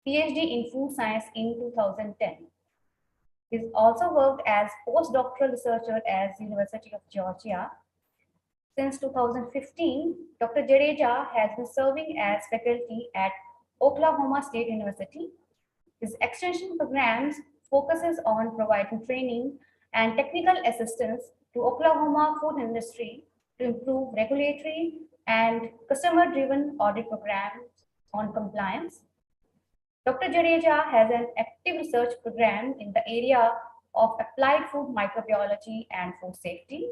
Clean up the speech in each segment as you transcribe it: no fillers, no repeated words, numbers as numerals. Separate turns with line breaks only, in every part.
PhD in food science in 2010. He's also worked as postdoctoral researcher at University of Georgia. Since 2015, Dr. Jadeja has been serving as faculty at Oklahoma State University. His extension programs focuses on providing training and technical assistance to Oklahoma food industry to improve regulatory and customer-driven audit programs on compliance. Dr. Jadeja has an active research program in the area of applied food microbiology and food safety.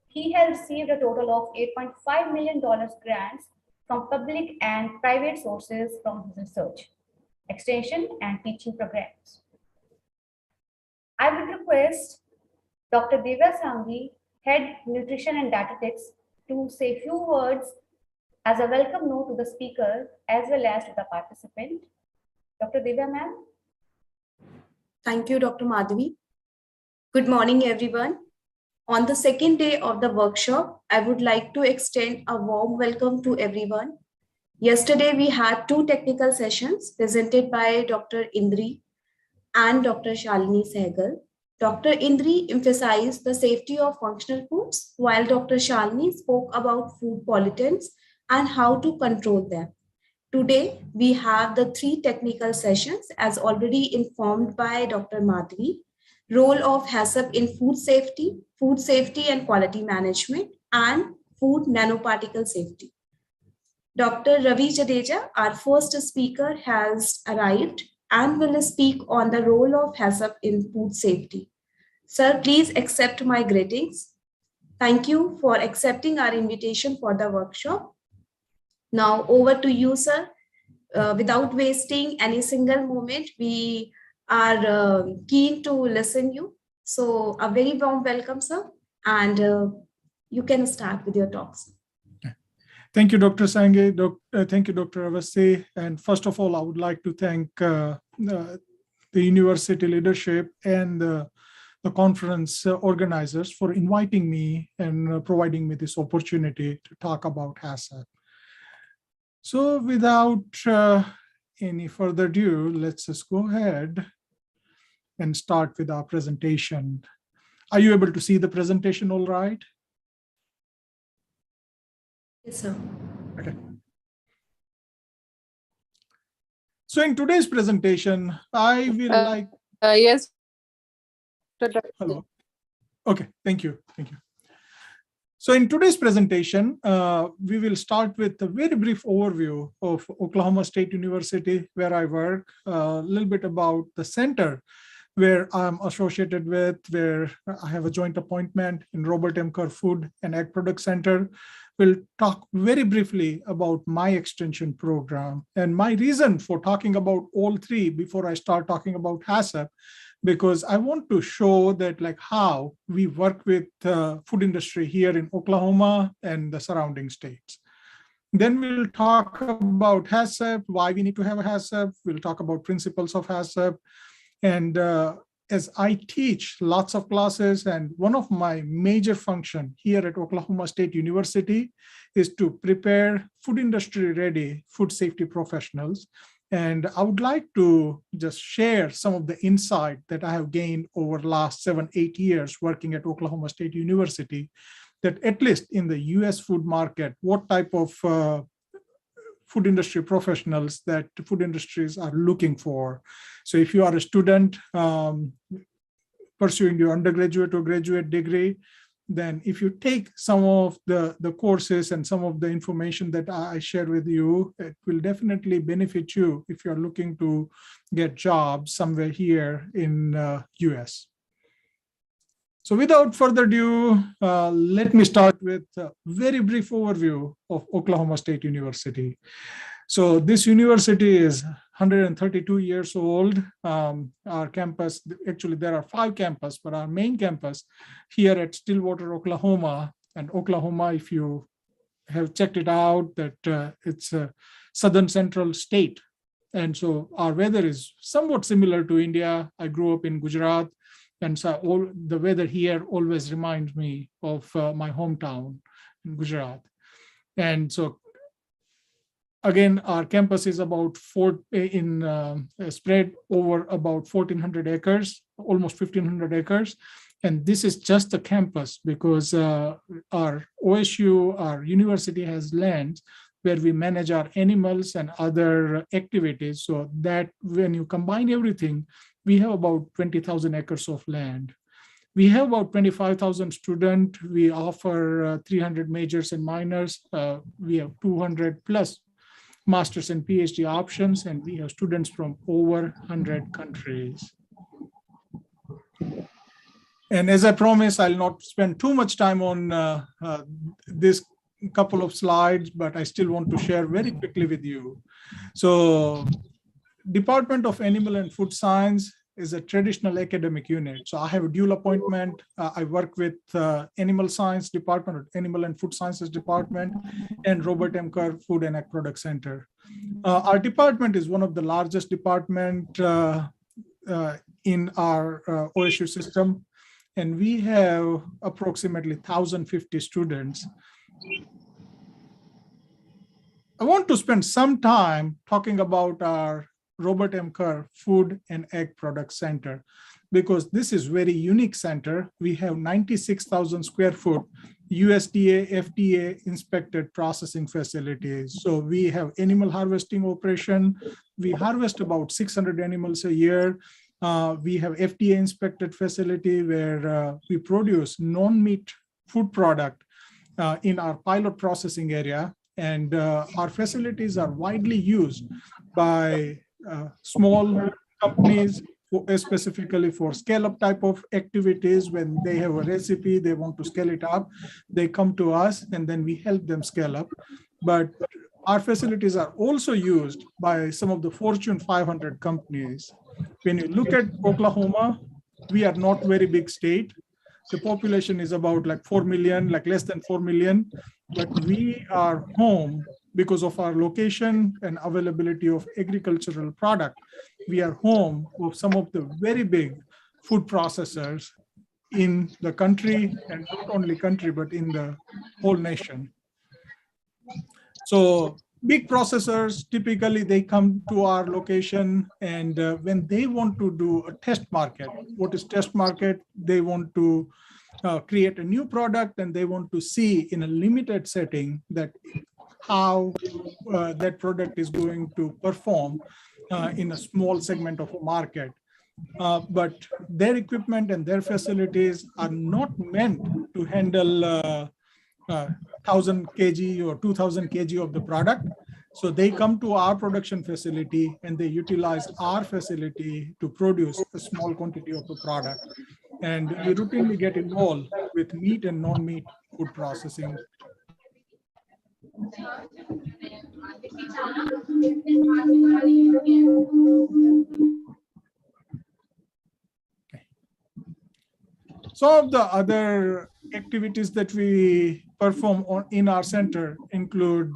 He has received a total of $8.5 million grants from public and private sources from his research, extension, and teaching programs. I would request Dr. Divya Sanghi, Head Nutrition and Dietetics, to say a few words as a welcome note to the speaker as well as to the participant. Dr. Divya, ma'am.
Thank you, Dr. Madhavi. Good morning, everyone. On the second day of the workshop, I would like to extend a warm welcome to everyone. Yesterday, we had two technical sessions presented by Dr. Indri and Dr. Shalini Sehgal. Dr. Indri emphasized the safety of functional foods, while Dr. Shalini spoke about food pollutants and how to control them. Today, we have the three technical sessions as already informed by Dr. Madhavi. Role of HACCP in food safety and quality management, and food nanoparticle safety. Dr. Ravi Jadeja, our first speaker, has arrived and will speak on the role of HACCP in food safety. Sir, please accept my greetings. Thank you for accepting our invitation for the workshop. Now over to you, sir. Without wasting any single moment, we are keen to listen you. So a very warm welcome, sir. And you can start with your talks.
Thank you, Dr. Sanghi. Thank you, Dr. Avasthi. And first of all, I would like to thank the university leadership and the conference organizers for inviting me and providing me this opportunity to talk about HACCP. So without any further ado, let's just go ahead and start with our presentation. Are you able to see the presentation all right?
Yes, sir.
Okay. So in today's presentation, I will
yes.
Hello. Okay, thank you. Thank you. So in today's presentation, we will start with a very brief overview of Oklahoma State University, where I work, a little bit about the center where I'm associated with, where I have a joint appointment in Robert M. Kerr Food and Ag Product Center. We'll talk very briefly about my extension program and my reason for talking about all three before I start talking about HACCP, because I want to show that like how we work with food industry here in Oklahoma and the surrounding states. Then we'll talk about HACCP, why we need to have a HACCP. We'll talk about principles of HACCP. And as I teach lots of classes, and one of my major function here at Oklahoma State University is to prepare food industry ready food safety professionals. And I would like to just share some of the insight that I have gained over the last 7-8 years working at Oklahoma State University, that at least in the US food market, what type of food industry professionals that food industries are looking for. So if you are a student pursuing your undergraduate or graduate degree, then if you take some of the courses and some of the information that I share with you, it will definitely benefit you if you're looking to get jobs somewhere here in US. So without further ado, let me start with a very brief overview of Oklahoma State University. So this university is 132 years old. Our campus, actually there are 5 campuses, but our main campus here at Stillwater, Oklahoma, and Oklahoma, if you have checked it out, that it's a southern central state. And so our weather is somewhat similar to India. I grew up in Gujarat. And so the weather here always reminds me of my hometown in Gujarat. And so Again, our campus is about spread over about 1,400 acres, almost 1,500 acres. And this is just the campus because our OSU, our university has land where we manage our animals and other activities. So that when you combine everything, we have about 20,000 acres of land. We have about 25,000 students. We offer 300 majors and minors. We have 200 plus master's and PhD options, and we have students from over 100 countries. And as I promised, I'll not spend too much time on this couple of slides, but I still want to share very quickly with you. So Department of Animal and Food Science is a traditional academic unit. So I have a dual appointment. I work with Animal Science Department, or Animal and Food Sciences Department, and Robert M. Kerr Food and Ag Product Center. Our department is one of the largest department in our OSU system, and we have approximately 1,050 students. I want to spend some time talking about our Robert M. Kerr Food and Ag Product Center, because this is very unique center. We have 96,000 square foot USDA, FDA inspected processing facilities. So we have animal harvesting operation. We harvest about 600 animals a year. We have FDA inspected facility where we produce non-meat food product in our pilot processing area. And our facilities are widely used by small companies, specifically for scale-up type of activities. When they have a recipe, they want to scale it up, they come to us, and then we help them scale up. But our facilities are also used by some of the Fortune 500 companies. When you look at Oklahoma, we are not very big state. The population is about like 4 million, like less than 4 million, but we are home because of our location and availability of agricultural product. We are home of some of the very big food processors in the country, and not only country, but in the whole nation. So big processors, typically they come to our location, and when they want to do a test market, what is test market? They want to create a new product, and they want to see in a limited setting that how that product is going to perform in a small segment of a market. But their equipment and their facilities are not meant to handle 1,000 kg or 2,000 kg of the product. So they come to our production facility and they utilize our facility to produce a small quantity of the product. And we routinely get involved with meat and non-meat food processing. Some of the other activities that we perform in our center include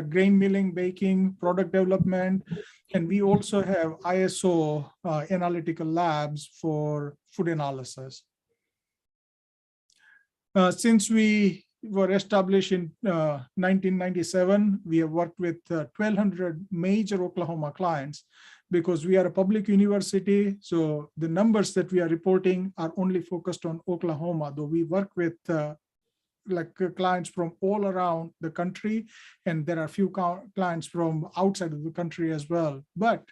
grain milling, baking, product development, and we also have ISO analytical labs for food analysis. Since we were established in 1997, we have worked with 1,200 major Oklahoma clients, because we are a public university. So the numbers that we are reporting are only focused on Oklahoma, though we work with clients from all around the country, and there are a few clients from outside of the country as well. But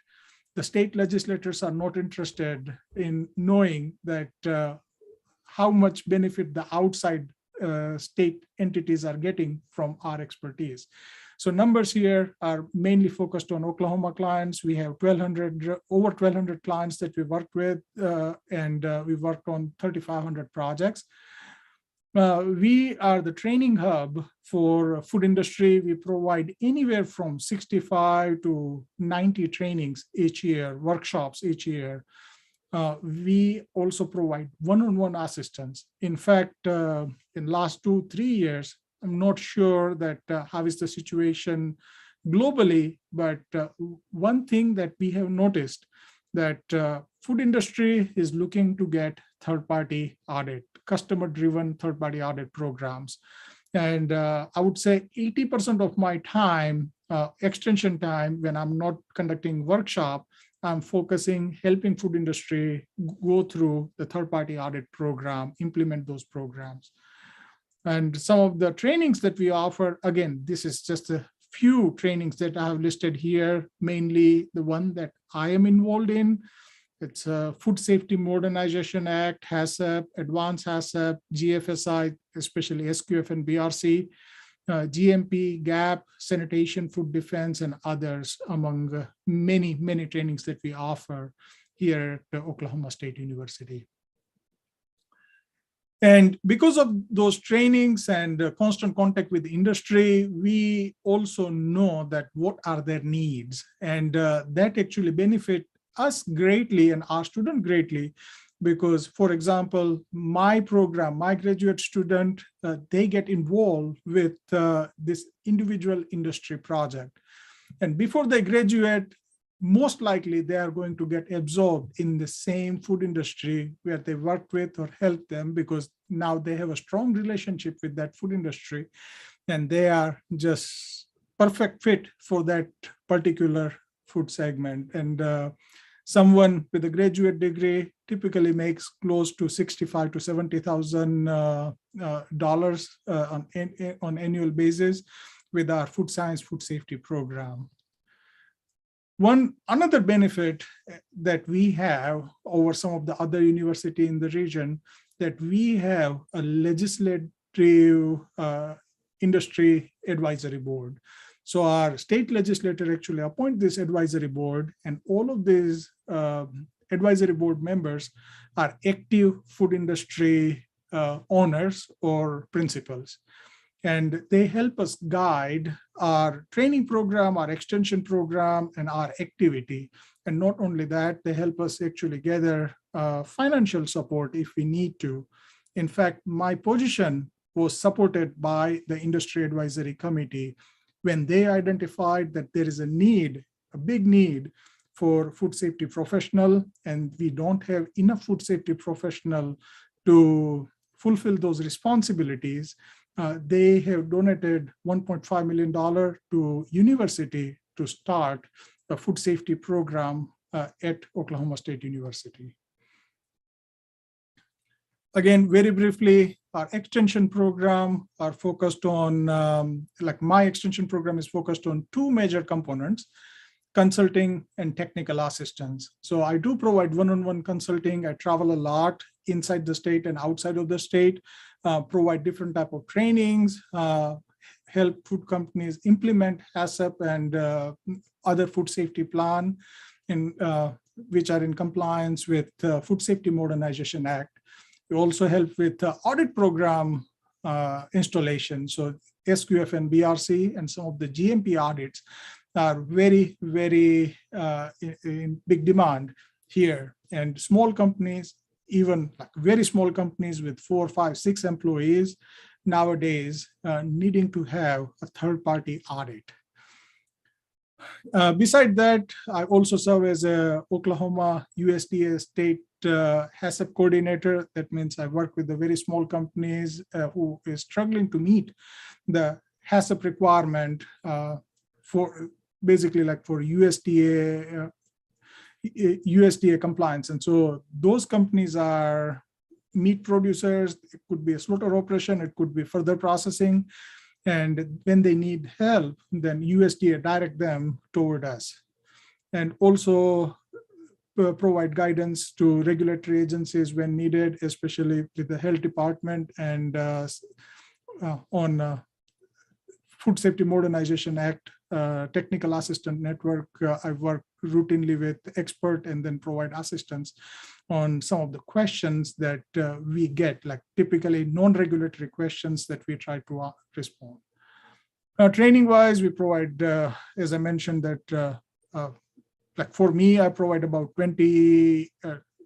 the state legislators are not interested in knowing that how much benefit the outside state entities are getting from our expertise. So numbers here are mainly focused on Oklahoma clients. We have over 1,200 clients that we work with, and we worked on 3,500 projects. We are the training hub for food industry. We provide anywhere from 65 to 90 trainings each year, workshops each year. We also provide one-on-one assistance. In fact, in last 2-3 years, I'm not sure that how is the situation globally, but one thing that we have noticed that food industry is looking to get third-party audit, customer-driven third-party audit programs. And I would say 80% of my time, extension time, when I'm not conducting workshop, I'm focusing, helping food industry go through the third-party audit program, implement those programs. And some of the trainings that we offer, again, this is just a few trainings that I have listed here, mainly the one that I am involved in. It's Food Safety Modernization Act, HACCP, Advanced HACCP, GFSI, especially SQF and BRC, GMP, GAP, Sanitation, Food Defense, and others, among many, many trainings that we offer here at Oklahoma State University. And because of those trainings and constant contact with the industry, we also know that what are their needs, and that actually benefit us greatly and our student greatly, because, for example, my program, my graduate student, they get involved with this individual industry project. And before they graduate, most likely they are going to get absorbed in the same food industry where they worked with or helped them, because now they have a strong relationship with that food industry and they are just perfect fit for that particular food segment. And someone with a graduate degree typically makes close to $65,000 to $70,000 on annual basis with our food science, food safety program. Another benefit that we have over some of the other universities in the region, that we have a legislative industry advisory board. So our state legislature actually appoint this advisory board, and all of these advisory board members are active food industry owners or principals. And they help us guide our training program, our extension program, and our activity. And not only that, they help us actually gather financial support if we need to. In fact, my position was supported by the Industry Advisory Committee when they identified that there is a need, a big need for food safety professional, and we don't have enough food safety professional to fulfill those responsibilities. They have donated $1.5 million to university to start a food safety program at Oklahoma State University. Again, very briefly, our extension program are focused on, like my extension program is focused on two major components: consulting and technical assistance. So I do provide one-on-one consulting. I travel a lot inside the state and outside of the state, provide different type of trainings, help food companies implement HACCP and other food safety plan, which are in compliance with Food Safety Modernization Act. We also help with audit program installation. So SQF and BRC and some of the GMP audits are very, very in big demand here. And small companies, even like very small companies with 4, 5, 6 employees nowadays needing to have a third-party audit. Beside that, I also serve as a Oklahoma USDA state HACCP coordinator. That means I work with the very small companies who is struggling to meet the HACCP requirement for basically like for USDA compliance. And so those companies are meat producers. It could be a slaughter operation, it could be further processing. And when they need help, then USDA direct them toward us. And also provide guidance to regulatory agencies when needed, especially with the health department, and on Food Safety Modernization Act technical assistant network. I work routinely with expert and then provide assistance on some of the questions that we get, like typically non-regulatory questions that we try to respond. Training wise, we provide, as I mentioned, that like for me, I provide about 20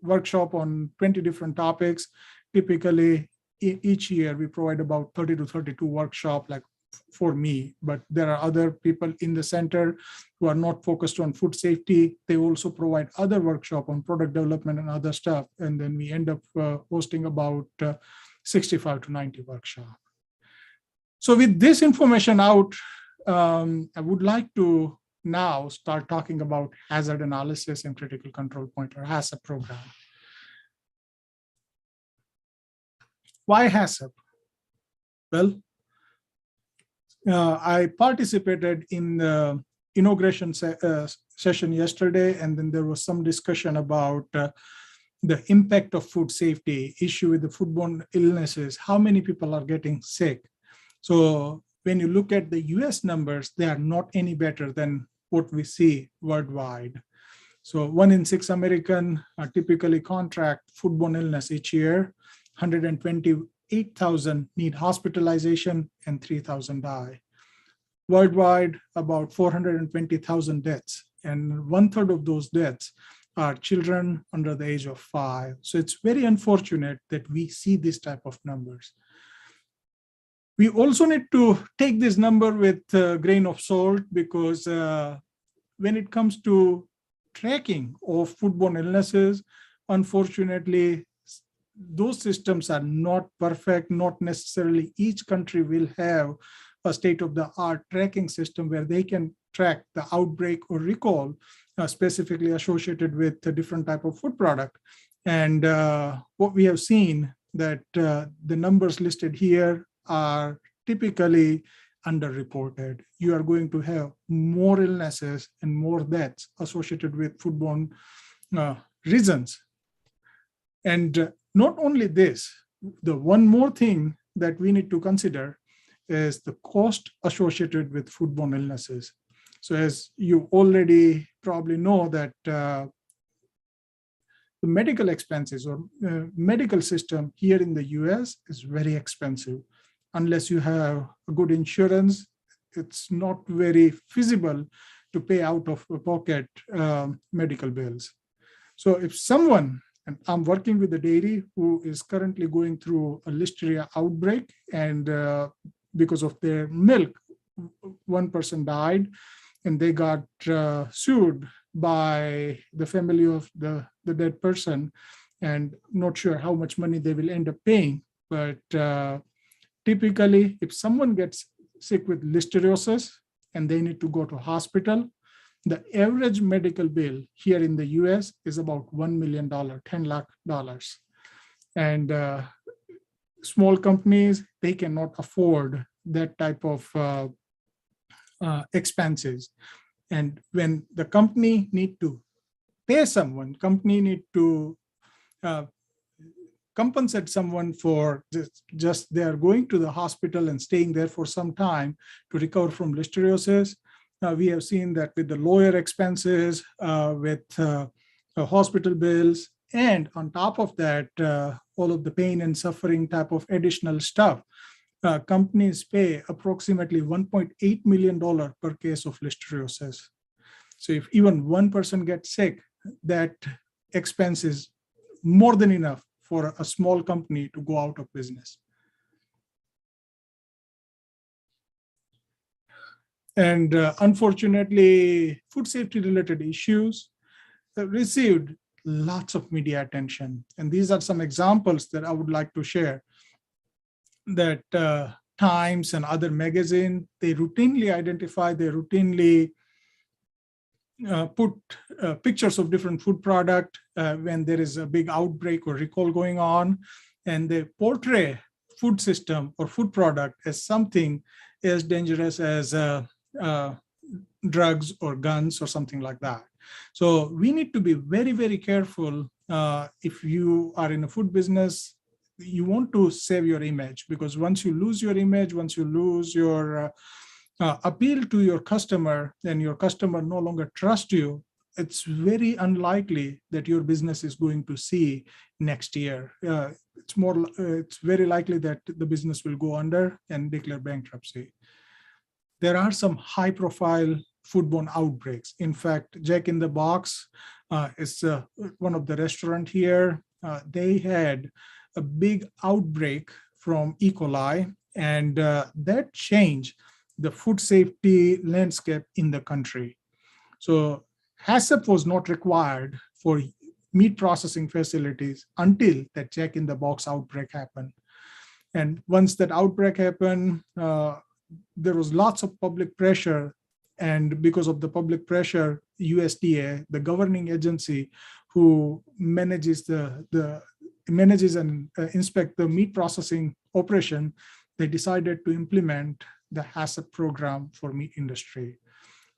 workshop on 20 different topics. Typically each year we provide about 30 to 32 workshop, like for me, but there are other people in the center who are not focused on food safety. They also provide other workshop on product development and other stuff. And then we end up hosting about 65 to 90 workshops. So with this information out, I would like to now start talking about hazard analysis and critical control point, or HACCP program. Why HACCP? Well, I participated in the inauguration session yesterday, and then there was some discussion about the impact of food safety, issue with the foodborne illnesses, how many people are getting sick. So when you look at the US numbers, they are not any better than what we see worldwide. So 1 in 6 American typically contract foodborne illness each year. 128,000 need hospitalization and 3,000 die. Worldwide, about 420,000 deaths, and 1/3 of those deaths are children under the age of 5. So it's very unfortunate that we see this type of numbers. We also need to take this number with a grain of salt, because when it comes to tracking of foodborne illnesses, unfortunately, those systems are not perfect. Not necessarily each country will have a state-of-the-art tracking system where they can track the outbreak or recall specifically associated with a different type of food product. And what we have seen that the numbers listed here are typically underreported. You are going to have more illnesses and more deaths associated with foodborne reasons. And not only this, the one more thing that we need to consider is the cost associated with foodborne illnesses. So as you already probably know that the medical expenses or medical system here in the US is very expensive. Unless you have a good insurance, it's not very feasible to pay out of pocket medical bills. So if someone, and I'm working with a dairy who is currently going through a Listeria outbreak, and because of their milk, one person died, and they got sued by the family of the dead person, and not sure how much money they will end up paying. But typically, if someone gets sick with listeriosis and they need to go to hospital, the average medical bill here in the US is about $1 million, $10 lakh. And small companies, they cannot afford that type of expenses. And when the company need to pay someone, company need to compensate someone for just they are going to the hospital and staying there for some time to recover from listeriosis. We have seen that with the lawyer expenses, with hospital bills, and on top of that, all of the pain and suffering type of additional stuff, companies pay approximately $1.8 million per case of listeriosis. So if even one person gets sick, that expense is more than enough for a small company to go out of business. And unfortunately, food safety related issues have received lots of media attention. And these are some examples that I would like to share. That Times and other magazines, they routinely identify, they routinely put pictures of different food product when there is a big outbreak or recall going on, and they portray food system or food product as something as dangerous as drugs or guns or something like that. So we need to be very, very careful. If you are in a food business, you want to save your image, because once you lose your image, once you lose your appeal to your customer, then your customer no longer trusts you. It's very unlikely that your business is going to see next year. It's very likely that the business will go under and declare bankruptcy. There are some high-profile foodborne outbreaks. In fact, Jack in the Box is one of the restaurant here. They had a big outbreak from E. coli, and that changed the food safety landscape in the country. So HACCP was not required for meat processing facilities until that Jack in the Box outbreak happened. And once that outbreak happened, there was lots of public pressure. And because of the public pressure, USDA, the governing agency who manages manages and inspect the meat processing operation, they decided to implement the HACCP program for meat industry.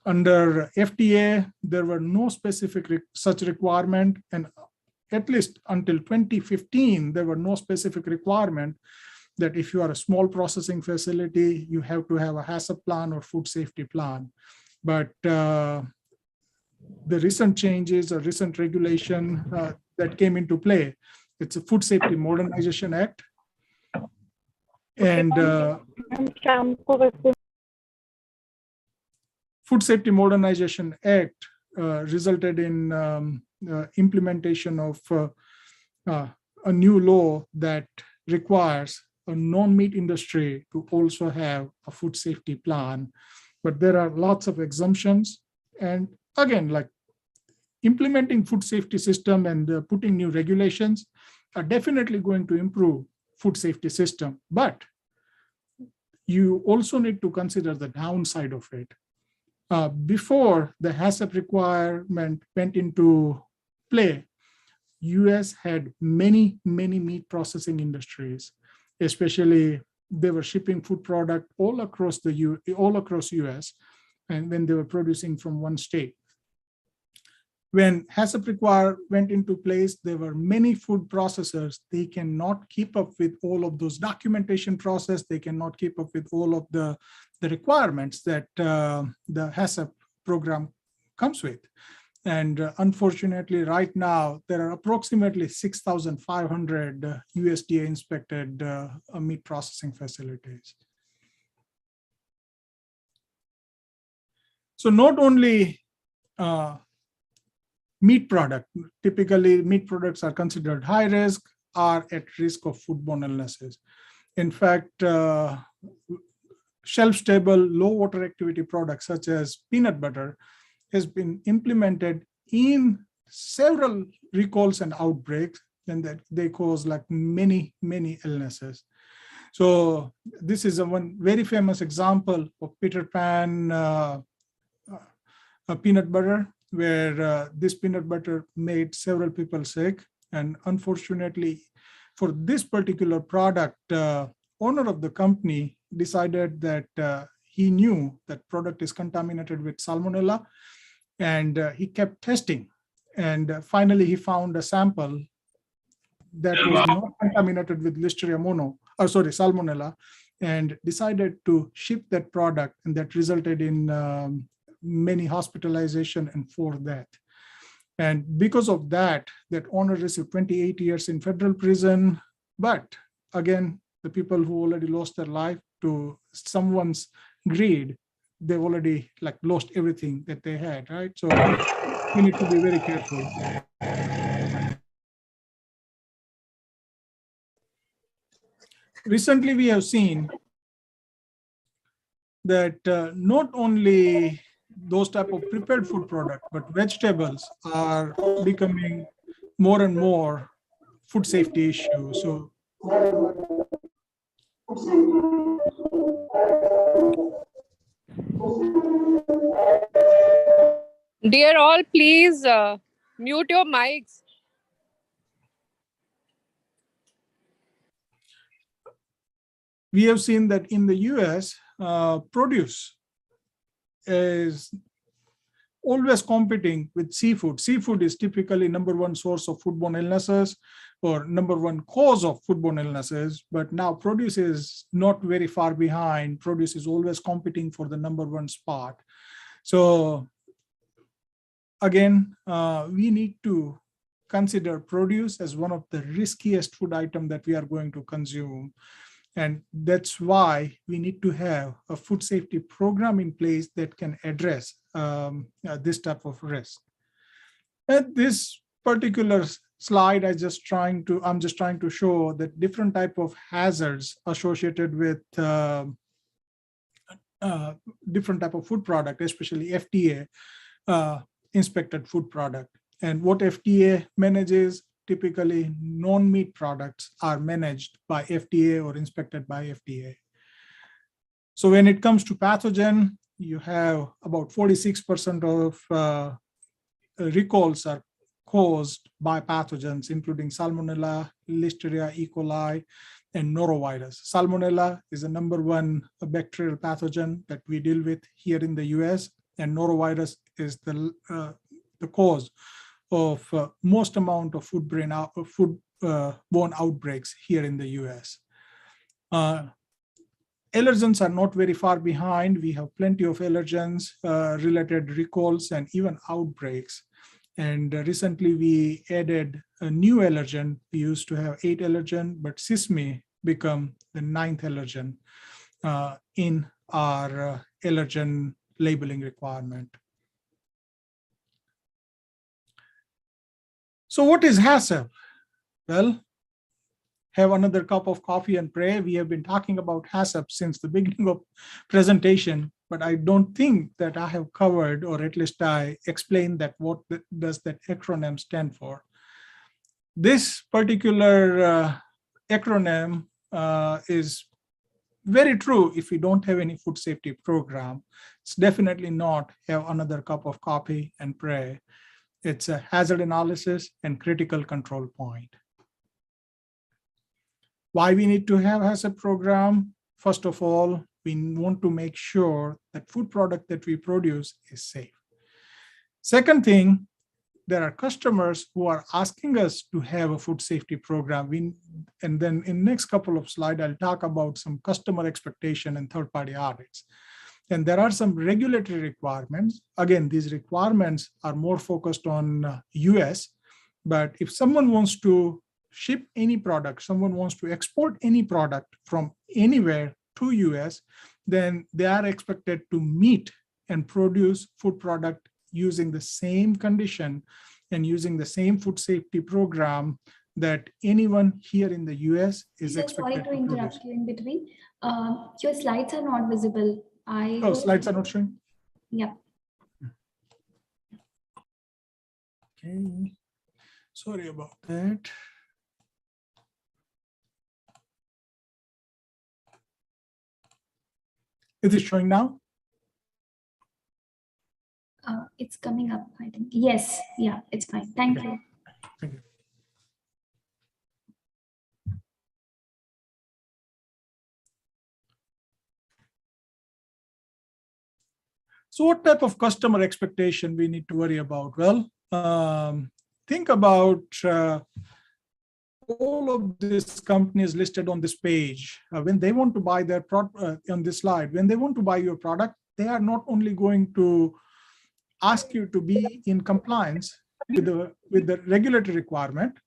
Under FDA, there were no specific such requirement, and at least until 2015, there were no specific requirement that if you are a small processing facility, you have to have a HACCP plan or food safety plan. But the recent changes or recent regulation that came into play, it's a Food Safety Modernization Act. And Food Safety Modernization Act resulted in implementation of a new law that requires a non-meat industry to also have a food safety plan. But there are lots of exemptions. And again, like implementing food safety system and putting new regulations are definitely going to improve food safety system. But you also need to consider the downside of it. Before the HACCP requirement went into play, US had many meat processing industries, especially they were shipping food product all across US, and when they were producing from one state. When HACCP requirement went into place, there were many food processors. They cannot keep up with all of those documentation process. They cannot keep up with all of the requirements that the HACCP program comes with. And unfortunately, right now, there are approximately 6,500 USDA inspected meat processing facilities. So not only meat product, typically meat products are considered high risk, are at risk of foodborne illnesses. In fact, shelf-stable, low water activity products such as peanut butter has been implemented in several recalls and outbreaks, and that they cause like many illnesses. So this is one very famous example of Peter Pan peanut butter, where this peanut butter made several people sick. And unfortunately, for this particular product, owner of the company decided that he knew that product is contaminated with salmonella, and he kept testing. And finally, he found a sample that was not contaminated with salmonella, and decided to ship that product, and that resulted in many hospitalization and 4 deaths. And because of that, that owner received 28 years in federal prison. But again, the people who already lost their life to someone's greed, they've already like lost everything that they had, right? So we need to be very careful. Recently, we have seen that not only those type of prepared food products, but vegetables are becoming more and more food safety issues. So
Dear all, please mute your mics.
we have seen that in the US, produce is always competing with seafood. Seafood is typically #1 source of foodborne illnesses or #1 cause of foodborne illnesses, but now produce is not very far behind. Produce is always competing for the #1 spot. So again, we need to consider produce as one of the riskiest food item that we are going to consume. And that's why we need to have a food safety program in place that can address this type of risk. At this particular slide, I'm just trying to show that different type of hazards associated with different type of food product, especially FDA inspected food product. And what FDA manages typically non-meat products are managed by FDA or inspected by FDA. So when it comes to pathogen, you have about 46% of recalls are caused by pathogens, including Salmonella, Listeria, E. coli, and norovirus. Salmonella is the #1 bacterial pathogen that we deal with here in the US, and norovirus is the cause of most amount of foodborne outbreaks here in the US. Allergens are not very far behind. We have plenty of allergens, related recalls, and even outbreaks. And recently we added a new allergen. We used to have 8 allergen, but sesame become the 9th allergen in our allergen labeling requirement. So what is HACCP? Well, have another cup of coffee and pray. We have been talking about HACCP since the beginning of presentation, but I don't think that I have covered, or at least I explained that what does that acronym stand for. This particular acronym is very true if we don't have any food safety program. It's definitely not have another cup of coffee and pray. It's a hazard analysis and critical control point. Why we need to have HACCP program? First of all, we want to make sure that food product that we produce is safe. Second thing, there are customers who are asking us to have a food safety program. And then in next couple of slides, I'll talk about some customer expectation and third-party audits. And there are some regulatory requirements. Again, these requirements are more focused on US, but if someone wants to ship any product, someone wants to export any product from anywhere to US, then they are expected to meet and produce food product using the same condition and using the same food safety program that anyone here in the US is expected to produce.
Sorry to interrupt you in between. Your slides are not visible.
Oh, slides are not showing?
Yeah.
Okay, sorry about that. Is it showing now?
It's coming up, I think. Yes, yeah, it's fine. Thank you.
Thank you. So what type of customer expectation we need to worry about? Well, think about all of these companies listed on this page. When they want to buy their product on this slide, when they want to buy your product, they are not only going to ask you to be in compliance with the regulatory requirement,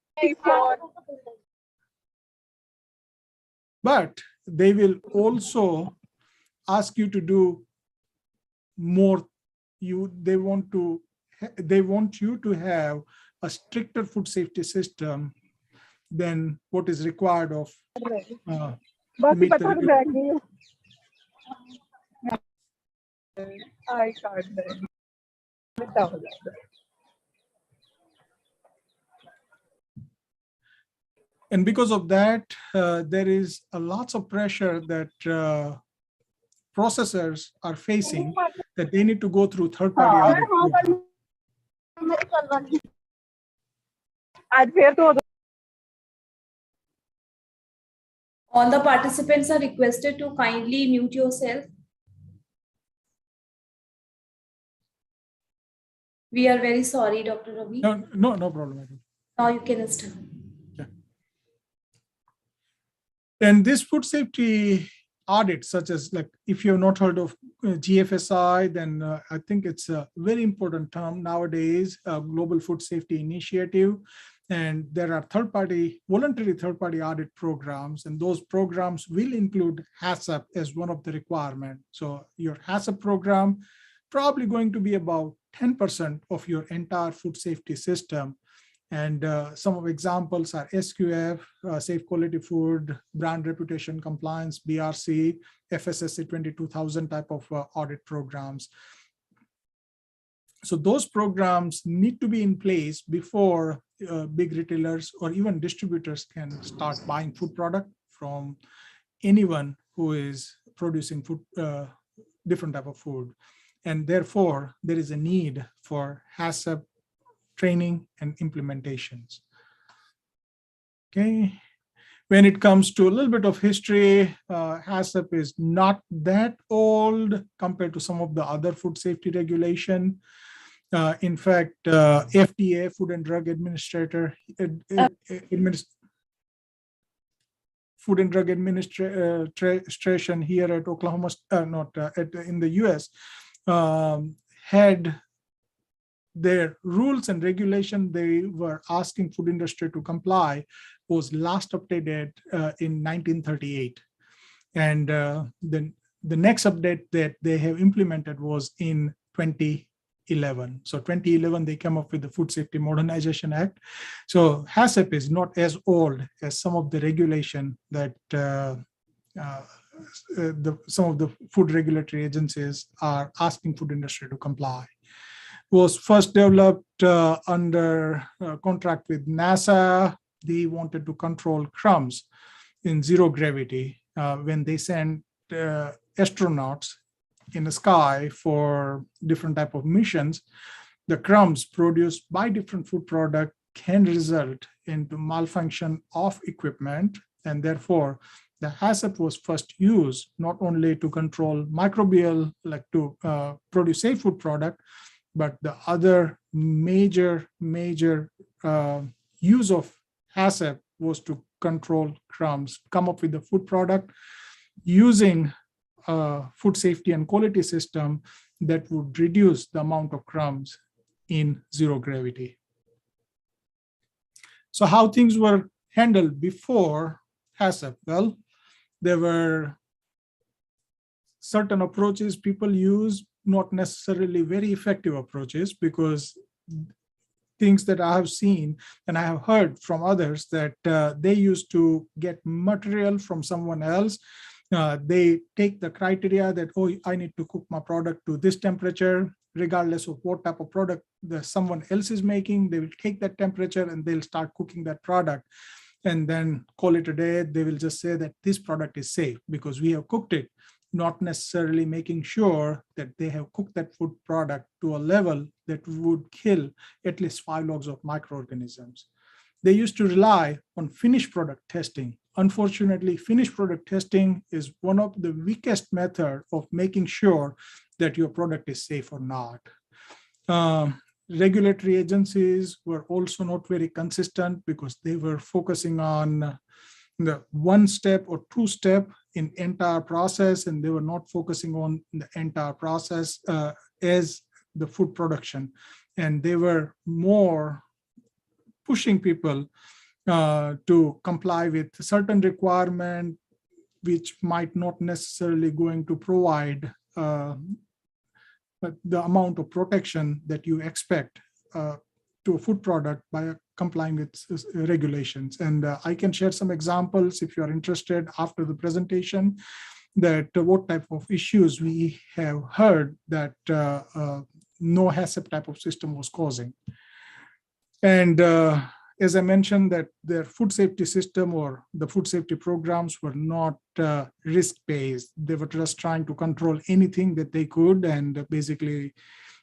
but they will also ask you to do more. They want you to have a stricter food safety system than what is required of to meet the regulatory. And because of that, there is a lots of pressure that processors are facing, that they need to go through third-party audit program.
All the participants are requested to kindly mute yourself. We are very sorry, Dr. Ravi.
No problem.
Now you can start.
Yeah. And this food safety audit, such as, like, if you have not heard of GFSI, then I think it's a very important term nowadays, Global Food Safety Initiative. And there are voluntary third-party audit programs, and those programs will include HACCP as one of the requirements. So your HACCP program probably going to be about 10% of your entire food safety system. And some of examples are SQF, Safe Quality Food, Brand Reputation Compliance, BRC, FSSC 22000 type of audit programs. So those programs need to be in place before big retailers or even distributors can start buying food product from anyone who is producing food, different type of food. And therefore, there is a need for HACCP training and implementations. Okay. When it comes to a little bit of history, HACCP is not that old compared to some of the other food safety regulation. In fact, FDA, Food and Drug Administration here at Oklahoma, in the US, had their rules and regulation they were asking food industry to comply was last updated in 1938. And then the next update that they have implemented was in 2011. So 2011, they came up with the Food Safety Modernization Act. So HACCP is not as old as some of the regulation that some of the food regulatory agencies are asking food industry to comply. Was first developed under contract with NASA. They wanted to control crumbs in zero gravity when they sent astronauts in the sky for different type of missions. The crumbs produced by different food product can result into malfunction of equipment, and therefore the HACCP was first used not only to control microbial, like to produce safe food product, but the other major use of HACCP was to control crumbs, come up with the food product using a food safety and quality system that would reduce the amount of crumbs in zero gravity. So how things were handled before HACCP? Well, there were certain approaches people use, not necessarily very effective approaches, because things that I have seen and I have heard from others that they used to get material from someone else. They take the criteria that, oh, I need to cook my product to this temperature, regardless of what type of product that someone else is making. They will take that temperature and they'll start cooking that product and then call it a day. They will just say that this product is safe because we have cooked it, not necessarily making sure that they have cooked that food product to a level that would kill at least 5 logs of microorganisms. They used to rely on finished product testing. Unfortunately, finished product testing is one of the weakest methods of making sure that your product is safe or not. Regulatory agencies were also not very consistent because they were focusing on the 1 step or 2 step in entire process, and they were not focusing on the entire process as the food production. And they were more pushing people to comply with certain requirement, which might not necessarily going to provide the amount of protection that you expect to a food product by complying with regulations. And I can share some examples if you are interested after the presentation, that what type of issues we have heard that no HACCP type of system was causing. And as I mentioned, that their food safety system or the food safety programs were not risk-based. They were just trying to control anything that they could and basically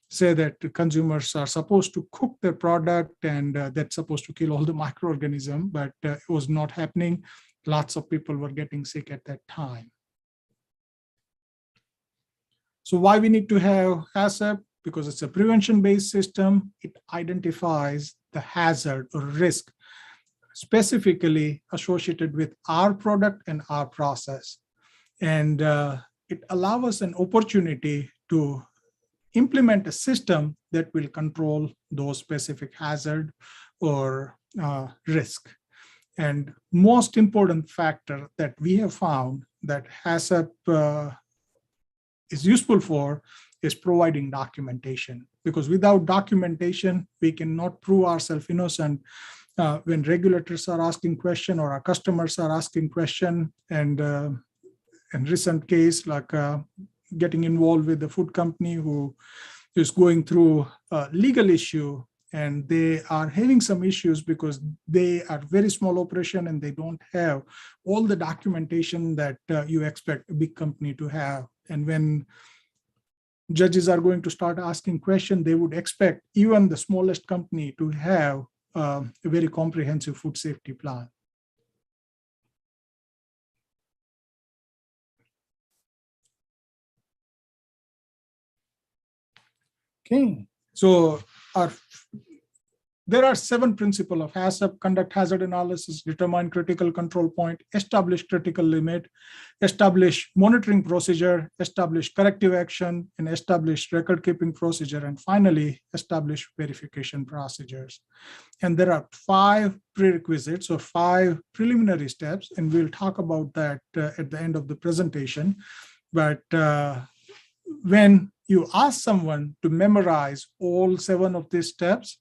say that the consumers are supposed to cook their product and that's supposed to kill all the microorganisms, but it was not happening. Lots of people were getting sick at that time. So why we need to have HACCP? Because it's a prevention-based system. It identifies the hazard or risk specifically associated with our product and our process. And it allows us an opportunity to implement a system that will control those specific hazard or risk. And most important factor that we have found that HACCP is useful for is providing documentation, because without documentation, we cannot prove ourselves innocent when regulators are asking question or our customers are asking question. And in recent case, like getting involved with the food company who is going through a legal issue, and they are having some issues because they are very small operation and they don't have all the documentation that you expect a big company to have. And when judges are going to start asking questions, they would expect even the smallest company to have a very comprehensive food safety plan. Okay, so there are 7 principles of HACCP: conduct hazard analysis, determine critical control point, establish critical limit, establish monitoring procedure, establish corrective action, and establish record keeping procedure, and finally, establish verification procedures. And there are 5 prerequisites or 5 preliminary steps, and we'll talk about that at the end of the presentation. But when you ask someone to memorize all 7 of these steps,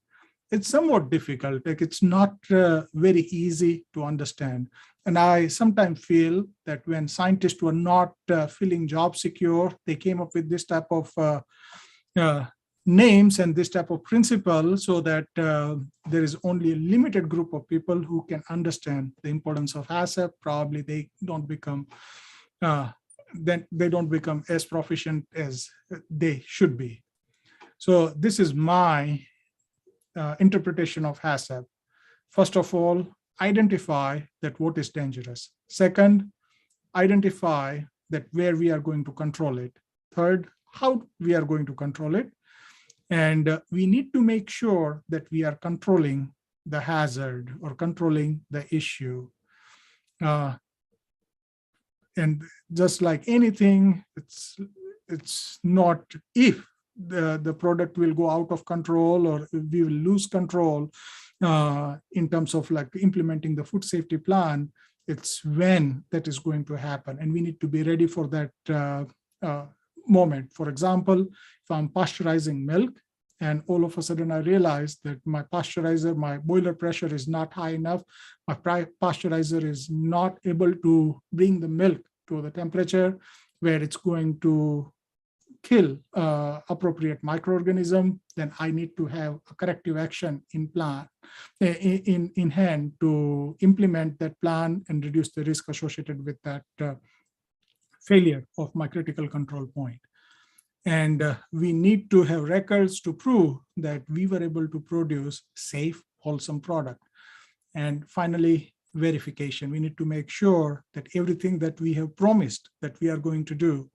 it's somewhat difficult. Like, it's not very easy to understand. And I sometimes feel that when scientists were not feeling job secure, they came up with this type of names and this type of principle so that there is only a limited group of people who can understand the importance of HACCP. Probably they don't become as proficient as they should be. So this is my interpretation of HACCP. First of all, identify that what is dangerous. Second, identify that where we are going to control it. Third, how we are going to control it. And we need to make sure that we are controlling the hazard or controlling the issue. And just like anything, it's not if the product will go out of control or we will lose control in terms of like implementing the food safety plan. It's when that is going to happen, and we need to be ready for that moment. For example, if I'm pasteurizing milk and all of a sudden I realize that my pasteurizer, my boiler pressure is not high enough, my pasteurizer is not able to bring the milk to the temperature where it's going to kill appropriate microorganism, then I need to have a corrective action in hand to implement that plan and reduce the risk associated with that failure of my critical control point. And we need to have records to prove that we were able to produce safe, wholesome product. And finally, verification. We need to make sure that everything that we have promised that we are going to do,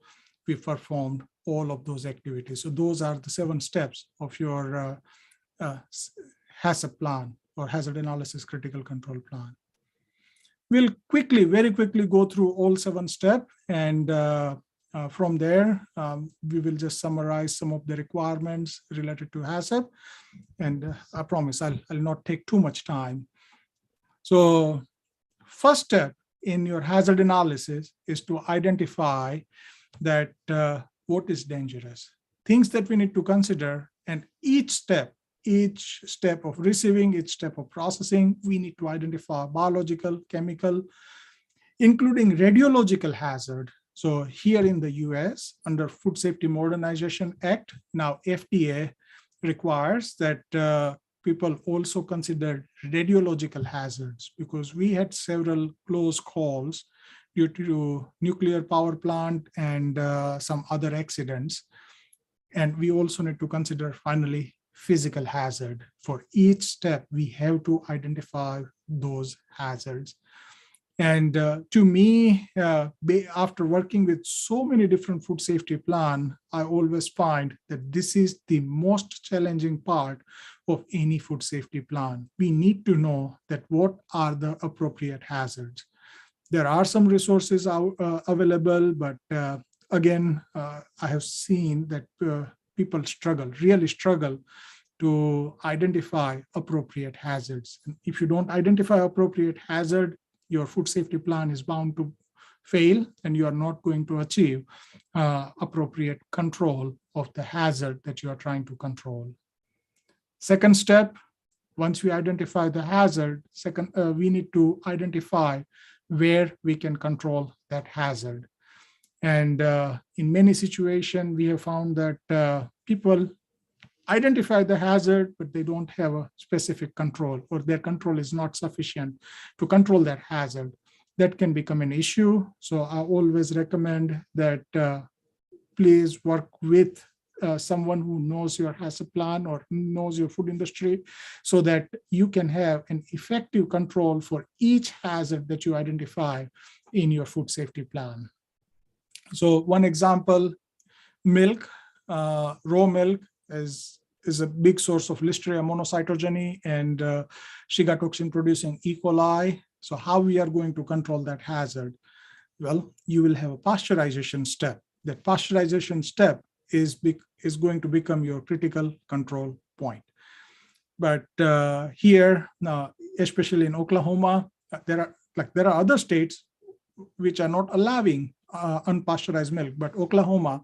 we performed all of those activities. So those are the 7 steps of your HACCP plan or hazard analysis critical control plan. We'll very quickly go through all 7 steps, and from there, we will just summarize some of the requirements related to HACCP, and I promise I'll not take too much time. So first step in your hazard analysis is to identify that what is dangerous, things that we need to consider, and each step of receiving, each step of processing, we need to identify biological, chemical, including radiological hazard. So here in the US, under Food Safety Modernization Act, now FDA requires that people also consider radiological hazards, because we had several close calls due to nuclear power plant and some other accidents. And we also need to consider, finally, physical hazard. For each step, we have to identify those hazards. And to me, after working with so many different food safety plans, I always find that this is the most challenging part of any food safety plan. We need to know that what are the appropriate hazards. There are some resources available, but again, I have seen that people really struggle to identify appropriate hazards. And if you don't identify appropriate hazard, your food safety plan is bound to fail, and you are not going to achieve appropriate control of the hazard that you are trying to control. Second step, once we identify the hazard, we need to identify where we can control that hazard. And in many situations, we have found that people identify the hazard, but they don't have a specific control, or their control is not sufficient to control that hazard. That can become an issue. So I always recommend that please work with someone who knows your hazard plan or knows your food industry, so that you can have an effective control for each hazard that you identify in your food safety plan. So one example, milk, raw milk is a big source of Listeria monocytogeny and Shiga toxin producing E. coli. So how we are going to control that hazard? Well, you will have a pasteurization step. That pasteurization step is going to become your critical control point. But here, especially in Oklahoma, there are other states which are not allowing unpasteurized milk, but Oklahoma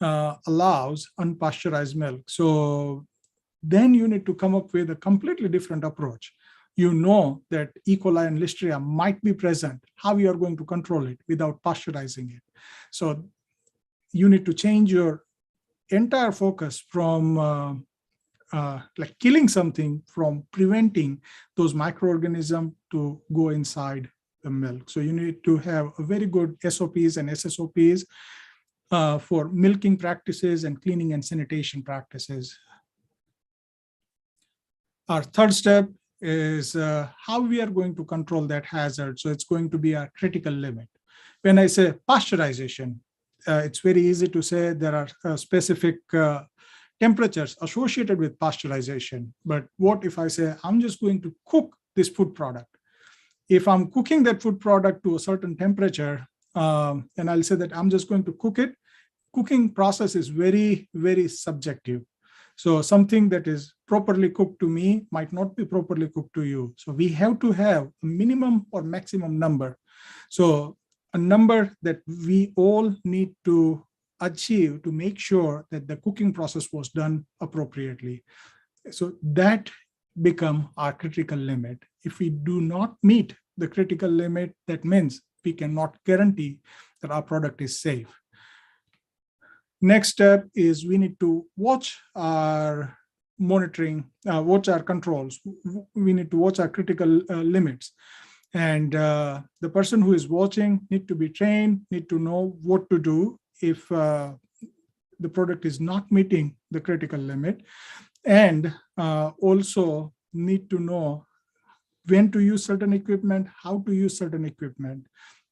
allows unpasteurized milk. So then you need to come up with a completely different approach. You know that E. coli and Listeria might be present. How you are going to control it without pasteurizing it? So you need to change your entire focus from like killing something, from preventing those microorganisms to go inside the milk. So you need to have a very good SOPs and SSOPs for milking practices and cleaning and sanitation practices. Our third step is how we are going to control that hazard. So it's going to be a critical limit. When I say pasteurization, it's very easy to say there are specific temperatures associated with pasteurization. But what if I say, I'm just going to cook this food product? If I'm cooking that food product to a certain temperature, and I'll say that I'm just going to cook it, cooking process is very, very subjective. So something that is properly cooked to me might not be properly cooked to you. So we have to have a minimum or maximum number. So a number that we all need to achieve to make sure that the cooking process was done appropriately. So that become our critical limit. If we do not meet the critical limit, that means we cannot guarantee that our product is safe. Next step is we need to watch our monitoring, watch our controls. We need to watch our critical limits. And the person who is watching need to be trained, need to know what to do if the product is not meeting the critical limit, and also need to know when to use certain equipment, how to use certain equipment,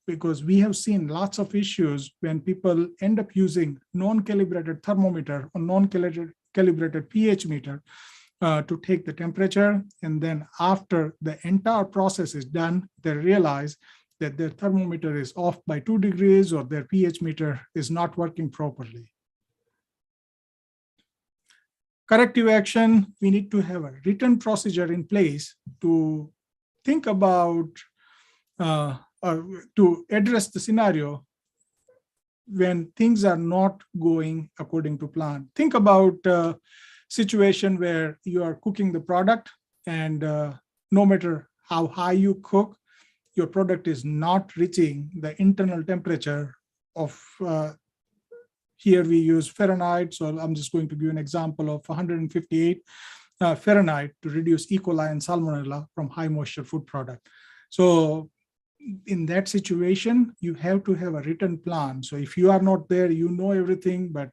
because we have seen lots of issues when people end up using non-calibrated thermometer or non-calibrated pH meter to take the temperature. And then after the entire process is done, they realize that their thermometer is off by 2 degrees or their pH meter is not working properly. Corrective action, we need to have a written procedure in place to think about or to address the scenario when things are not going according to plan. Think about a situation where you are cooking the product and no matter how high you cook, your product is not reaching the internal temperature of, here we use Fahrenheit. So I'm just going to give you an example of 158 Fahrenheit to reduce E. coli and Salmonella from high moisture food product. So in that situation, you have to have a written plan. So if you are not there, you know everything, but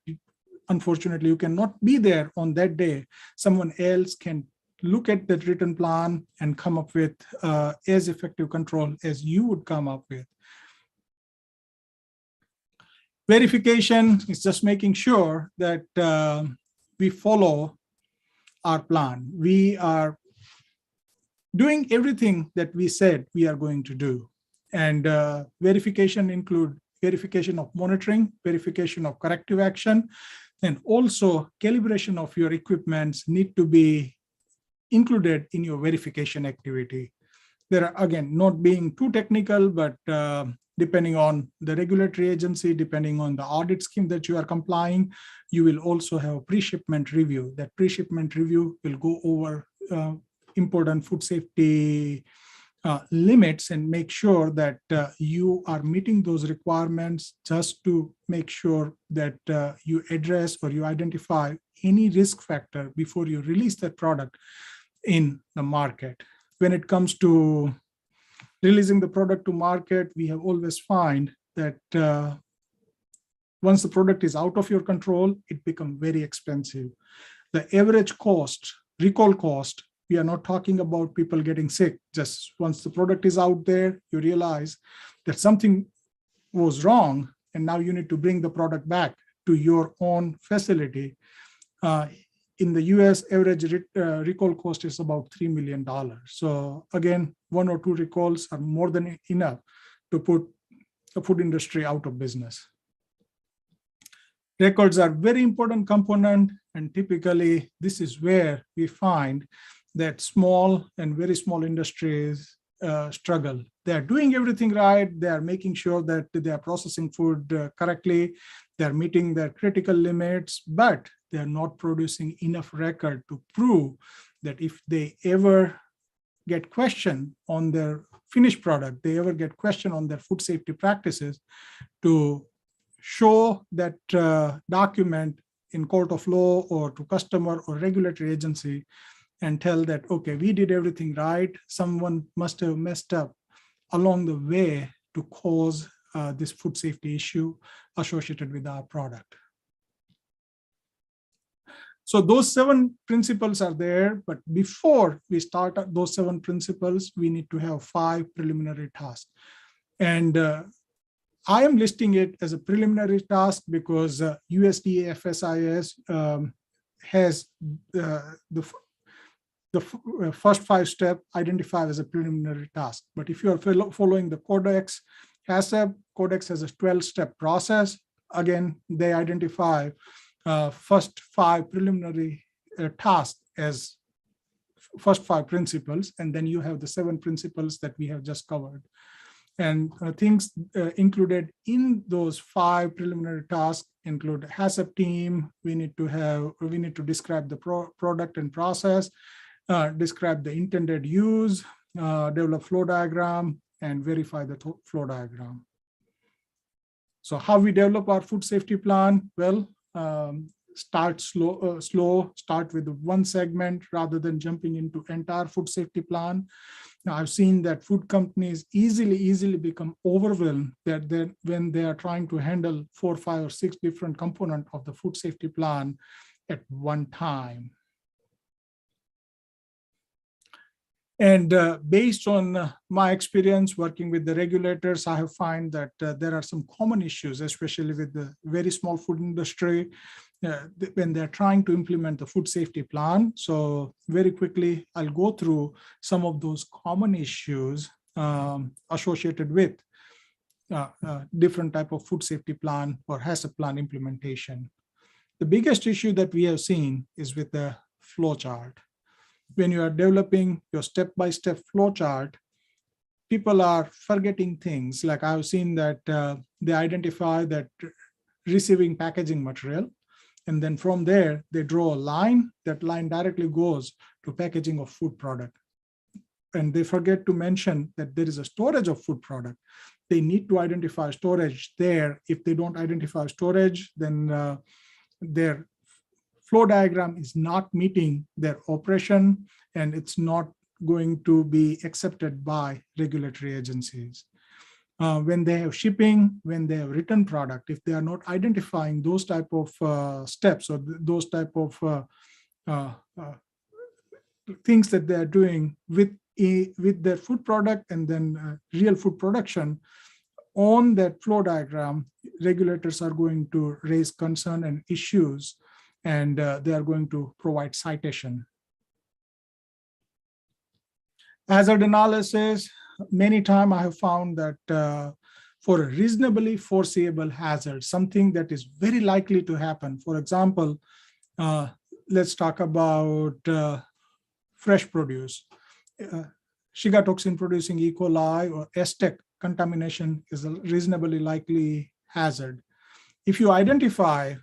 unfortunately you cannot be there on that day. Someone else can look at that written plan and come up with as effective control as you would come up with. Verification is just making sure that we follow our plan. We are doing everything that we said we are going to do. And verification include verification of monitoring, verification of corrective action, and also calibration of your equipments need to be included in your verification activity. There are, again, not being too technical, but depending on the regulatory agency, depending on the audit scheme that you are complying, you will also have a pre-shipment review. That pre-shipment review will go over important food safety limits and make sure that you are meeting those requirements, just to make sure that you address or you identify any risk factor before you release that product in the market. When it comes to releasing the product to market, we have always find that once the product is out of your control, it becomes very expensive. The average cost, recall cost, we are not talking about people getting sick. Just once the product is out there, you realize that something was wrong, and now you need to bring the product back to your own facility. In the US, average recall cost is about $3 million. So again, 1 or 2 recalls are more than enough to put the food industry out of business. Records are very important component, and typically this is where we find that small and very small industries struggle. They are doing everything right. They are making sure that they are processing food correctly. They are meeting their critical limits, but they are not producing enough record to prove that if they ever get questioned on their finished product, they ever get questioned on their food safety practices, to show that document in court of law or to customer or regulatory agency and tell that, okay, we did everything right. Someone must have messed up along the way to cause this food safety issue associated with our product. So those 7 principles are there, but before we start those 7 principles, we need to have 5 preliminary tasks. And I am listing it as a preliminary task because USDA FSIS has the first 5 steps identified as a preliminary task. But if you are following the Codex, HACCP, Codex has a 12-step process. Again, they identify first 5 preliminary tasks as first 5 principles, and then you have the 7 principles that we have just covered. And things included in those 5 preliminary tasks include HACCP team. We need to describe the product and process, describe the intended use, develop flow diagram, and verify the flow diagram. So how we develop our food safety plan? Well, start slow, start with 1 segment rather than jumping into entire food safety plan. Now, I've seen that food companies easily become overwhelmed when they are trying to handle 4, 5, or 6 different components of the food safety plan at one time. And based on my experience working with the regulators, I have found that there are some common issues, especially with the very small food industry, when they're trying to implement the food safety plan. So very quickly, I'll go through some of those common issues associated with different type of food safety plan or HACCP plan implementation. The biggest issue that we have seen is with the flow chart. When you are developing your step-by-step flow chart, people are forgetting things. Like I've seen that they identify that receiving packaging material, and then from there, they draw a line. That line directly goes to packaging of food product. And they forget to mention that there is a storage of food product. They need to identify storage there. If they don't identify storage, then their flow diagram is not meeting their operation, and it's not going to be accepted by regulatory agencies. When they have shipping, when they have return product, if they are not identifying those type of steps or those type of things that they are doing with their food product and then real food production on that flow diagram, regulators are going to raise concern and issues, and they are going to provide citation. Hazard analysis, many times I have found that for a reasonably foreseeable hazard, something that is very likely to happen. For example, let's talk about fresh produce. Shiga toxin producing E. coli or STEC contamination is a reasonably likely hazard. If you identify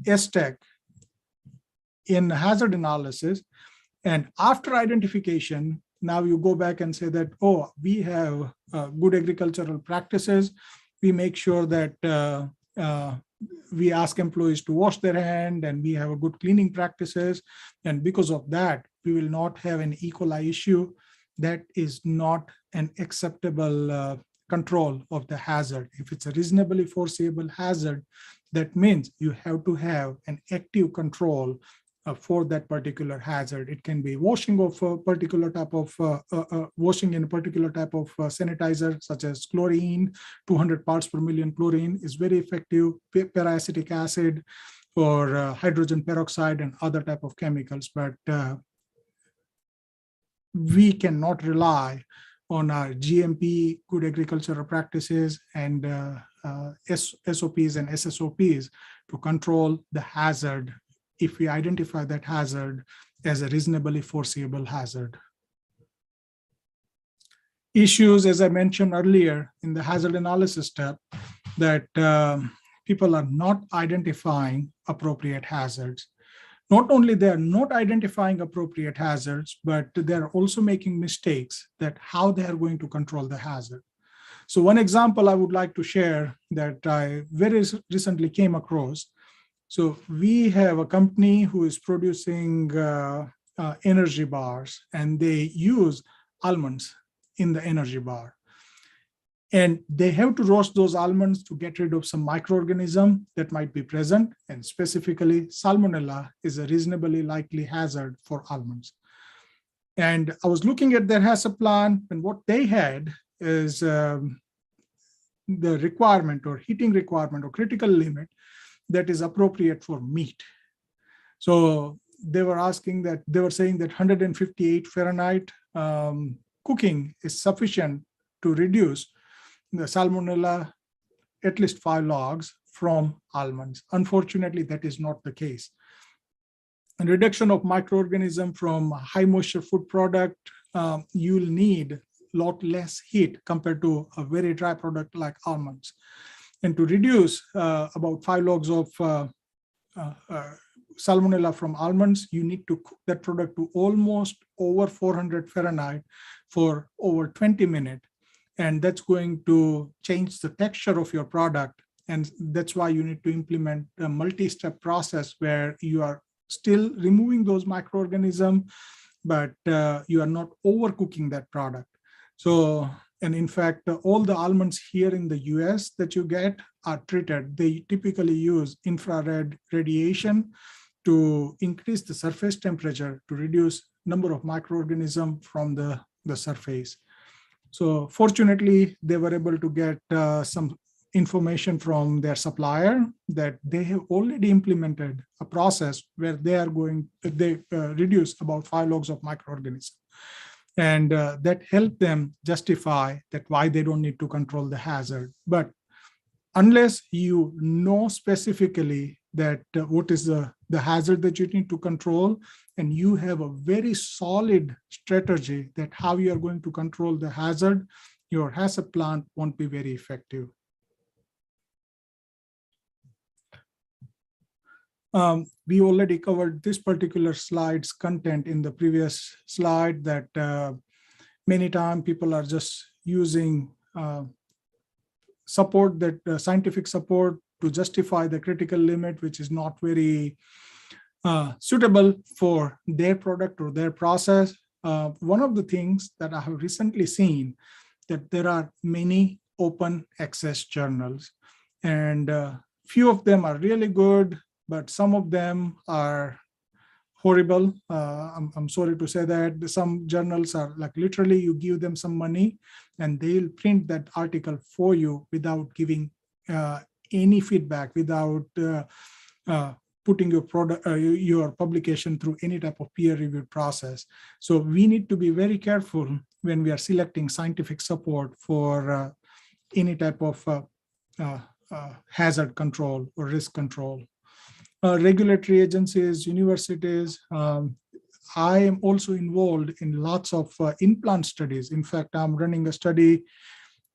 STEC in hazard analysis, and after identification, now you go back and say that, oh, we have good agricultural practices. We make sure that we ask employees to wash their hand, and we have a good cleaning practices. And because of that, we will not have an E. coli issue. That is not an acceptable control of the hazard. If it's a reasonably foreseeable hazard, that means you have to have an active control for that particular hazard. It can be washing of a particular type of washing in a particular type of sanitizer, such as chlorine. 200 parts per million chlorine is very effective. Peracetic acid or hydrogen peroxide and other type of chemicals, but we cannot rely on our GMP, good agricultural practices, and SOPs and SSOPs to control the hazard if we identify that hazard as a reasonably foreseeable hazard. Issues, as I mentioned earlier in the hazard analysis step, that people are not identifying appropriate hazards. Not only they are not identifying appropriate hazards, but they're also making mistakes that how they are going to control the hazard. So one example I would like to share that I very recently came across. So we have a company who is producing energy bars, and they use almonds in the energy bar. And they have to roast those almonds to get rid of some microorganism that might be present. And specifically, salmonella is a reasonably likely hazard for almonds. And I was looking at their hazard plan, and what they had is the requirement or heating requirement or critical limit that is appropriate for meat. So they were saying that 158 Fahrenheit cooking is sufficient to reduce the salmonella at least 5 logs from almonds. Unfortunately, that is not the case. A reduction of microorganism from high moisture food product, you'll need a lot less heat compared to a very dry product like almonds. And to reduce about 5 logs of salmonella from almonds, you need to cook that product to almost over 400 Fahrenheit for over 20 minutes. And that's going to change the texture of your product. And that's why you need to implement a multi-step process where you are still removing those microorganisms, but you are not overcooking that product. So, and in fact, all the almonds here in the US that you get are treated. They typically use infrared radiation to increase the surface temperature to reduce number of microorganisms from the surface. So fortunately, they were able to get some information from their supplier that they have already implemented a process where they reduce about 5 logs of microorganisms. And that helped them justify that why they don't need to control the hazard. But unless you know specifically that what is the hazard that you need to control, and you have a very solid strategy that how you are going to control the hazard, your hazard plan won't be very effective. We already covered this particular slide's content in the previous slide, that many times people are just using support, that scientific support, to justify the critical limit, which is not very suitable for their product or their process. One of the things that I have recently seen, that there are many open access journals, and few of them are really good, but some of them are horrible. I'm sorry to say that. Some journals are like literally you give them some money and they'll print that article for you without giving any feedback, without putting your product, your publication through any type of peer-reviewed process. So we need to be very careful when we are selecting scientific support for any type of hazard control or risk control. Regulatory agencies, universities. I am also involved in lots of in-plant studies. In fact, I'm running a study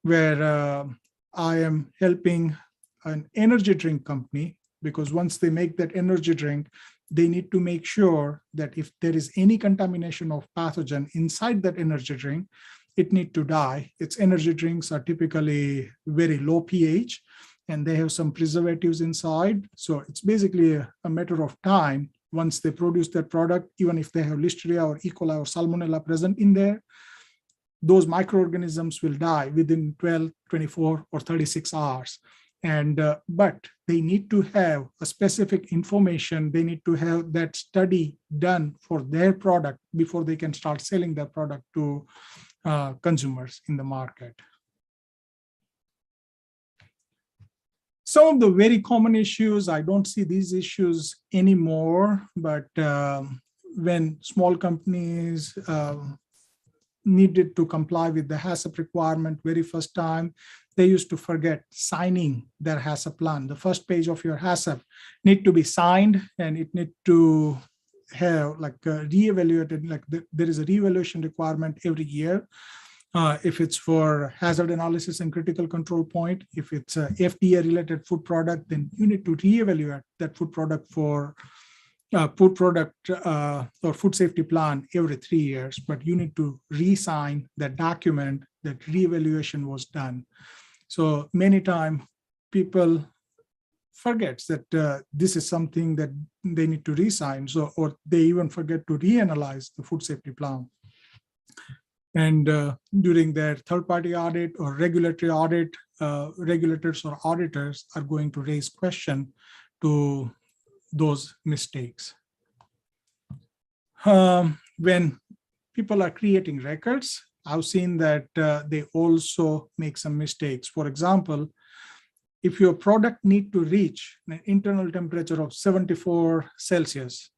where I am helping an energy drink company, because once they make that energy drink, they need to make sure that if there is any contamination of pathogen inside that energy drink, it needs to die. Its energy drinks are typically very low pH, and they have some preservatives inside. So it's basically a matter of time. Once they produce that product, even if they have Listeria or E. coli or Salmonella present in there, those microorganisms will die within 12, 24, or 36 hours. And but they need to have a specific information. They need to have that study done for their product before they can start selling their product to consumers in the market. Some of the very common issues, I don't see these issues anymore, but when small companies needed to comply with the HACCP requirement very first time, they used to forget signing their HACCP plan. The first page of your HACCP need to be signed, and it need to have like reevaluated, like there is a reevaluation requirement every year. If it's for hazard analysis and critical control point, if it's a FDA related food product, then you need to reevaluate that food product for food product or food safety plan every 3 years, but you need to re-sign that document that reevaluation was done. So many times people forgets that this is something that they need to re-sign, so or they even forget to reanalyze the food safety plan. And during their third-party audit or regulatory audit, regulators or auditors are going to raise question to those mistakes. When people are creating records, I've seen that they also make some mistakes. For example, if your product need to reach an internal temperature of 74 Celsius,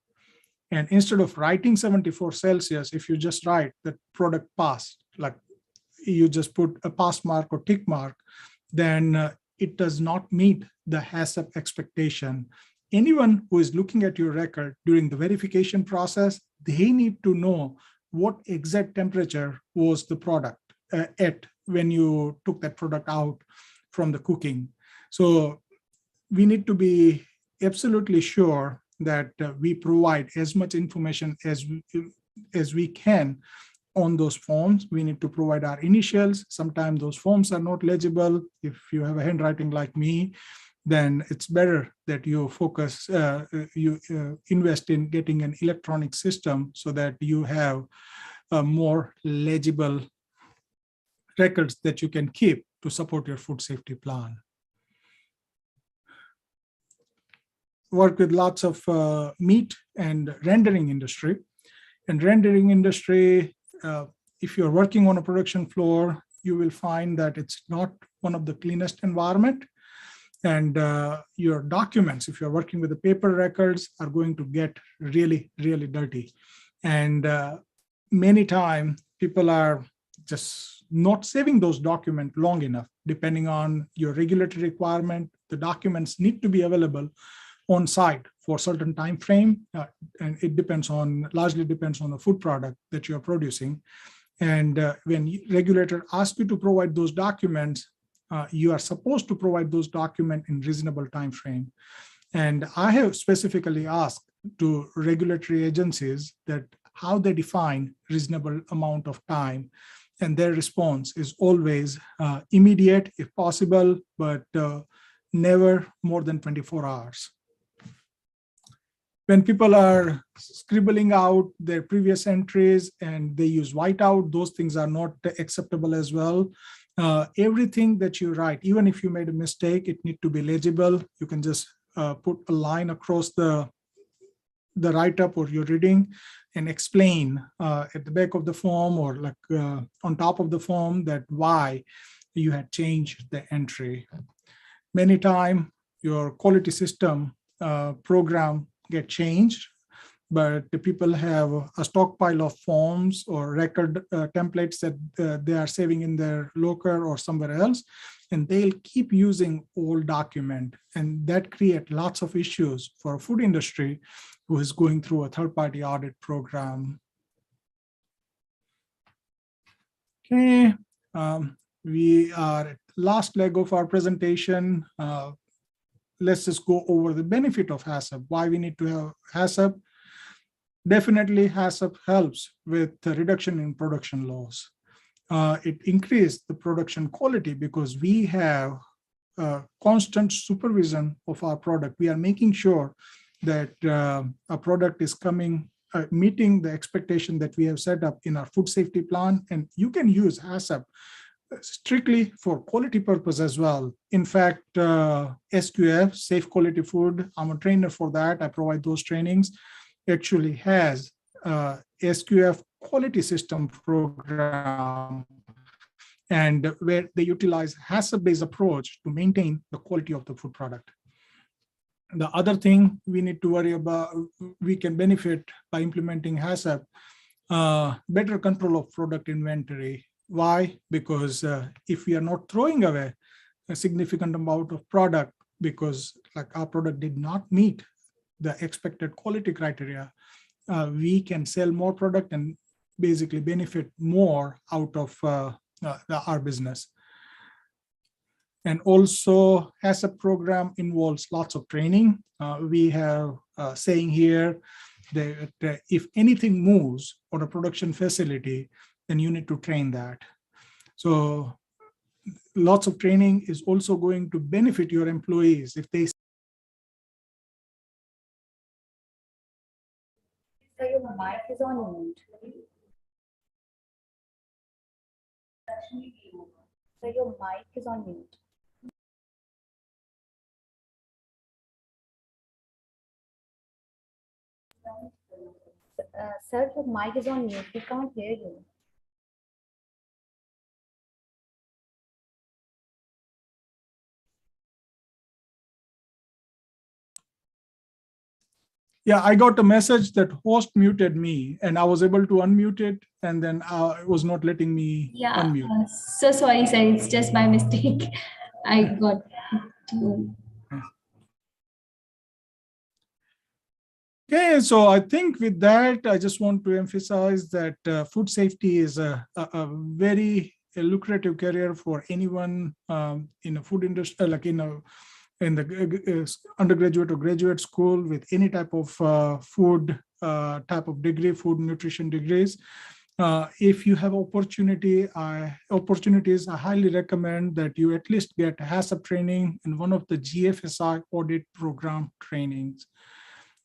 and instead of writing 74 Celsius, if you just write that product passed, like you just put a pass mark or tick mark, then it does not meet the HACCP expectation. Anyone who is looking at your record during the verification process, they need to know what exact temperature was the product at when you took that product out from the cooking. So we need to be absolutely sure that we provide as much information as we can on those forms. We need to provide our initials. Sometimes those forms are not legible. If you have a handwriting like me, then it's better that you focus, invest in getting an electronic system so that you have more legible records that you can keep to support your food safety plan. Work with lots of meat and rendering industry. And rendering industry, if you're working on a production floor, you will find that it's not one of the cleanest environment. And your documents, if you're working with the paper records, are going to get really, really dirty. And many times people are just not saving those documents long enough. Depending on your regulatory requirement, the documents need to be available on site for a certain time frame, and it largely depends on the food product that you're producing. And when regulator asks you to provide those documents, you are supposed to provide those documents in reasonable time frame. And I have specifically asked to regulatory agencies that how they define reasonable amount of time, and their response is always immediate if possible, but never more than 24 hours. When people are scribbling out their previous entries and they use whiteout, those things are not acceptable as well. Everything that you write, even if you made a mistake, it needs to be legible. You can just put a line across the write-up or your reading and explain at the back of the form or like on top of the form that why you had changed the entry. Many times your quality system program get changed, but the people have a stockpile of forms or record templates that they are saving in their locker or somewhere else, and they'll keep using old document, and that create lots of issues for a food industry who is going through a third-party audit program. Okay, we are at the last leg of our presentation. Let's just go over the benefit of HACCP, why we need to have HACCP. Definitely HACCP helps with the reduction in production loss. It increased the production quality because we have constant supervision of our product. We are making sure that our product is meeting the expectation that we have set up in our food safety plan. And you can use HACCP strictly for quality purpose as well. In fact, SQF, Safe Quality Food, I'm a trainer for that. I provide those trainings. Actually has SQF quality system program, and where they utilize HACCP-based approach to maintain the quality of the food product. The other thing we need to worry about, we can benefit by implementing HACCP, better control of product inventory. Why? Because if we are not throwing away a significant amount of product because like our product did not meet the expected quality criteria, we can sell more product and basically benefit more out of our business. And also HACCP program involves lots of training. We have a saying here that if anything moves on a production facility, then you need to train that. So lots of training is also going to benefit your employees if they.
So your mic is on mute. So your mic is on mute. Sir, your mic is on mute. We can't hear you.
Yeah, I got a message that host muted me and I was able to unmute it, and then it was not letting me
Yeah.
unmute.
So sorry, sir. It's just by mistake. I got to.
Okay, so I think with that, I just want to emphasize that food safety is a very lucrative career for anyone in a food industry, like in the undergraduate or graduate school with any type of food type of degree, food nutrition degrees. If you have opportunities, I highly recommend that you at least get HACCP training in one of the GFSI audit program trainings.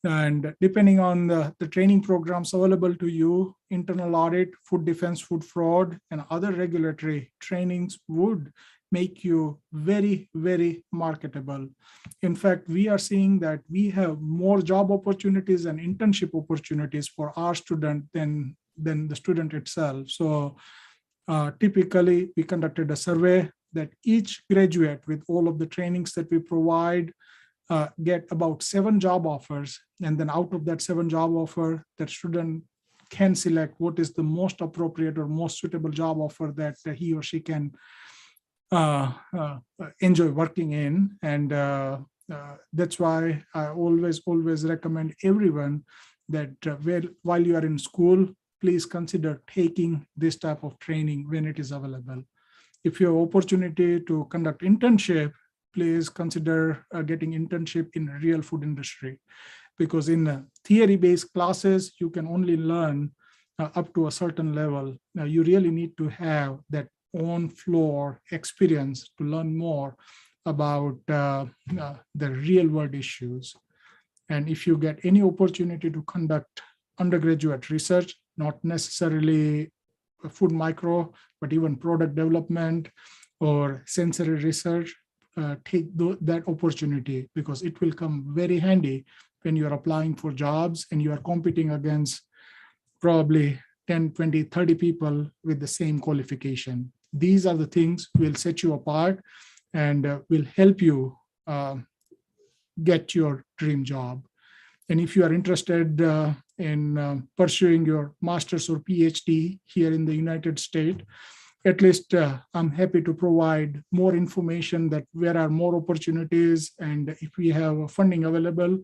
And depending on the training programs available to you, internal audit, food defense, food fraud, and other regulatory trainings would make you very, very marketable. In fact, we are seeing that we have more job opportunities and internship opportunities for our student than the student itself. So typically, we conducted a survey that each graduate with all of the trainings that we provide get about 7 job offers. And then out of that 7 job offer, that student can select what is the most appropriate or most suitable job offer that he or she can enjoy working in. And that's why I always recommend everyone that while you are in school, please consider taking this type of training when it is available. If you have opportunity to conduct internship, please consider getting internship in real food industry, because in theory-based classes, you can only learn up to a certain level. Now, you really need to have that on-floor experience to learn more about the real-world issues. And if you get any opportunity to conduct undergraduate research, not necessarily food micro, but even product development or sensory research, take that opportunity, because it will come very handy when you are applying for jobs and you are competing against probably 10, 20, 30 people with the same qualification. These are the things will set you apart and will help you get your dream job. And if you are interested in pursuing your master's or PhD here in the United States, at least I'm happy to provide more information that where are more opportunities, and if we have funding available,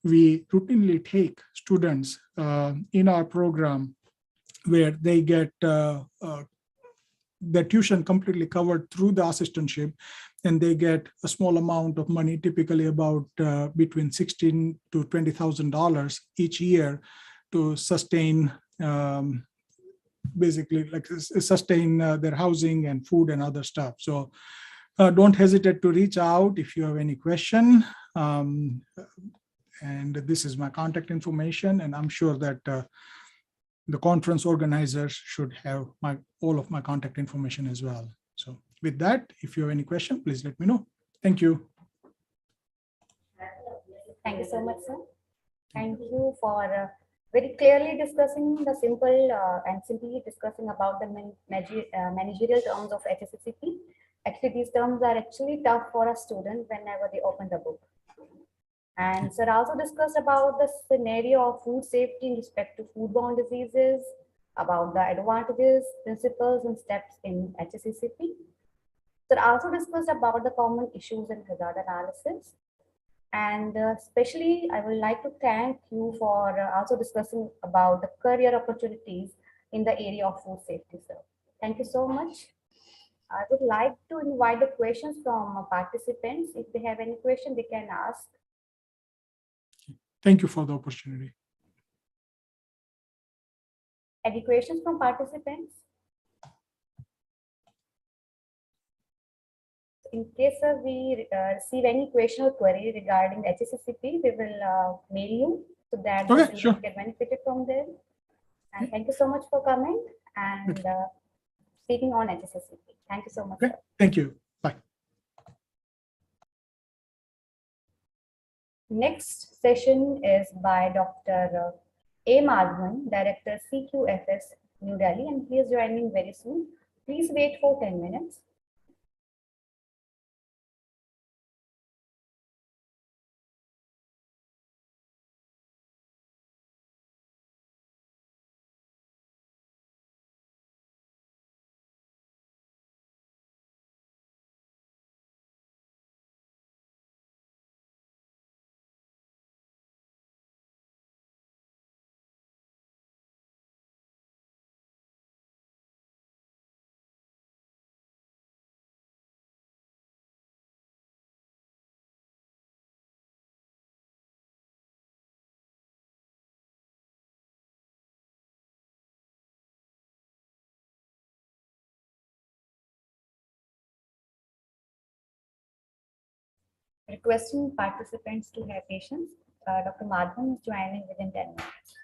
we routinely take students in our program where they get their tuition completely covered through the assistantship, and they get a small amount of money, typically about between $16,000 to $20,000 each year, to sustain basically like sustain their housing and food and other stuff. So Don't hesitate to reach out if you have any question. And this is my contact information, and I'm sure that the conference organizers should have all of my contact information as well. So with that, if you have any question, please let me know. Thank you.
Thank you so much, sir. Thank you for very clearly discussing the simple and simply discussing about the managerial terms of HACCP. Actually, these terms are actually tough for a student whenever they open the book. And sir also discussed about the scenario of food safety in respect to foodborne diseases, about the advantages, principles, and steps in HACCP. Sir also discussed about the common issues and hazard analysis. And especially, I would like to thank you for also discussing about the career opportunities in the area of food safety, sir. Thank you so much. I would like to invite the questions from participants. If they have any question, they can ask.
Thank you for the opportunity.
Any questions from participants? In case we receive any question or query regarding HACCP, we will mail you so that the
Okay,
students
sure.
get benefited from them. And thank you so much for coming and speaking on HACCP. Thank you so much.
Okay,
Sir.
thank you. Bye.
Next session is by Dr. A. Madhavan, Director CQFS, New Delhi, and he is joining very soon. Please wait for 10 minutes. Requesting participants to have patience. Dr. Madhavan is joining within 10 minutes.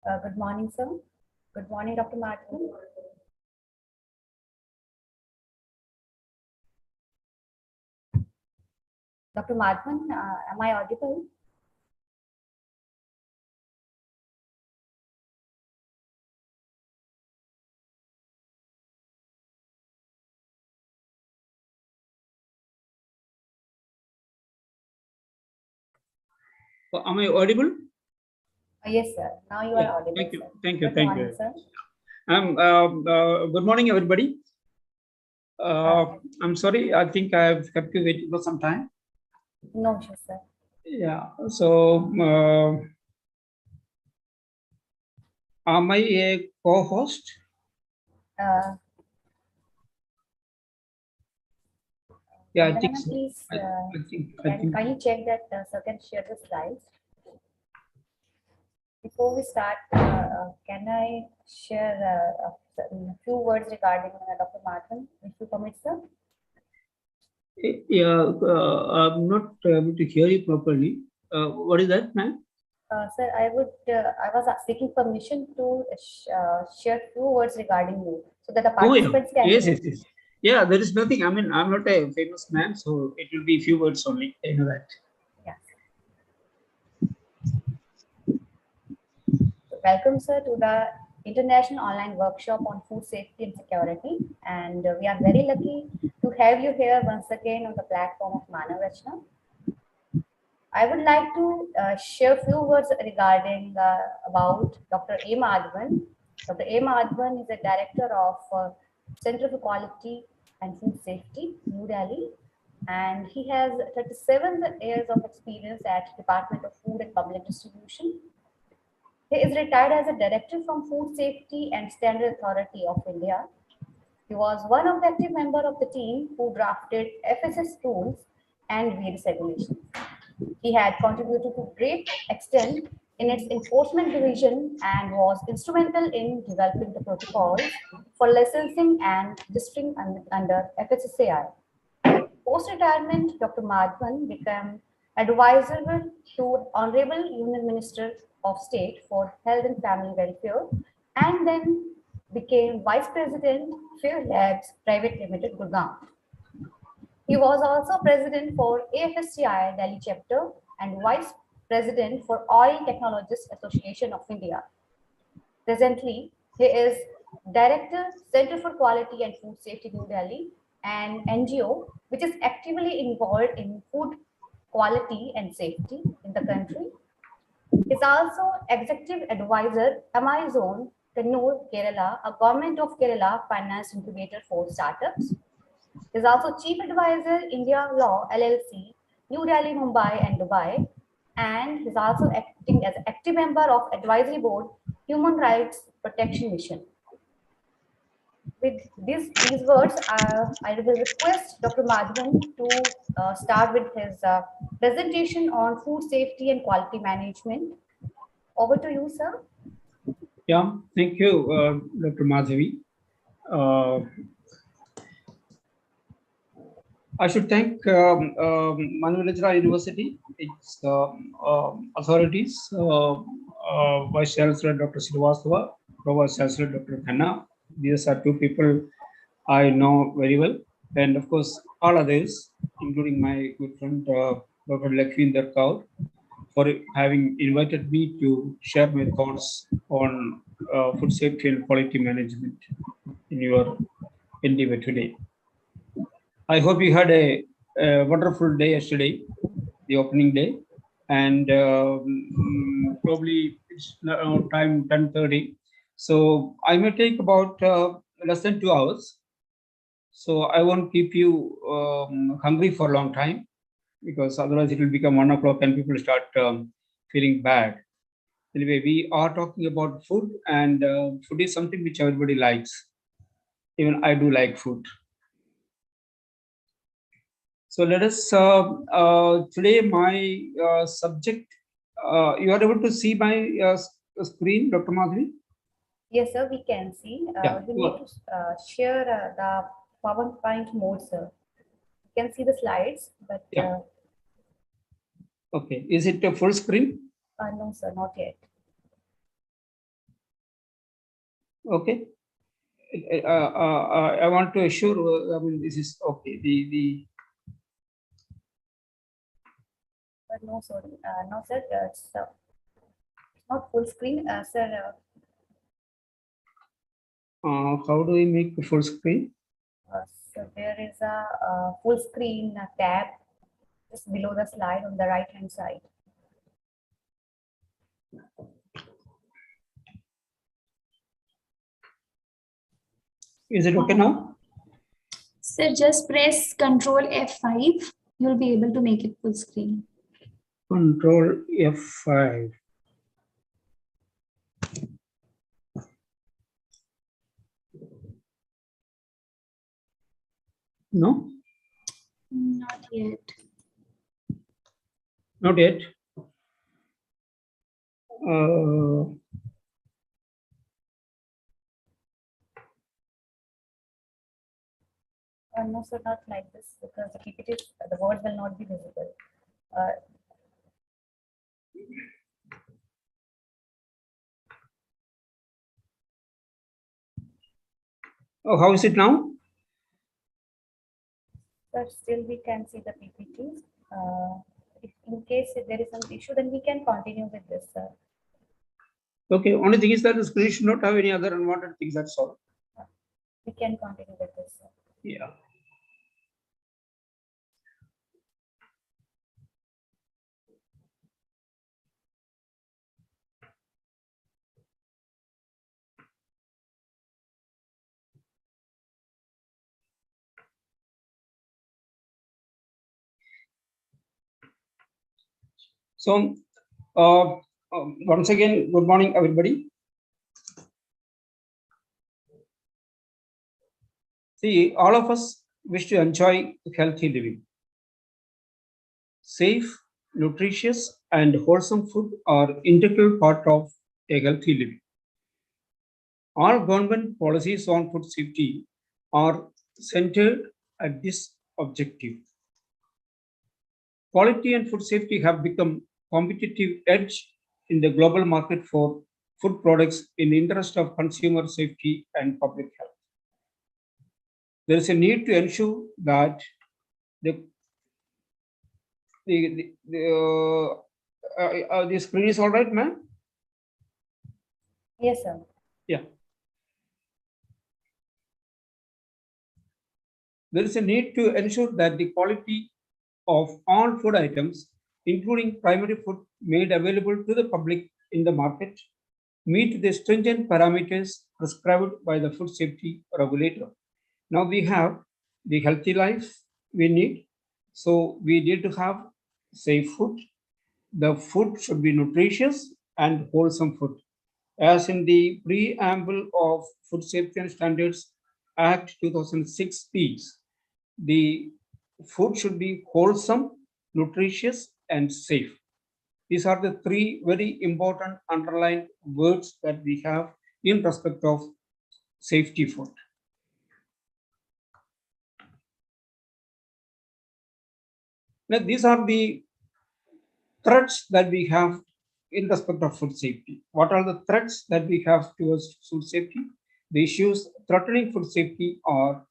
Good morning, sir. Good morning, Dr. Martin. Dr. Madhavan, am I audible?
Am I audible?
Yes, sir. Now you
Yeah,
are audible.
thank you,
Sir.
thank you,
Good
thank
morning,
you.
sir.
Good morning, everybody. I'm sorry, I think I've kept you waiting for some time.
No issue, sir.
Yeah, so am I a co-host?
Uh,
Yeah, I
Vandana,
think so.
please,
I think.
can you check that sir can share the slides? Before we start, can I share a few words regarding Dr. Martin, if you permit, sir?
Yeah, I'm not able to hear you properly. What is that, ma'am?
Sir, I was seeking permission to share few words regarding you so that the
Oh, yeah.
participants can
Yes,
hear.
yes, yes. Yeah, there is nothing. I mean, I'm not a famous man, so it will be few words only. I know that.
Yes. Welcome, sir, to the International Online Workshop on Food Safety and Security. And we are very lucky to have you here once again on the platform of Manav Rachna. I would like to share a few words regarding about Dr. A. Madhavan. Dr. A. Madhavan is a director of Center for Quality and Food Safety, New Delhi, and he has 37 years of experience at Department of Food and Public Distribution. He is retired as a director from Food Safety and Standard Authority of India. He was one of the active members of the team who drafted FSS rules and various regulations. He had contributed to great extent in its enforcement division and was instrumental in developing the protocols for licensing and registering under FSSAI. Post-retirement, Dr. Madhavan became advisor to Honorable Union Minister of State for Health and Family Welfare and then became Vice President, Fair Labs Private Limited, Gurgaon. He was also president for AFSCI Delhi chapter and vice president for Oil Technologists Association of India. Presently, he is director, Center for Quality and Food Safety, New Delhi, an NGO which is actively involved in food quality and safety in the country. He is also executive advisor, Amazon, Kannur, Kerala, a government of Kerala finance incubator for startups. He is also Chief Advisor, India Law LLC, New Delhi, Mumbai, and Dubai. And he is also acting as active member of Advisory Board, Human Rights Protection Mission. With these words, I will request Dr. Madhavan to start with his presentation on food safety and quality management. Over to you, sir.
Yeah, thank you, Dr. Madhavi. I should thank Manav Rachna University, its authorities, Vice Chancellor Dr. Srivastava, Provost Chancellor Dr. Khanna. These are two people I know very well, and of course all others, including my good friend Dr. Lakshminder Kaur, for having invited me to share my thoughts on food safety and quality management in your endeavor today. I hope you had a wonderful day yesterday, the opening day, and probably it's now time 10:30. So I may take about less than 2 hours. So I won't keep you hungry for a long time, because otherwise it will become 1 o'clock and people start feeling bad. Anyway, we are talking about food, and food is something which everybody likes. Even I do like food. So let us, today my subject, you are able to see my screen, Dr. Madhavi?
Yes, sir, we can see.
Yeah,
We need to share the PowerPoint mode, sir. You can see the slides, but
Yeah. Okay, is it a full screen?
no, sir, not yet.
Okay. I want to assure, I mean, this is okay.
But no, sorry, no, sir, it's not full screen, sir.
How do we make the full screen?
So there is a full screen tab just below the slide on the right hand side.
Is it okay now?
Sir, just press Control F5. You'll be able to make it full screen.
Control F5. No,
Not yet.
not yet.
No, sir, not like this because the PPT, the words will not be visible.
Oh, how is it now?
But still we can see the PPT. If in case if there is some issue, then we can continue with this, sir.
Okay, only thing is that the screen should not have any other unwanted things, that's all.
We can continue with this, sir.
Yeah. So, once again, good morning, everybody. See, all of us wish to enjoy healthy living. Safe, nutritious, and wholesome food are integral part of a healthy living. All government policies on food safety are centered at this objective. Quality and food safety have become competitive edge in the global market for food products in the interest of consumer safety and public health. There is a need to ensure that the screen is all right, ma'am?
Yes, sir.
Yeah. There is a need to ensure that the quality of all food items, including primary food made available to the public in the market, meet the stringent parameters prescribed by the food safety regulator. Now we have the healthy life we need. So we need to have safe food. The food should be nutritious and wholesome food. As in the preamble of Food Safety and Standards Act 2006 speaks, the food should be wholesome, nutritious, and safe. These are the three very important underlined words that we have in respect of safety food. Now, these are the threats that we have in respect of food safety. What are the threats that we have towards food safety? The issues threatening food safety are: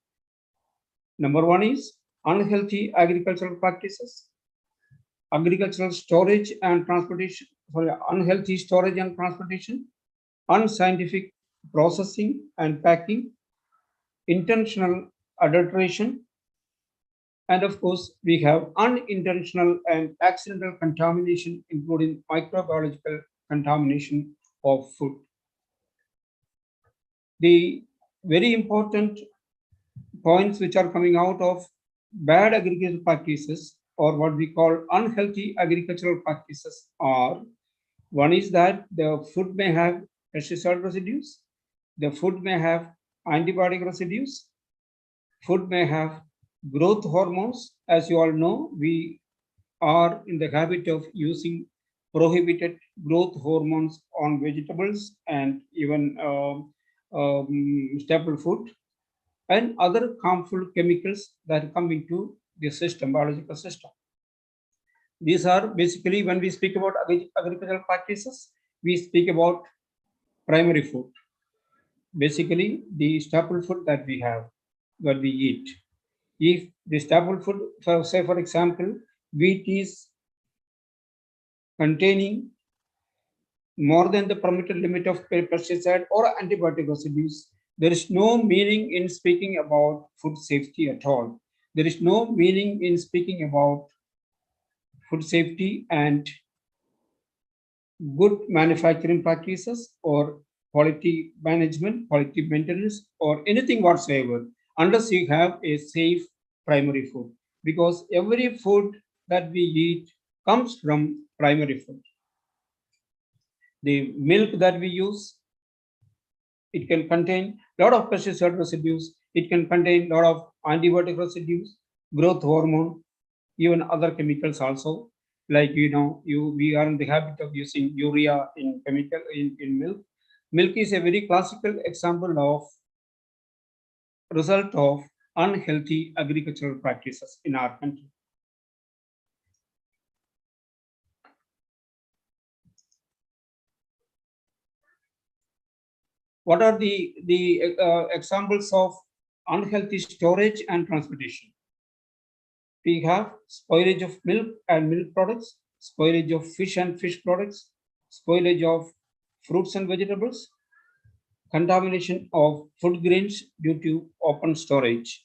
number one is unhealthy agricultural practices, agricultural storage and transportation, unhealthy storage and transportation, unscientific processing and packing, intentional adulteration, and of course, we have unintentional and accidental contamination, including microbiological contamination of food. The very important points which are coming out of bad agricultural practices, or what we call unhealthy agricultural practices, are: one is that the food may have pesticide residues, the food may have antibiotic residues, food may have growth hormones. As you all know, we are in the habit of using prohibited growth hormones on vegetables and even staple food, and other harmful chemicals that come into the system, biological system. These are basically, when we speak about agricultural practices, we speak about primary food. basically the staple food that we have, that we eat. If the staple food, say for example, wheat is containing more than the permitted limit of pesticide or antibiotic residues, there is no meaning in speaking about food safety at all. There is no meaning in speaking about food safety and good manufacturing practices or quality management, quality maintenance, or anything whatsoever, unless you have a safe primary food. Because every food that we eat comes from primary food. The milk that we use, it can contain a lot of pesticide residues, it can contain a lot of antibiotic residues, growth hormone, even other chemicals also. Like we are in the habit of using urea in chemical in milk. Milk is a very classical example of result of unhealthy agricultural practices in our country. What are the examples of unhealthy storage and transportation? We have spoilage of milk and milk products, spoilage of fish and fish products, spoilage of fruits and vegetables, contamination of food grains due to open storage.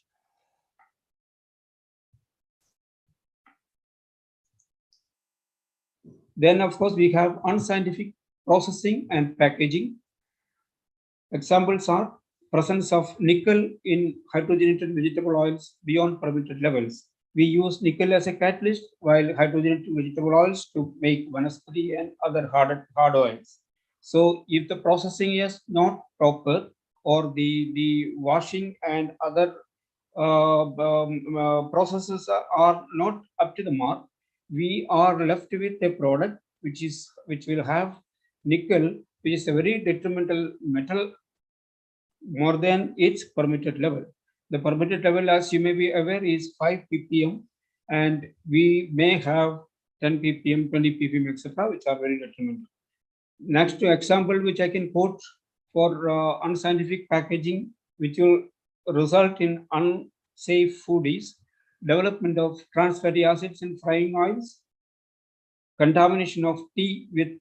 Then, of course, we have unscientific processing and packaging. Examples are presence of nickel in hydrogenated vegetable oils beyond permitted levels. We use nickel as a catalyst while hydrogenated vegetable oils to make vanaspati and other hard oils. So if the processing is not proper or the washing and other processes are not up to the mark, we are left with a product which will have nickel, which is a very detrimental metal, more than its permitted level. The permitted level, as you may be aware, is 5 ppm, and we may have 10 ppm, 20 ppm, etc., which are very detrimental. Next example, which I can quote for unscientific packaging, which will result in unsafe food, is development of trans fatty acids in frying oils, contamination of tea with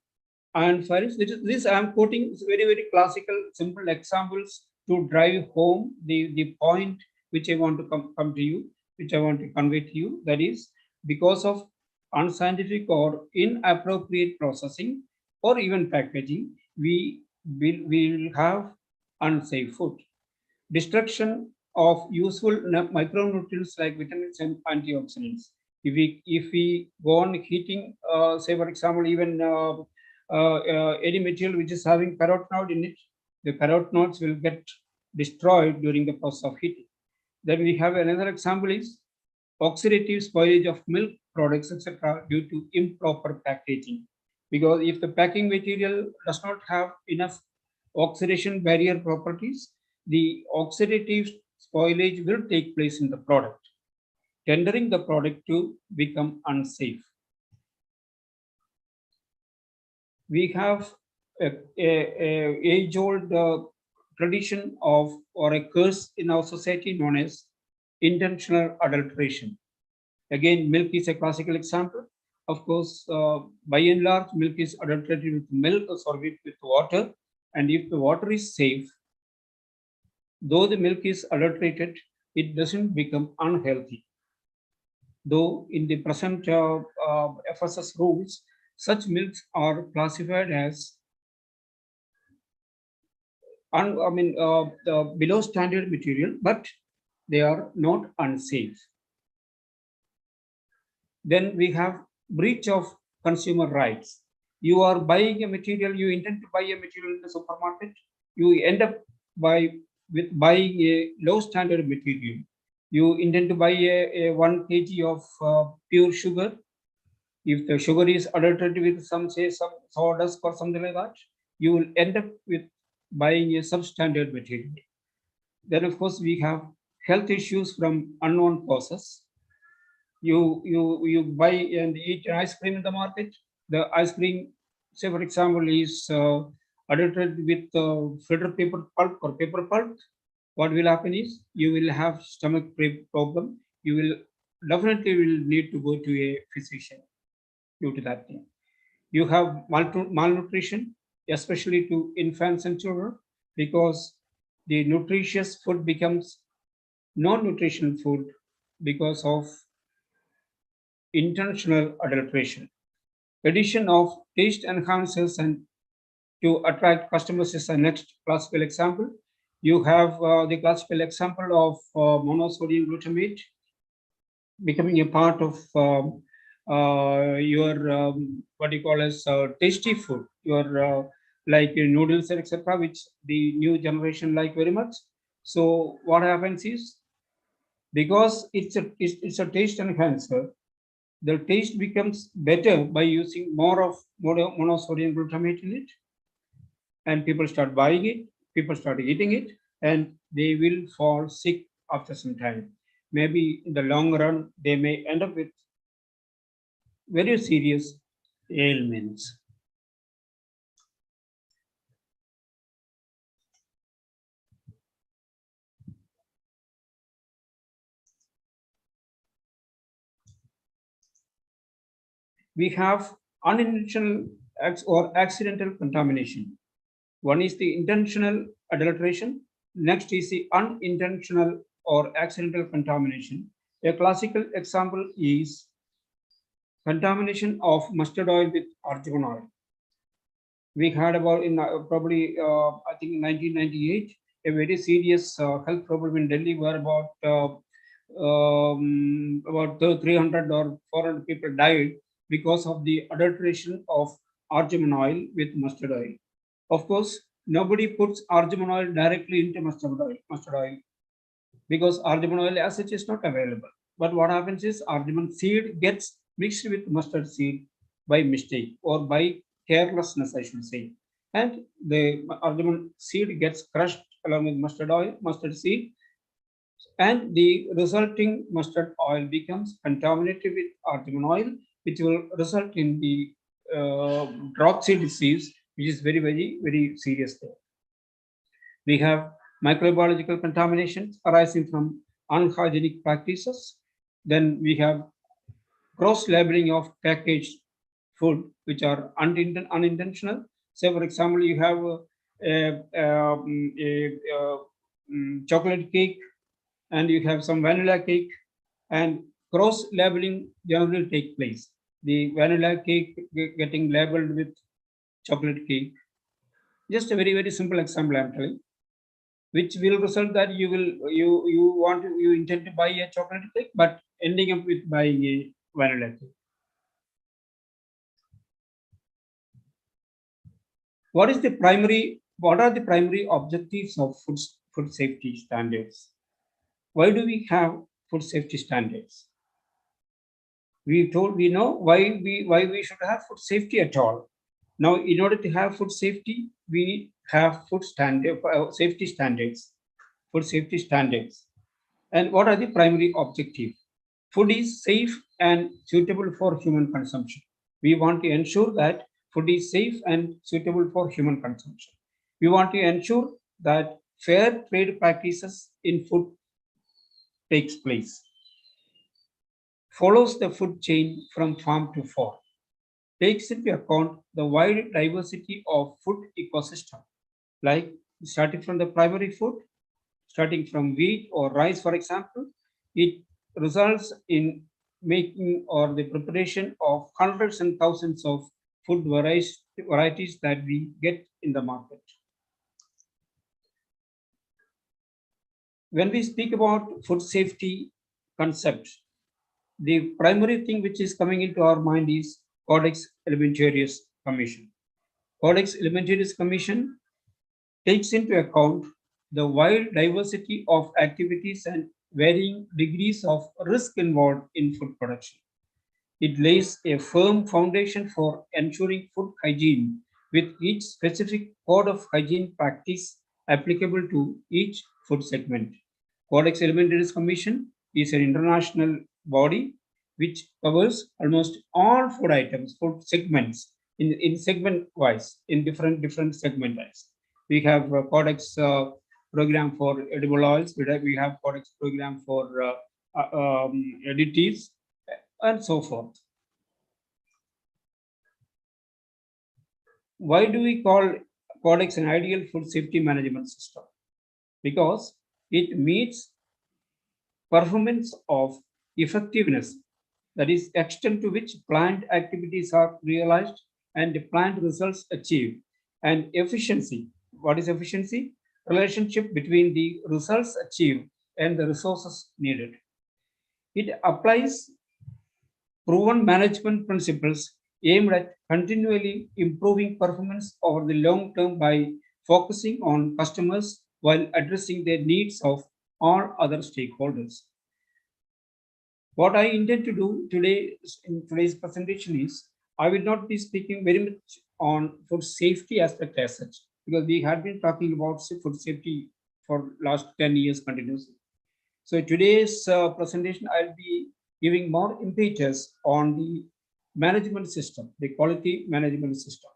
iron ferrous. This I am quoting very, very classical, simple examples to drive home the point which I want to come to you, which I want to convey to you. That is, because of unscientific or inappropriate processing or even packaging, we will have unsafe food. Destruction of useful micronutrients like vitamins and antioxidants. If we go on heating, say for example, even any material which is having carotenoid in it, the carotenoids will get destroyed during the process of heating. Then we have another example is oxidative spoilage of milk products, etc., due to improper packaging. Because if the packing material does not have enough oxidation barrier properties, the oxidative spoilage will take place in the product, tendering the product to become unsafe. We have a age-old tradition of, or a curse in our society known as intentional adulteration. Again, milk is a classical example. Of course, by and large, milk is adulterated with milk or with water. And if the water is safe, though the milk is adulterated, it doesn't become unhealthy. Though in the present FSS rules, such milks are classified as below standard material, but they are not unsafe. Then we have breach of consumer rights. You are buying a material, you intend to buy a material in the supermarket, you end up with buying a low standard material. You intend to buy a 1 kg of pure sugar. If the sugar is adulterated with some sawdust or something like that, you will end up with buying a substandard material. Then, of course, we have health issues from unknown causes. You buy and eat an ice cream in the market. The ice cream, say for example, is adulterated with filter paper pulp or paper pulp, what will happen is you will have stomach problem. You will definitely will need to go to a physician due to that thing. You have malnutrition, especially to infants and children, because the nutritious food becomes non-nutritional food because of intentional adulteration. Addition of taste enhancers and to attract customers is the next classical example. You have the classical example of monosodium glutamate becoming a part of your what you call as tasty food, your like noodles, etc., which the new generation like very much. So what happens is, because it's a taste enhancer, the taste becomes better by using more of monosodium glutamate in it, and people start buying it, people start eating it, and they will fall sick after some time. Maybe in the long run, they may end up with very serious ailments. We have unintentional or accidental contamination. One is the intentional adulteration. Next is the unintentional or accidental contamination. A classical example is contamination of mustard oil with argan oil. We heard about in probably I think in 1998 a very serious health problem in Delhi where about 300 or 400 people died because of the adulteration of argan oil with mustard oil. Of course, nobody puts argan oil directly into mustard oil because argan oil as such is not available. But what happens is argan seed gets mixed with mustard seed by mistake or by carelessness, I should say. And the argan seed gets crushed along with mustard seed, and the resulting mustard oil becomes contaminated with argan oil, which will result in the dropsy disease, which is very, very, very serious there. We have microbiological contaminations arising from unhygienic practices. Then we have cross-labeling of packaged food, which are unintentional. Say, for example, you have chocolate cake and you have some vanilla cake, and cross-labeling generally take place. The vanilla cake getting labeled with chocolate cake. Just a very, very simple example I'm telling, which will result that you intend to buy a chocolate cake, but ending up with buying a vanilla cake. What are the primary objectives of food safety standards? Why do we have food safety standards? We know why we should have food safety at all. Now, in order to have food safety, we have safety standards. Food safety standards. And what are the primary objectives? Food is safe and suitable for human consumption. We want to ensure that food is safe and suitable for human consumption. We want to ensure that fair trade practices in food takes place. Follows the food chain from farm to fork. Takes into account the wide diversity of food ecosystem, like starting from the primary food, starting from wheat or rice, for example, it results in making or the preparation of hundreds and thousands of food varieties that we get in the market. When we speak about food safety concept, the primary thing which is coming into our mind is Codex Alimentarius Commission. Codex Alimentarius Commission takes into account the wide diversity of activities and varying degrees of risk involved in food production. It lays a firm foundation for ensuring food hygiene with each specific code of hygiene practice applicable to each food segment. Codex Alimentarius Commission is an international body which covers almost all food items, food segments in segment wise, in different segment wise. We have a Codex program for edible oils. We have Codex program for additives and so forth. Why do we call Codex an ideal food safety management system? Because it meets performance of effectiveness, that is, extent to which planned activities are realized and the planned results achieved, and efficiency. What is efficiency? Relationship between the results achieved and the resources needed. It applies proven management principles aimed at continually improving performance over the long term by focusing on customers while addressing the needs of all other stakeholders. What I intend to do today in today's presentation is I will not be speaking very much on food safety aspect as such, because we had been talking about food safety for last 10 years continuously. So today's presentation, I'll be giving more impetus on the management system, the quality management system.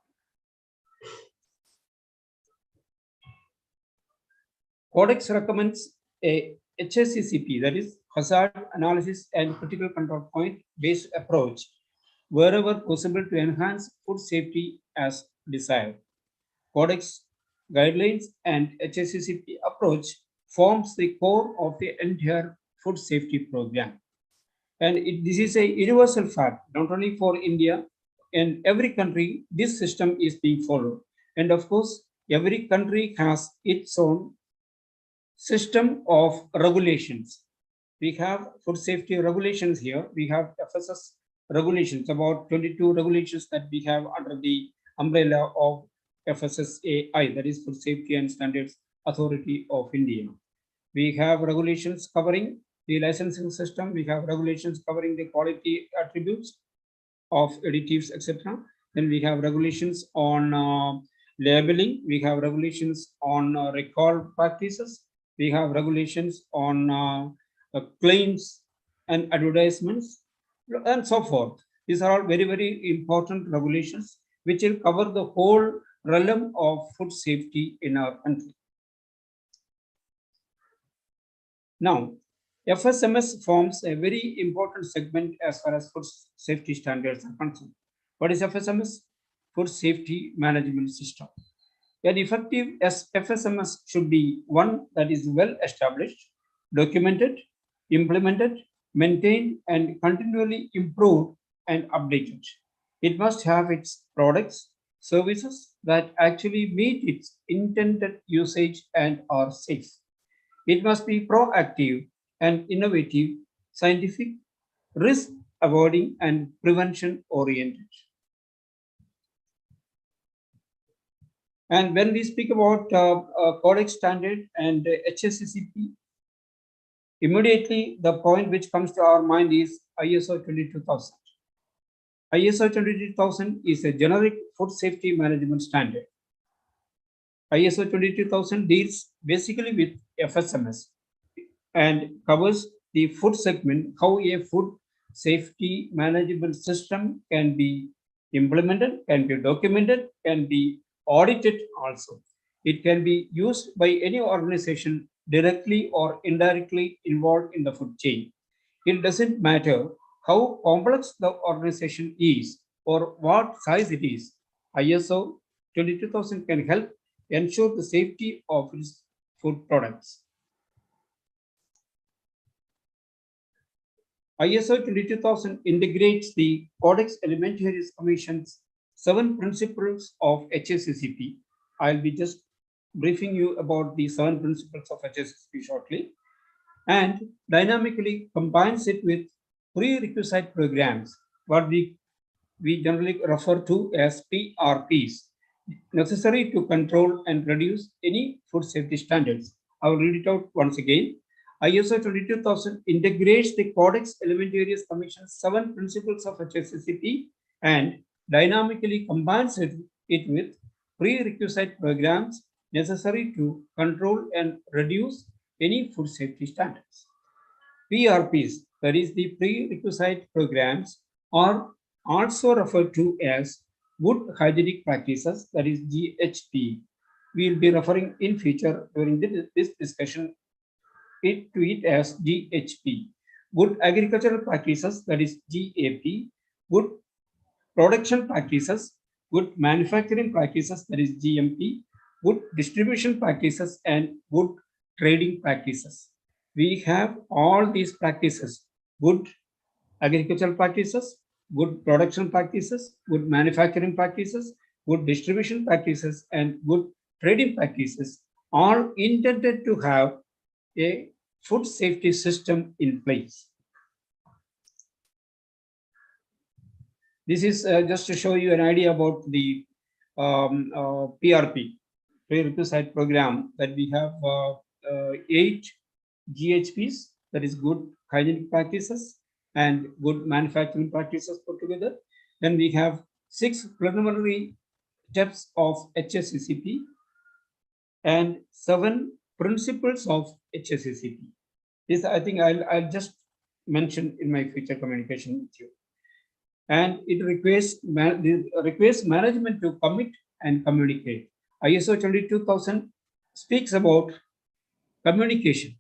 Codex recommends a HACCP, that is Hazard Analysis and Critical Control Point based approach wherever possible to enhance food safety as desired. Codex guidelines and HACCP approach forms the core of the entire food safety program. And this is a universal fact, not only for India, in every country, this system is being followed. And of course, every country has its own system of regulations. We have food safety regulations here. We have FSS regulations, about 22 regulations that we have under the umbrella of FSSAI, that is Food Safety and Standards Authority of India. We have regulations covering the licensing system. We have regulations covering the quality attributes of additives, etc. Then we have regulations on labeling. We have regulations on recall practices. We have regulations on claims and advertisements and so forth. These are all very, very important regulations which will cover the whole realm of food safety in our country. Now, FSMS forms a very important segment as far as food safety standards are concerned. What is FSMS? Food Safety Management System. An effective FSMS should be one that is well established, documented, implemented, maintained, and continually improved and updated. It must have its products, services that actually meet its intended usage and are safe. It must be proactive and innovative, scientific, risk avoiding, and prevention oriented. And when we speak about Codex standard and HACCP, immediately the point which comes to our mind is ISO 22000. ISO 22000 is a generic food safety management standard. ISO 22000 deals basically with FSMS and covers the food segment, how a food safety management system can be implemented, can be documented, can be audited also. It can be used by any organization directly or indirectly involved in the food chain. It doesn't matter how complex the organization is or what size it is. ISO 22000 can help ensure the safety of its food products. ISO 22000 integrates the Codex Alimentarius Commission's 7 principles of HACCP. I'll be just briefing you about the 7 principles of HACCP shortly, and dynamically combines it with prerequisite programs, what we generally refer to as PRPs, necessary to control and reduce any food safety standards. I will read it out once again. ISO 22000 integrates the Codex Alimentarius Commission's 7 principles of HACCP and dynamically combines it with prerequisite programs necessary to control and reduce any food safety standards. PRPs, that is the prerequisite programs, are also referred to as good hygienic practices, that is GHP. We will be referring in future during this discussion to it as GHP. Good agricultural practices, that is GAP. Good production practices, good manufacturing practices, that is GMP. Good distribution practices and good trading practices. We have all these practices: good agricultural practices, good production practices, good manufacturing practices, good distribution practices, and good trading practices, all intended to have a food safety system in place. This is just to show you an idea about the PRP, prerequisite program, that we have 8 GHPs, that is good hygienic practices and good manufacturing practices put together. Then we have 6 preliminary steps of HACCP and 7 principles of HACCP. This I think I'll just mention in my future communication with you. And it requires management to commit and communicate. ISO 22000 speaks about communication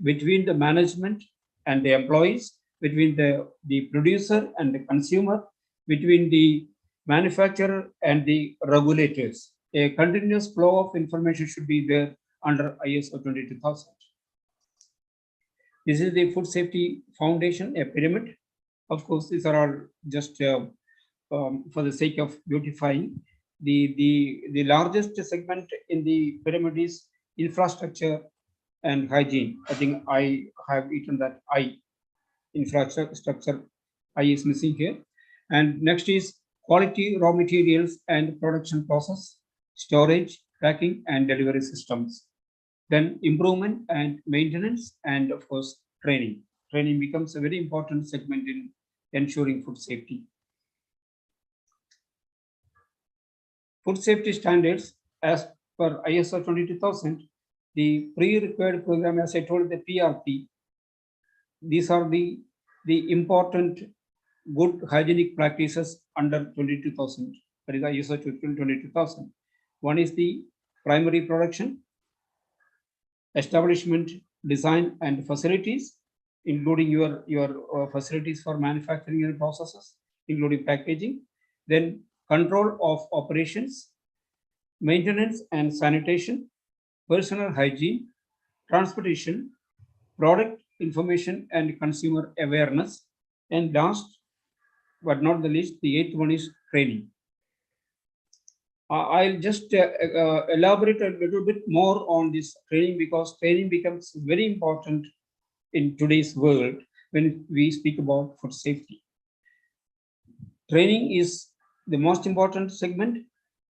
between the management and the employees, between the producer and the consumer, between the manufacturer and the regulators. A continuous flow of information should be there under ISO 22000. This is the Food Safety Foundation, a pyramid. Of course, these are all just for the sake of beautifying. The largest segment in the pyramid is infrastructure and hygiene. I think I have eaten that I. Infrastructure, I is missing here. And next is quality raw materials and production process, storage, packing, and delivery systems. Then improvement and maintenance, and of course, training. Training becomes a very important segment in ensuring food safety. Food safety standards, as per ISO 22000, the pre-required program, as I told, the PRP, these are the important good hygienic practices under 22000, that is ISO 22000. One is the primary production, establishment, design, and facilities, including your facilities for manufacturing and processes, including packaging. Then control of operations, maintenance and sanitation, personal hygiene, transportation, product information and consumer awareness, and last but not the least, the 8th one is training. I'll just elaborate a little bit more on this training, because training becomes very important in today's world when we speak about food safety. Training is the most important segment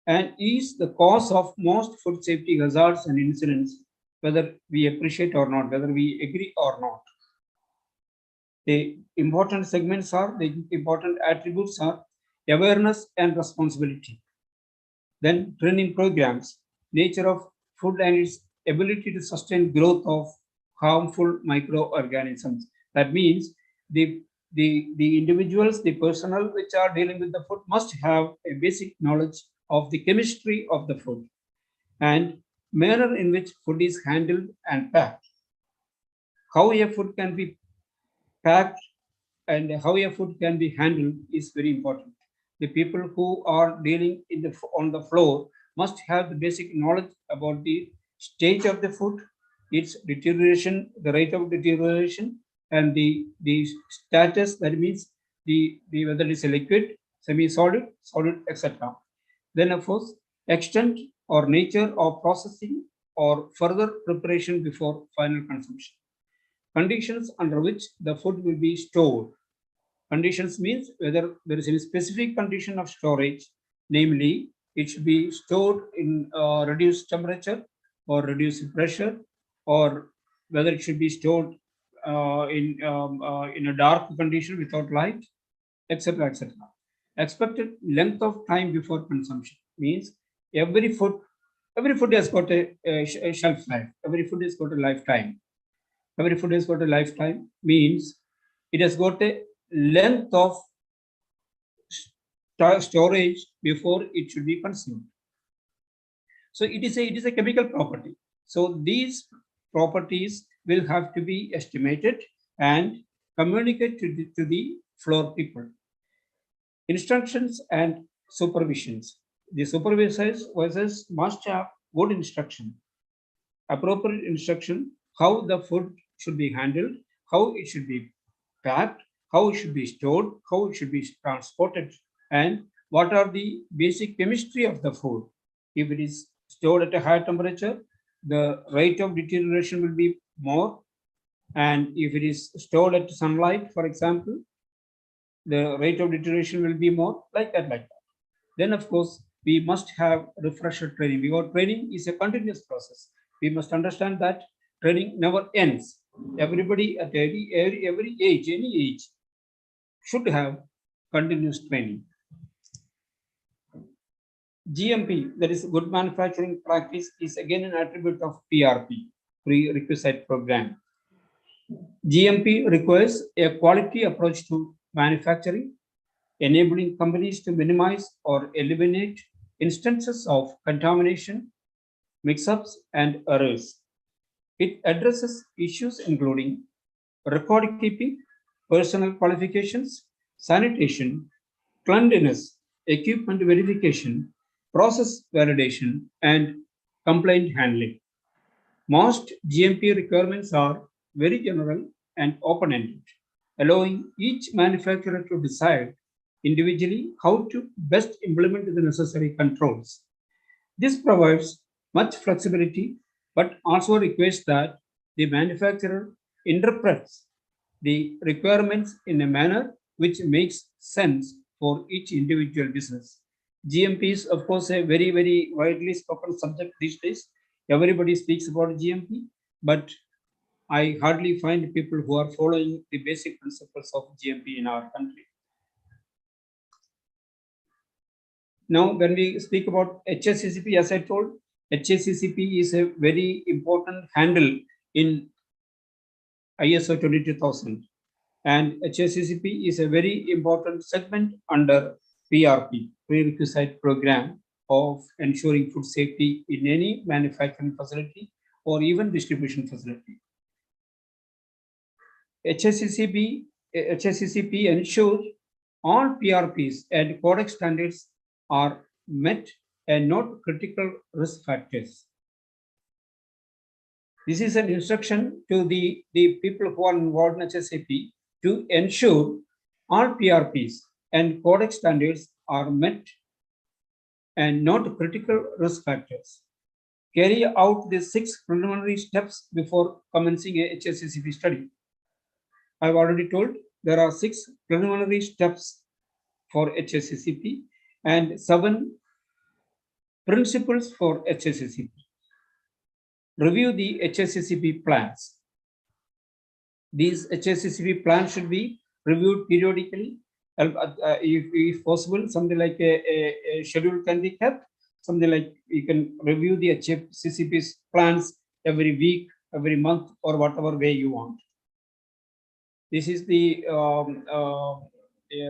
and is the cause of most food safety hazards and incidents, whether we appreciate or not, whether we agree or not. The important segments are, the important attributes are awareness and responsibility. Then training programs, nature of food and its ability to sustain growth of harmful microorganisms. That means the individuals, the personnel which are dealing with the food must have a basic knowledge of the chemistry of the food and manner in which food is handled and packed. How a food can be packed and how a food can be handled is very important. The people who are dealing on the floor must have the basic knowledge about the stage of the food, its deterioration, the rate of deterioration, and the status, that means the whether it's a liquid, semi-solid, solid, etc. Then of course, extent or nature of processing or further preparation before final consumption. Conditions under which the food will be stored. Conditions means whether there is any specific condition of storage, namely it should be stored in reduced temperature or reduced pressure, or whether it should be stored in a dark condition without light, etc., etc. Expected length of time before consumption means every food has got a shelf life. Every food has got a lifetime. Every food has got a lifetime means it has got a length of storage before it should be consumed. So it is a chemical property. So these properties will have to be estimated and communicated to the floor people. Instructions and supervisions. The supervisors must have good instruction, appropriate instruction, how the food should be handled, how it should be packed, how it should be stored, how it should be transported, and what are the basic chemistry of the food. If it is stored at a high temperature, the rate of deterioration will be more. And if it is stored at sunlight, for example, the rate of deterioration will be more, like that. Then, of course, we must have refresher training, because training is a continuous process. We must understand that training never ends. Everybody at every age, any age, should have continuous training. GMP, that is good manufacturing practice, is again an attribute of PRP, prerequisite program. GMP requires a quality approach to manufacturing, enabling companies to minimize or eliminate instances of contamination, mix-ups, and errors. It addresses issues including record keeping, personal qualifications, sanitation, cleanliness, equipment verification, process validation, and complaint handling. Most GMP requirements are very general and open-ended, allowing each manufacturer to decide individually how to best implement the necessary controls. This provides much flexibility, but also requires that the manufacturer interprets the requirements in a manner which makes sense for each individual business. GMP is, of course, a very, very widely spoken subject these days. Everybody speaks about GMP, but I hardly find people who are following the basic principles of GMP in our country. Now, when we speak about HACCP, as I told, HACCP is a very important handle in ISO 22000, and HACCP is a very important segment under PRP, prerequisite program of ensuring food safety in any manufacturing facility or even distribution facility. HACCP ensures all PRPs and codex standards are met and not critical risk factors. This is an instruction to the people who are involved in HACCP to ensure all PRPs and codex standards are met and not critical risk factors. Carry out the 6 preliminary steps before commencing a HACCP study. I've already told there are 6 preliminary steps for HACCP and 7 principles for HACCP. Review the HACCP plans. These HACCP plans should be reviewed periodically. If possible, something like a schedule can be kept. Something like you can review the HACCP's plans every week, every month, or whatever way you want. This is the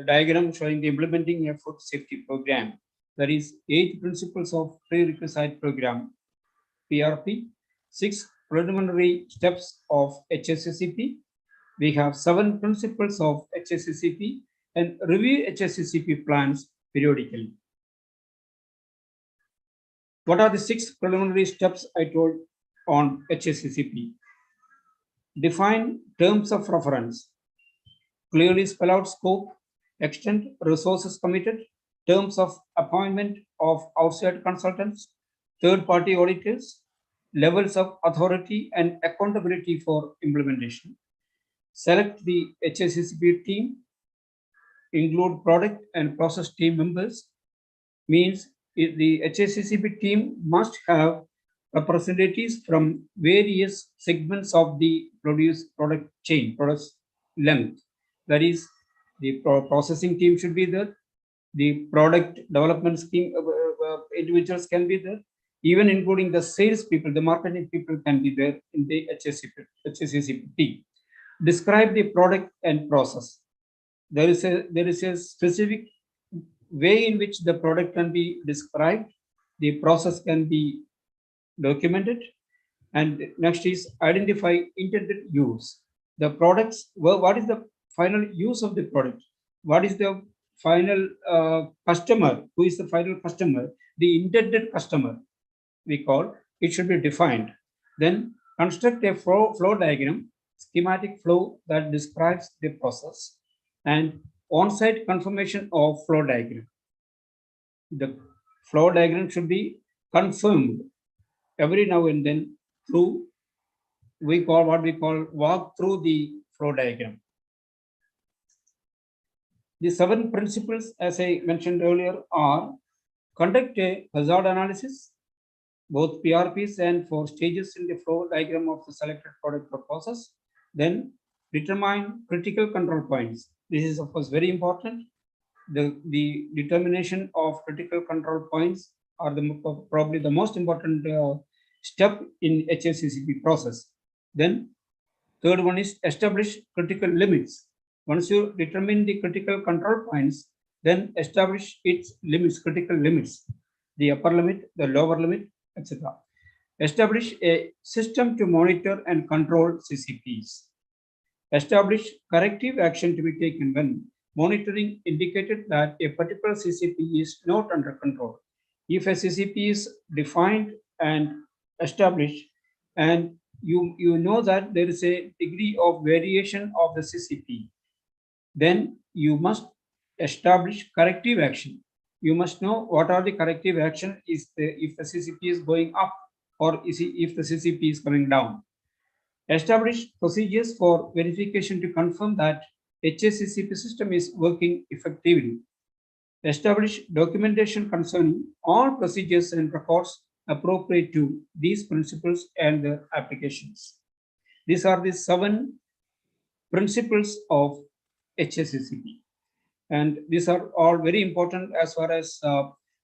diagram showing the implementing a food safety program. There is 8 principles of prerequisite program, PRP, 6 preliminary steps of HACCP. We have 7 principles of HACCP and review HACCP plans periodically. What are the 6 preliminary steps I told on HACCP? Define terms of reference. Clearly spell out scope, extent, resources committed, terms of appointment of outside consultants, third-party auditors, levels of authority and accountability for implementation. Select the HACCP team, include product and process team members, means the HACCP team must have representatives from various segments of the product chain, product length. That is, the processing team should be there, the product development scheme individuals can be there, even including the sales people, the marketing people can be there in the HACCP team. Describe the product and process. There is a specific way in which the product can be described, the process can be documented, and next is identify intended use. The products, what is the final use of the product? What is the final customer? Who is the final customer? The intended customer, we call, it should be defined. Then construct a flow diagram, schematic flow that describes the process, and on-site confirmation of flow diagram. The flow diagram should be confirmed every now and then through what we call walk through the flow diagram. The 7 principles, as I mentioned earlier, are: conduct a hazard analysis, both PRPs and for stages in the flow diagram of the selected product or process. Then determine critical control points. This is, of course, very important. The determination of critical control points are probably the most important step in HACCP process. Then third one is establish critical limits. Once you determine the critical control points, then establish its limits, critical limits, the upper limit, the lower limit, etc. Establish a system to monitor and control CCPs. Establish corrective action to be taken when monitoring indicated that a particular CCP is not under control. If a CCP is defined and established, and you know that there is a degree of variation of the CCP, then you must establish corrective action. You must know what are the corrective action if the CCP is going up or if the CCP is coming down. Establish procedures for verification to confirm that HACCP system is working effectively. Establish documentation concerning all procedures and records appropriate to these principles and their applications. These are the 7 principles of HACCP. And these are all very important as far as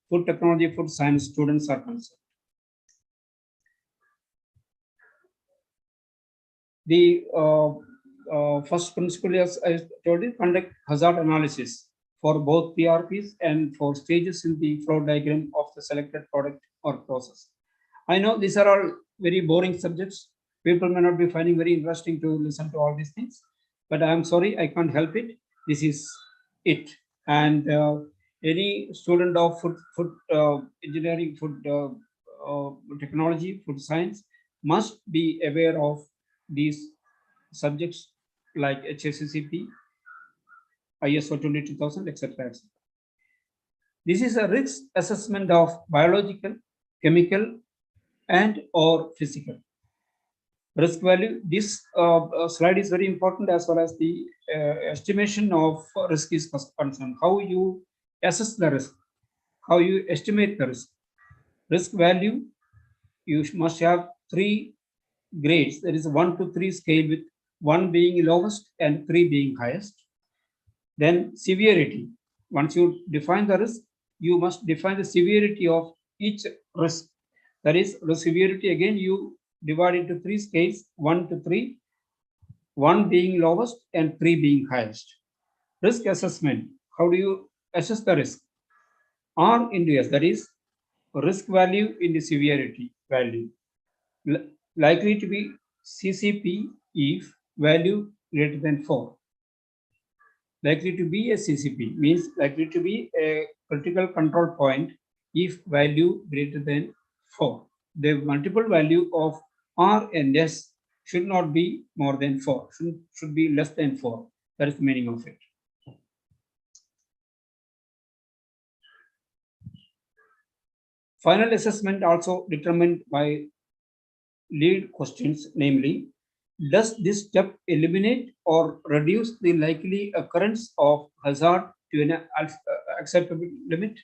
food technology, food science students are concerned. The first principle, as I told you, conduct hazard analysis for both PRPs and for stages in the flow diagram of the selected product or process. I know these are all very boring subjects. People may not be finding very interesting to listen to all these things, but I'm sorry, I can't help it. This is it. And any student of food engineering, food technology, food science must be aware of these subjects like HACCP, ISO 22000, etc. This is a risk assessment of biological, chemical, and or physical. Risk value, this slide is very important as far as the estimation of risk is concerned. How you assess the risk, how you estimate the risk. Risk value, you must have 3 grades. There is a 1 to 3 scale, with 1 being lowest and 3 being highest. Then severity. Once you define the risk, you must define the severity of each risk. That is, the severity, again, you divide into 3 scales, 1 to 3, 1 being lowest and 3 being highest. Risk assessment. How do you assess the risk? R into S, that is risk value into severity value. Likely to be CCP if value greater than 4. Likely to be a CCP means likely to be a critical control point if value greater than 4. The multiple value of R and S should not be more than 4, should be less than 4. That is the meaning of it. Final assessment also determined by lead questions, namely, does this step eliminate or reduce the likely occurrence of hazard to an acceptable limit?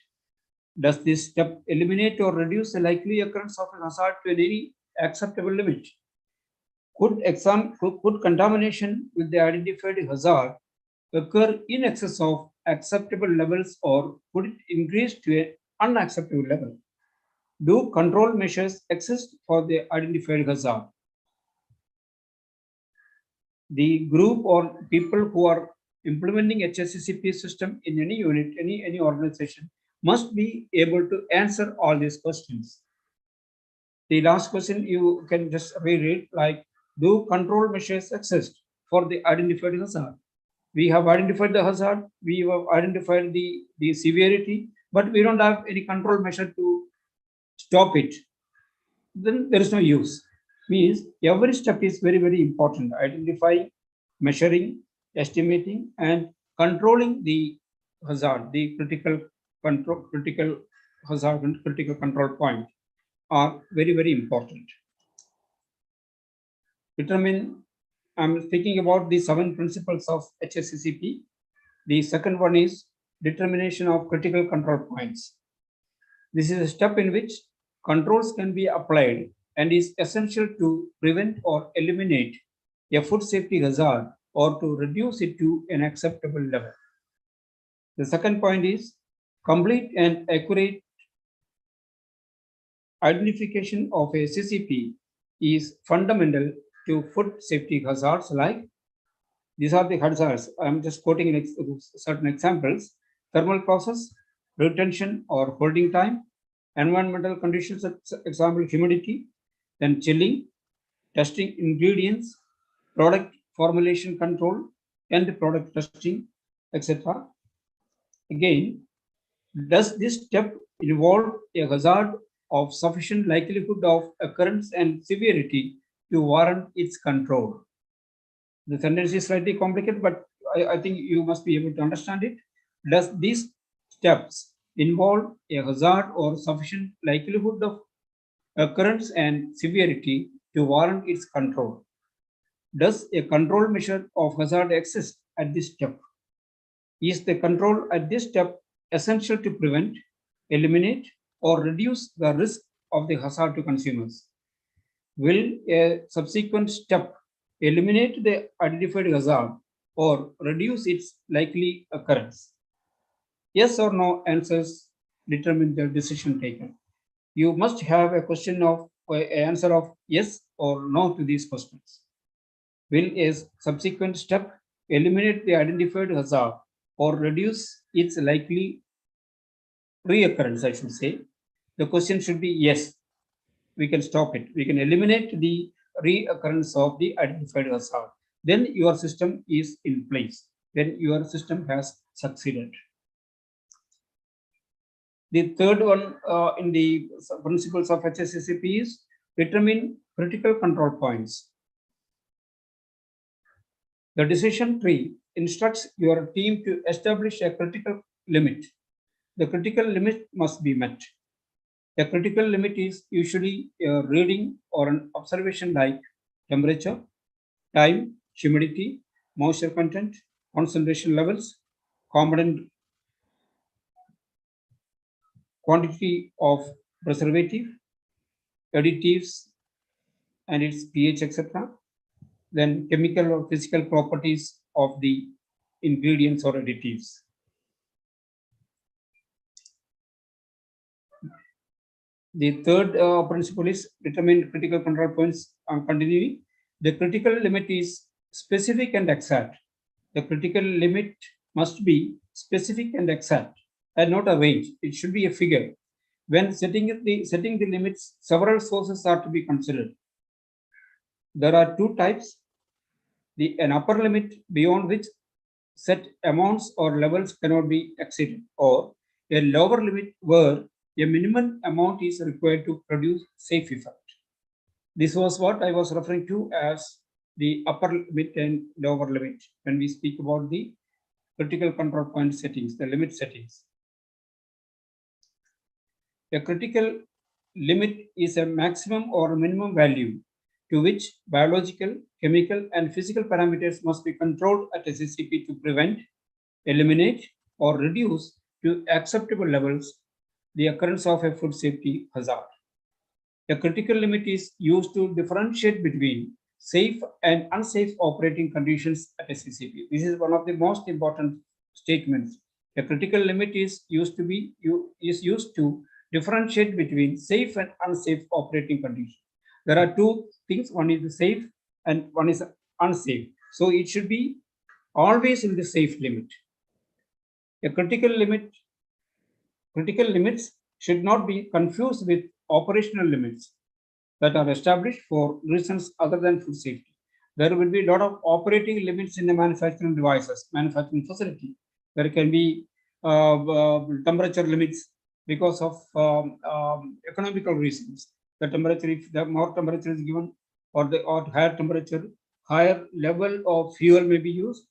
Does this step eliminate or reduce the likely occurrence of a hazard to any acceptable limit? Could contamination with the identified hazard occur in excess of acceptable levels, or could it increase to an unacceptable level? Do control measures exist for the identified hazard? The group or people who are implementing HACCP system in any unit, any organization must be able to answer all these questions. The last question you can just reread, like, do control measures exist for the identified hazard? We have identified the hazard, we have identified the severity, but we don't have any control measure to stop it. Then there is no use. Means every step is very, very important. Identifying, measuring, estimating, and controlling the hazard, the critical hazard and critical control point are very, very important. I'm speaking about the 7 principles of HACCP. The second one is determination of critical control points. This is a step in which controls can be applied and is essential to prevent or eliminate a food safety hazard or to reduce it to an acceptable level. The second point is complete and accurate identification of a CCP is fundamental to food safety hazards, like these are the hazards. I'm just quoting certain examples: thermal process, retention or holding time, environmental conditions, example humidity, then chilling, testing ingredients, product formulation control, and product testing, etc. Again, does this step involve a hazard of sufficient likelihood of occurrence and severity to warrant its control? The sentence is slightly complicated, but I think you must be able to understand it. Does these steps involve a hazard or sufficient likelihood of occurrence and severity to warrant its control? Does a control measure of hazard exist at this step? Is the control at this step essential to prevent, eliminate, or reduce the risk of the hazard to consumers? Will a subsequent step eliminate the identified hazard or reduce its likely occurrence? Yes or no answers determine the decision taken. You must have a question of an answer of yes or no to these questions. Will a subsequent step eliminate the identified hazard or reduce its likely reoccurrence, I should say? The question should be yes. We can stop it. We can eliminate the reoccurrence of the identified hazard. Then your system is in place. Then your system has succeeded. The third one in the principles of HACCP is determine critical control points. The decision tree instructs your team to establish a critical limit. The critical limit must be met. A critical limit is usually a reading or an observation like temperature, time, humidity, moisture content, concentration levels, component quantity of preservative, additives, and its pH, etc. Then chemical or physical properties of the ingredients or additives. The third principle is determine critical control points. Continuing, the critical limit is specific and exact. The critical limit must be specific and exact, and not a range. It should be a figure. When setting the limits, several sources are to be considered. There are two types: an upper limit beyond which set amounts or levels cannot be exceeded, or a lower limit where a minimum amount is required to produce safe effect. This was what I was referring to as the upper limit and lower limit when we speak about the critical control point settings, the limit settings. A critical limit is a maximum or minimum value to which biological, chemical, and physical parameters must be controlled at HACCP to prevent, eliminate, or reduce to acceptable levels the occurrence of a food safety hazard. A critical limit is used to differentiate between safe and unsafe operating conditions at HACCP. This is one of the most important statements. A critical limit is used to differentiate between safe and unsafe operating conditions. There are two things: one is safe and one is unsafe. So it should be always in the safe limit. A critical limits should not be confused with operational limits that are established for reasons other than food safety. There will be a lot of operating limits in the manufacturing devices, manufacturing facility. There can be temperature limits because of economical reasons. The temperature, if the more temperature is given, or higher temperature, higher level of fuel may be used,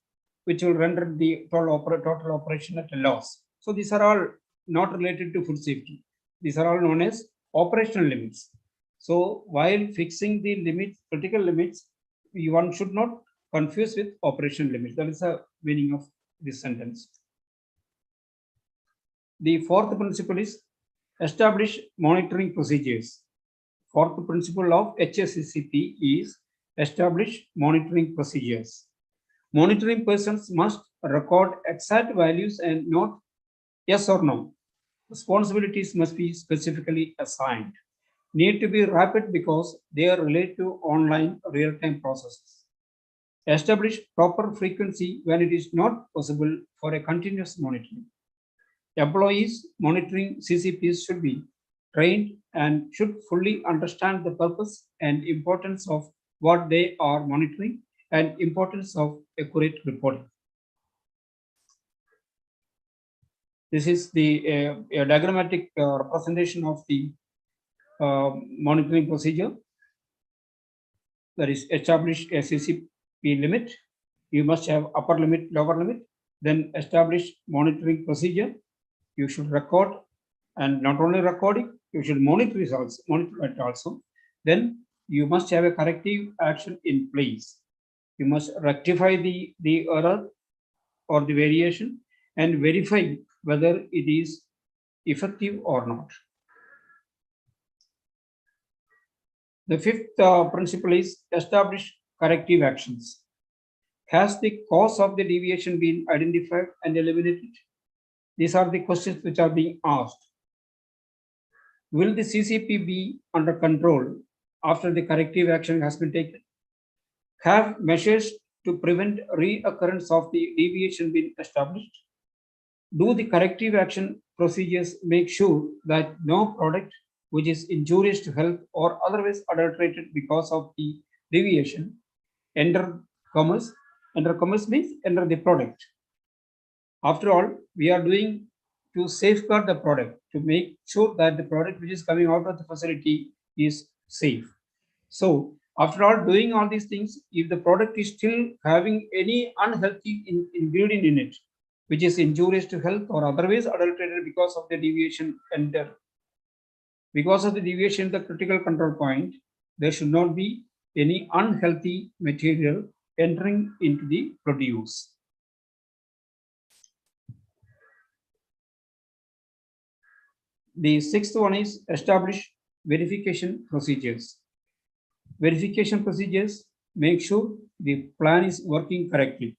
which will render the total operation at a loss. So these are all not related to food safety. These are all known as operational limits. So while fixing the limits, critical limits, one should not confuse with operational limits. That is the meaning of this sentence. The fourth principle is establish monitoring procedures. Fourth principle of HACCP is establish monitoring procedures. Monitoring persons must record exact values and not yes or no. Responsibilities must be specifically assigned. Need to be rapid because they are related to online real-time processes. Establish proper frequency when it is not possible for a continuous monitoring. Employees monitoring CCPs should be trained and should fully understand the purpose and importance of what they are monitoring and importance of accurate reporting. This is the diagrammatic representation of the monitoring procedure. That is, establish a CCP limit. You must have upper limit, lower limit. Then establish monitoring procedure. You should record, and not only recording, you should monitor it also. Then you must have a corrective action in place. You must rectify the error or the variation and verify whether it is effective or not. The fifth principle is establish corrective actions. Has the cause of the deviation been identified and eliminated? These are the questions which are being asked. Will the CCP be under control after the corrective action has been taken? Have measures to prevent reoccurrence of the deviation been established? Do the corrective action procedures make sure that no product which is injurious to health or otherwise adulterated because of the deviation enter commerce? Enter commerce means enter the product. After all, we are doing to safeguard the product, to make sure that the product which is coming out of the facility is safe. So after all, doing all these things, if the product is still having any unhealthy ingredient in it, which is injurious to health or otherwise adulterated because of the deviation enter, because of the deviation, the critical control point, there should not be any unhealthy material entering into the produce. The sixth one is establish verification procedures. Verification procedures make sure the plan is working correctly.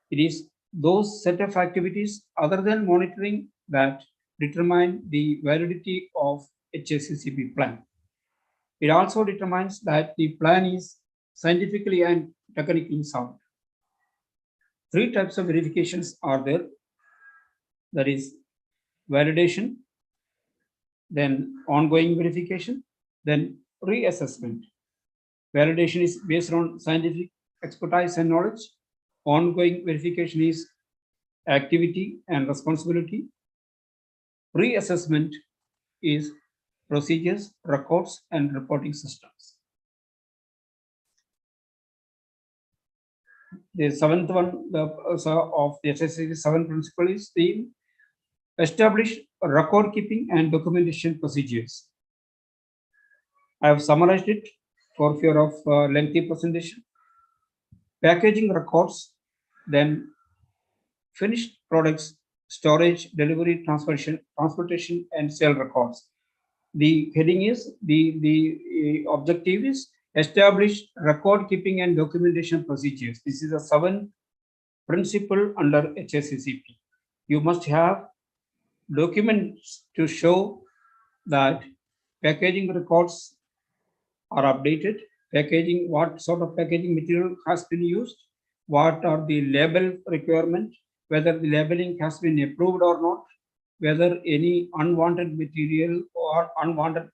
It is those set of activities other than monitoring that determine the validity of HACCP plan. It also determines that the plan is scientifically and technically sound. Three types of verifications are there. That is validation, then ongoing verification, then reassessment. Validation is based on scientific expertise and knowledge. Ongoing verification is activity and responsibility. Reassessment is procedures, records, and reporting systems. The seventh one of the HACCP 7 principle is the establish record keeping and documentation procedures. I have summarized it for fear of lengthy presentation. Packaging records, then finished products, storage, delivery, transportation, and sale records. The heading is, the objective is establish record keeping and documentation procedures. This is a 7th principle under HACCP. You must have documents to show that packaging records are updated, packaging, what sort of packaging material has been used, what are the label requirement, whether the labeling has been approved or not, whether any unwanted material or unwanted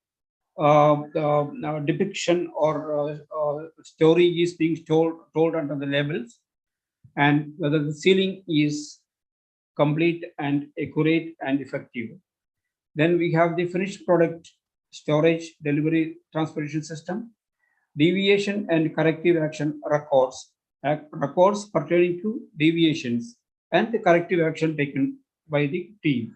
depiction or story is being told under the labels, and whether the sealing is complete and accurate and effective. Then we have the finished product storage, delivery, transportation system, deviation and corrective action records, records pertaining to deviations and the corrective action taken by the team.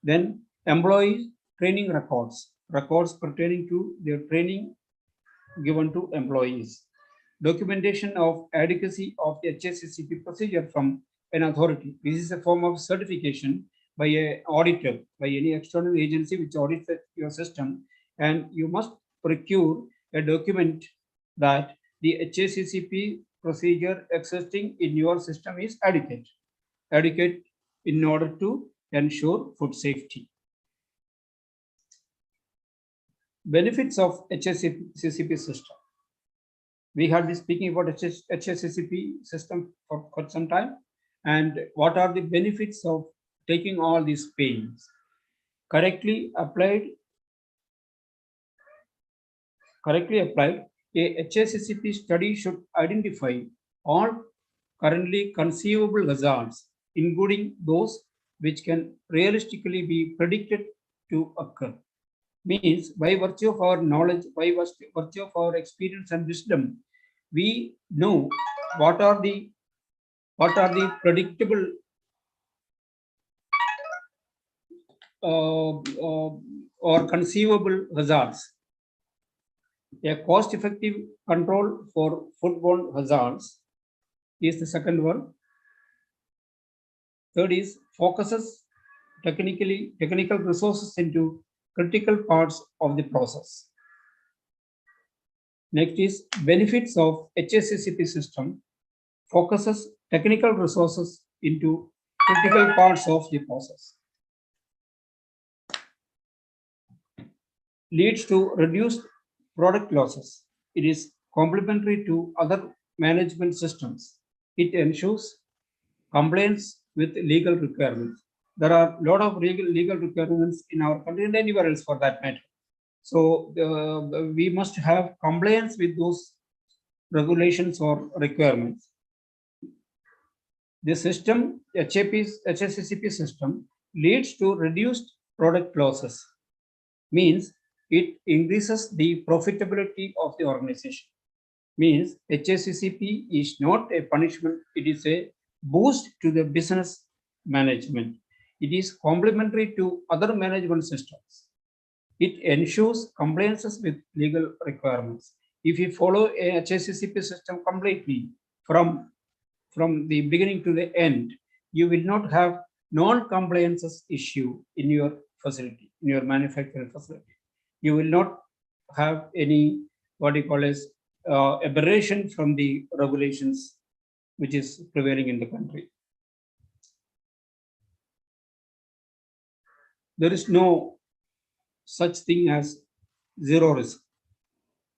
Then employee training records, records pertaining to their training given to employees. Documentation of adequacy of the HACCP procedure from an authority. This is a form of certification by an auditor, by any external agency which audits your system, and you must procure a document that the HACCP procedure existing in your system is adequate in order to ensure food safety. Benefits of HACCP system. We have been speaking about HACCP system for quite some time, and what are the benefits of taking all these pains? Correctly applied, a HACCP study should identify all currently conceivable hazards, including those which can realistically be predicted to occur. Means by virtue of our knowledge, by virtue of our experience and wisdom, we know what are the predictable or conceivable hazards. A cost-effective control for foodborne hazards is the second one. Third is focuses technical resources into critical parts of the process. Next is benefits of HACCP system, focuses technical resources into critical parts of the process. Leads to reduced product losses. It is complementary to other management systems. It ensures compliance with legal requirements. There are a lot of legal requirements in our country and anywhere else for that matter. So we must have compliance with those regulations or requirements. The system, HACCP system, leads to reduced product losses. Means it increases the profitability of the organization. Means HACCP is not a punishment, it is a boost to the business management. It is complementary to other management systems. It ensures compliances with legal requirements. If you follow a HACCP system completely from the beginning to the end, you will not have non-compliances issue in your facility, in your manufacturing facility. You will not have any, what you call as aberration from the regulations which is prevailing in the country. There is no such thing as zero risk.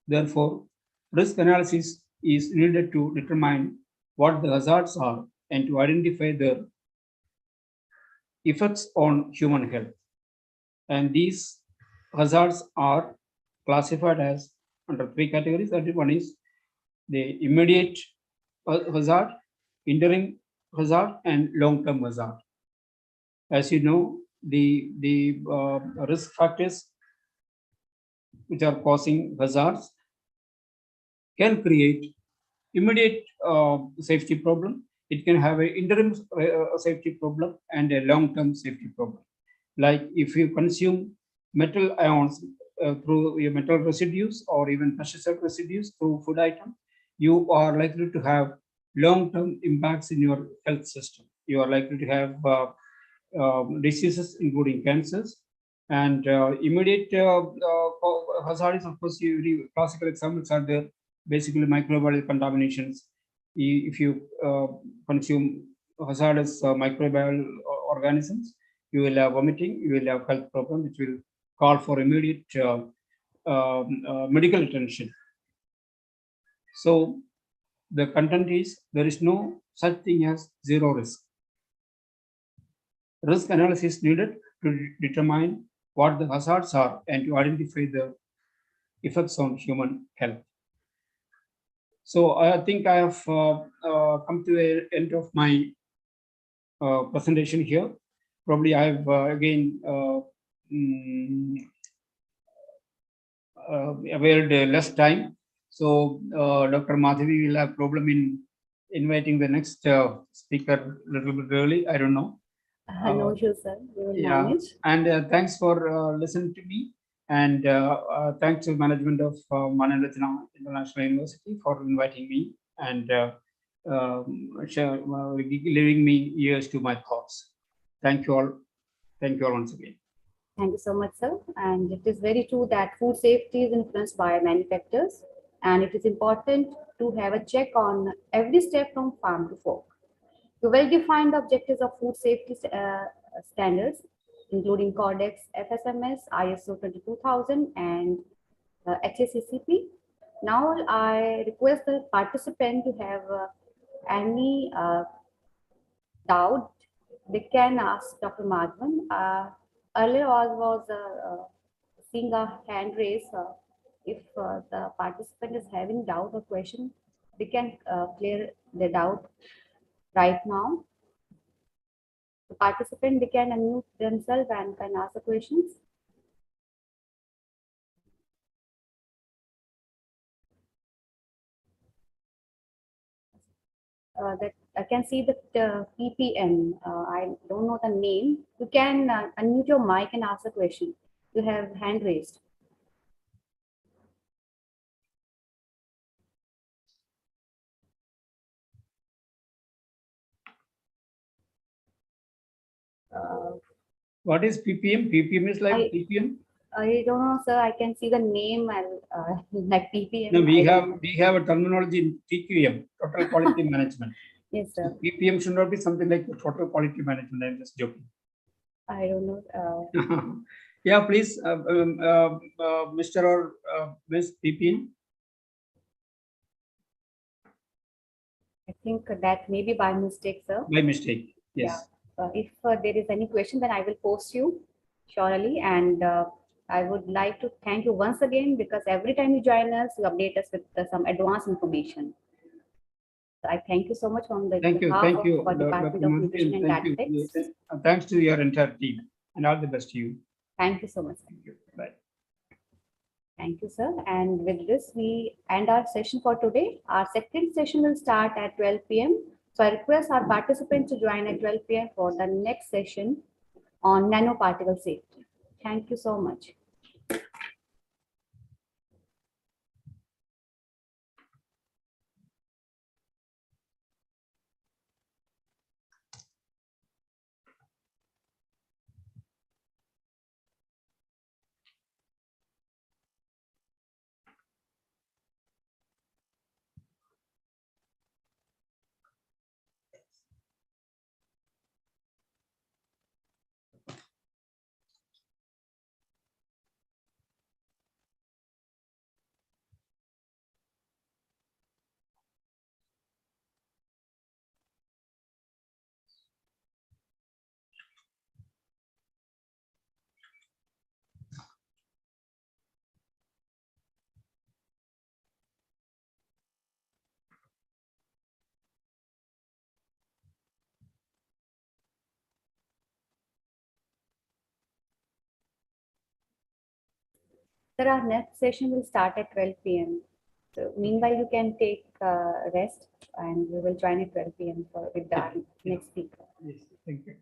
Therefore, risk analysis is needed to determine what the hazards are and to identify their effects on human health. And these hazards are classified as under three categories. That one is the immediate hazard, interim hazard, and long-term hazard. As you know, the risk factors which are causing hazards can create immediate safety problem. It can have an interim safety problem and a long-term safety problem. Like if you consume metal ions through your metal residues or even pesticide residues through food item, you are likely to have long-term impacts in your health system. You are likely to have diseases including cancers, and immediate hazard is, of course, classical examples are there. Basically microbial contaminations. If you consume hazardous microbial organisms, you will have vomiting, you will have health problem, which will call for immediate medical attention. So the content is there is no such thing as zero risk. Risk analysis needed to determine what the hazards are and to identify the effects on human health. So I think I have come to the end of my presentation here. Probably I have again availed less time. So Dr. Madhavi will have problem in inviting the next speaker a little bit early. I don't know.
No issue, sir. We will
Yeah,
manage.
and thanks for listening to me. And thanks to management of Manarajana International University for inviting me and giving me ears to my thoughts. Thank you all. Thank you all once again.
Thank you so much, sir. And it is very true that food safety is influenced by manufacturers, and it is important to have a check on every step from farm to fork. To well define the objectives of food safety standards, including Codex, FSMS, ISO 22000, and HACCP. Now I request the participant to have any doubt they can ask Dr. Madhavan. Earlier I was seeing a hand raise. If the participant is having doubt or question, they can clear the doubt right now. The participant, they can unmute themselves and can ask the questions. That I can see the PPM. I don't know the name. You can unmute your mic and ask the question. You have hand raised.
What is PPM? PPM is like PPM.
I don't know, sir. I can see the name and like PPM.
No, we have a terminology in TQM, Total Quality Management.
Yes, sir.
So PPM should not be something like Total Quality Management. I'm just joking.
I don't know.
Yeah, please, Mr. or Ms. PPM.
I think that may be by mistake, sir.
By mistake, yes.
Yeah. If there is any question, then I will post you surely. And I would like to thank you once again because every time you join us, you update us with some advanced information. So I thank you so much on the
Thank you,
behalf
thank
of
you,
our Department of
Dr.
Nutrition and
Thank you.
Dietetics.
Thanks to your entire team, and all the best to you.
Thank you so much.
Thank you. Bye.
Thank you, sir. And with this, we end our session for today. Our second session will start at 12 p.m. So I request our participants to join at 12 p.m. for the next session on nanoparticle safety. Thank you so much. Sir, our next session will start at 12 p.m. So meanwhile, you can take rest and we will join at 12 p.m. with our next speaker.
Yes, thank you.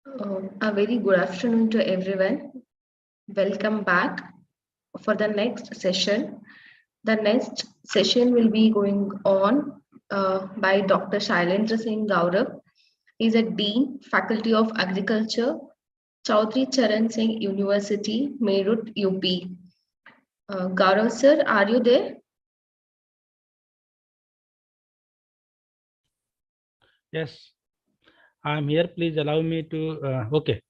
A very good afternoon to everyone. Welcome back for the next session. The next session will be going on by Dr. Shailendra Singh Gaurav. He is a Dean, Faculty of Agriculture, Chaudhry Charan Singh University, Meerut, UP. Gaurav sir, are you there?
Yes, I'm here. Please allow me to. Okay,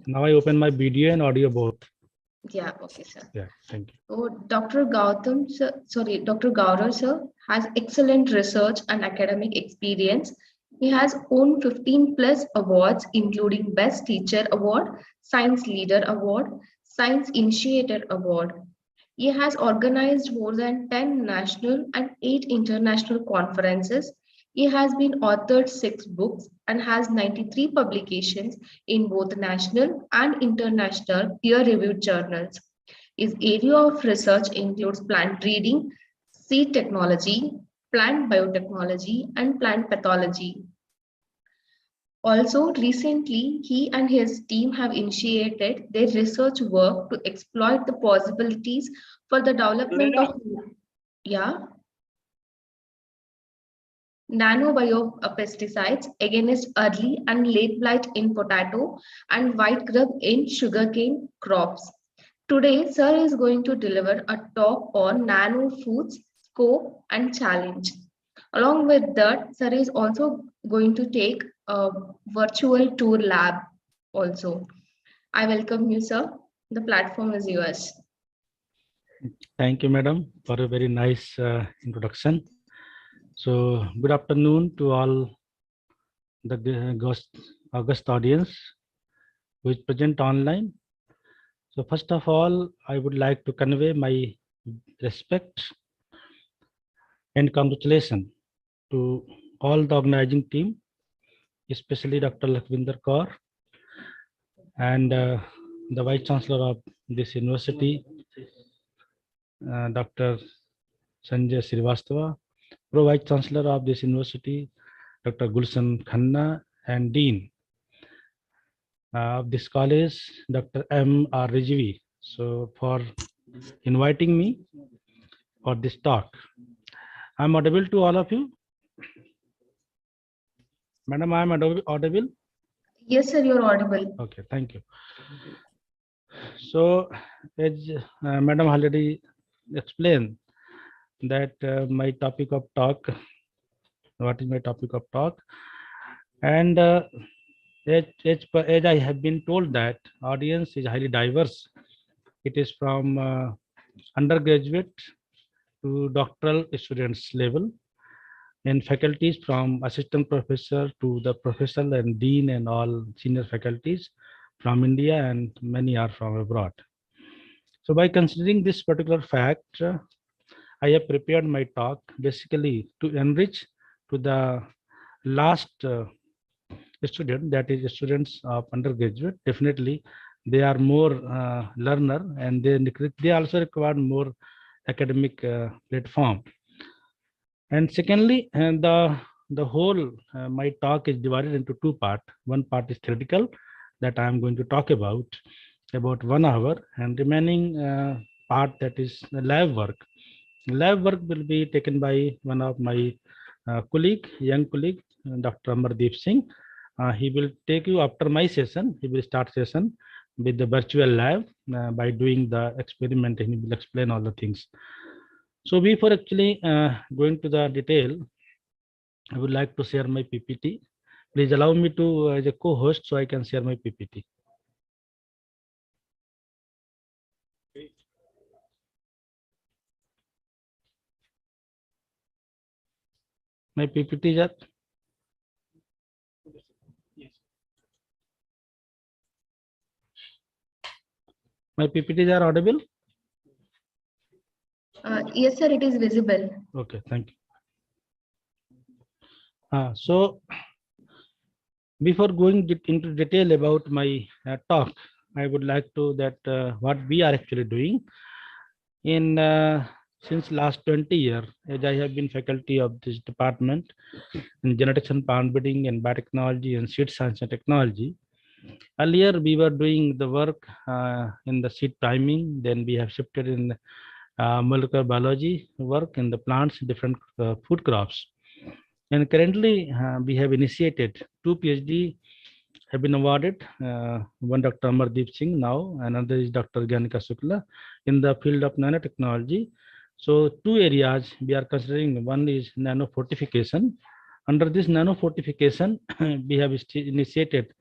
now I open my video and audio both.
Yeah, okay, sir.
Yeah, thank you.
So Dr. Dr. Gaurav sir has excellent research and academic experience. He has won 15 plus awards, including Best Teacher Award, Science Leader Award, Science Initiator Award. He has organized more than 10 national and 8 international conferences. He has been authored 6 books and has 93 publications in both national and international peer-reviewed journals. His area of research includes plant breeding, seed technology, plant biotechnology, and plant pathology. Also, recently, he and his team have initiated their research work to exploit the possibilities for the development of nanobio-pesticides against early and late blight in potato and white grub in sugarcane crops. Today, sir is going to deliver a talk on nano foods, scope and challenge. Along with that, sir is also going to take a virtual tour lab also. I welcome you, sir. The platform is yours.
Thank you, madam, for a very nice introduction. So, good afternoon to all the August audience who is present online. So, first of all, I would like to convey my respect and congratulations to all the organizing team, especially Dr. Lakhvinder Kaur and the Vice Chancellor of this university, Dr. Sanjay Srivastava, Pro Vice Chancellor of this university, Dr. Gulshan Khanna, and Dean of this college, Dr. M.R. Rijvi. So for inviting me for this talk. I'm audible to all of you? Madam, I'm audible?
Yes, sir, you're audible.
Okay, thank you. So, as Madam already explained that my topic of talk, what is my topic of talk? And as I have been told that audience is highly diverse. It is from undergraduate to doctoral students level, and faculties from assistant professor to the professor and dean and all senior faculties from India, and many are from abroad. So by considering this particular fact, I have prepared my talk basically to enrich to the last student, that is students of undergraduate. Definitely they are more learner, and they also require more academic platform. And secondly, and the whole my talk is divided into 2 parts. One part is theoretical that I am going to talk about 1 hour, and remaining part, that is lab work. Lab work will be taken by one of my young colleague, Dr. Amardeep Singh. He will take you after my session. He will start session with the virtual lab by doing the experiment, and he will explain all the things. So before actually going to the detail, I would like to share my PPT. Please allow me to as a co-host so I can share my PPT. My PPT is up. My PPTs are audible?
Yes, sir, it is visible.
Okay, thank you. So before going into detail about my talk, I would like to that what we are actually doing in since last 20 years, as I have been faculty of this department in genetics and plant breeding and biotechnology and seed science and technology. Earlier, we were doing the work in the seed priming. Then we have shifted in molecular biology work in the plants, different food crops. And currently, we have initiated 2 PhD have been awarded. One Dr. Amardeep Singh now, another is Dr. Gyanika Shukla in the field of nanotechnology. So 2 areas we are considering. One is nano fortification. Under this nano fortification, we have initiated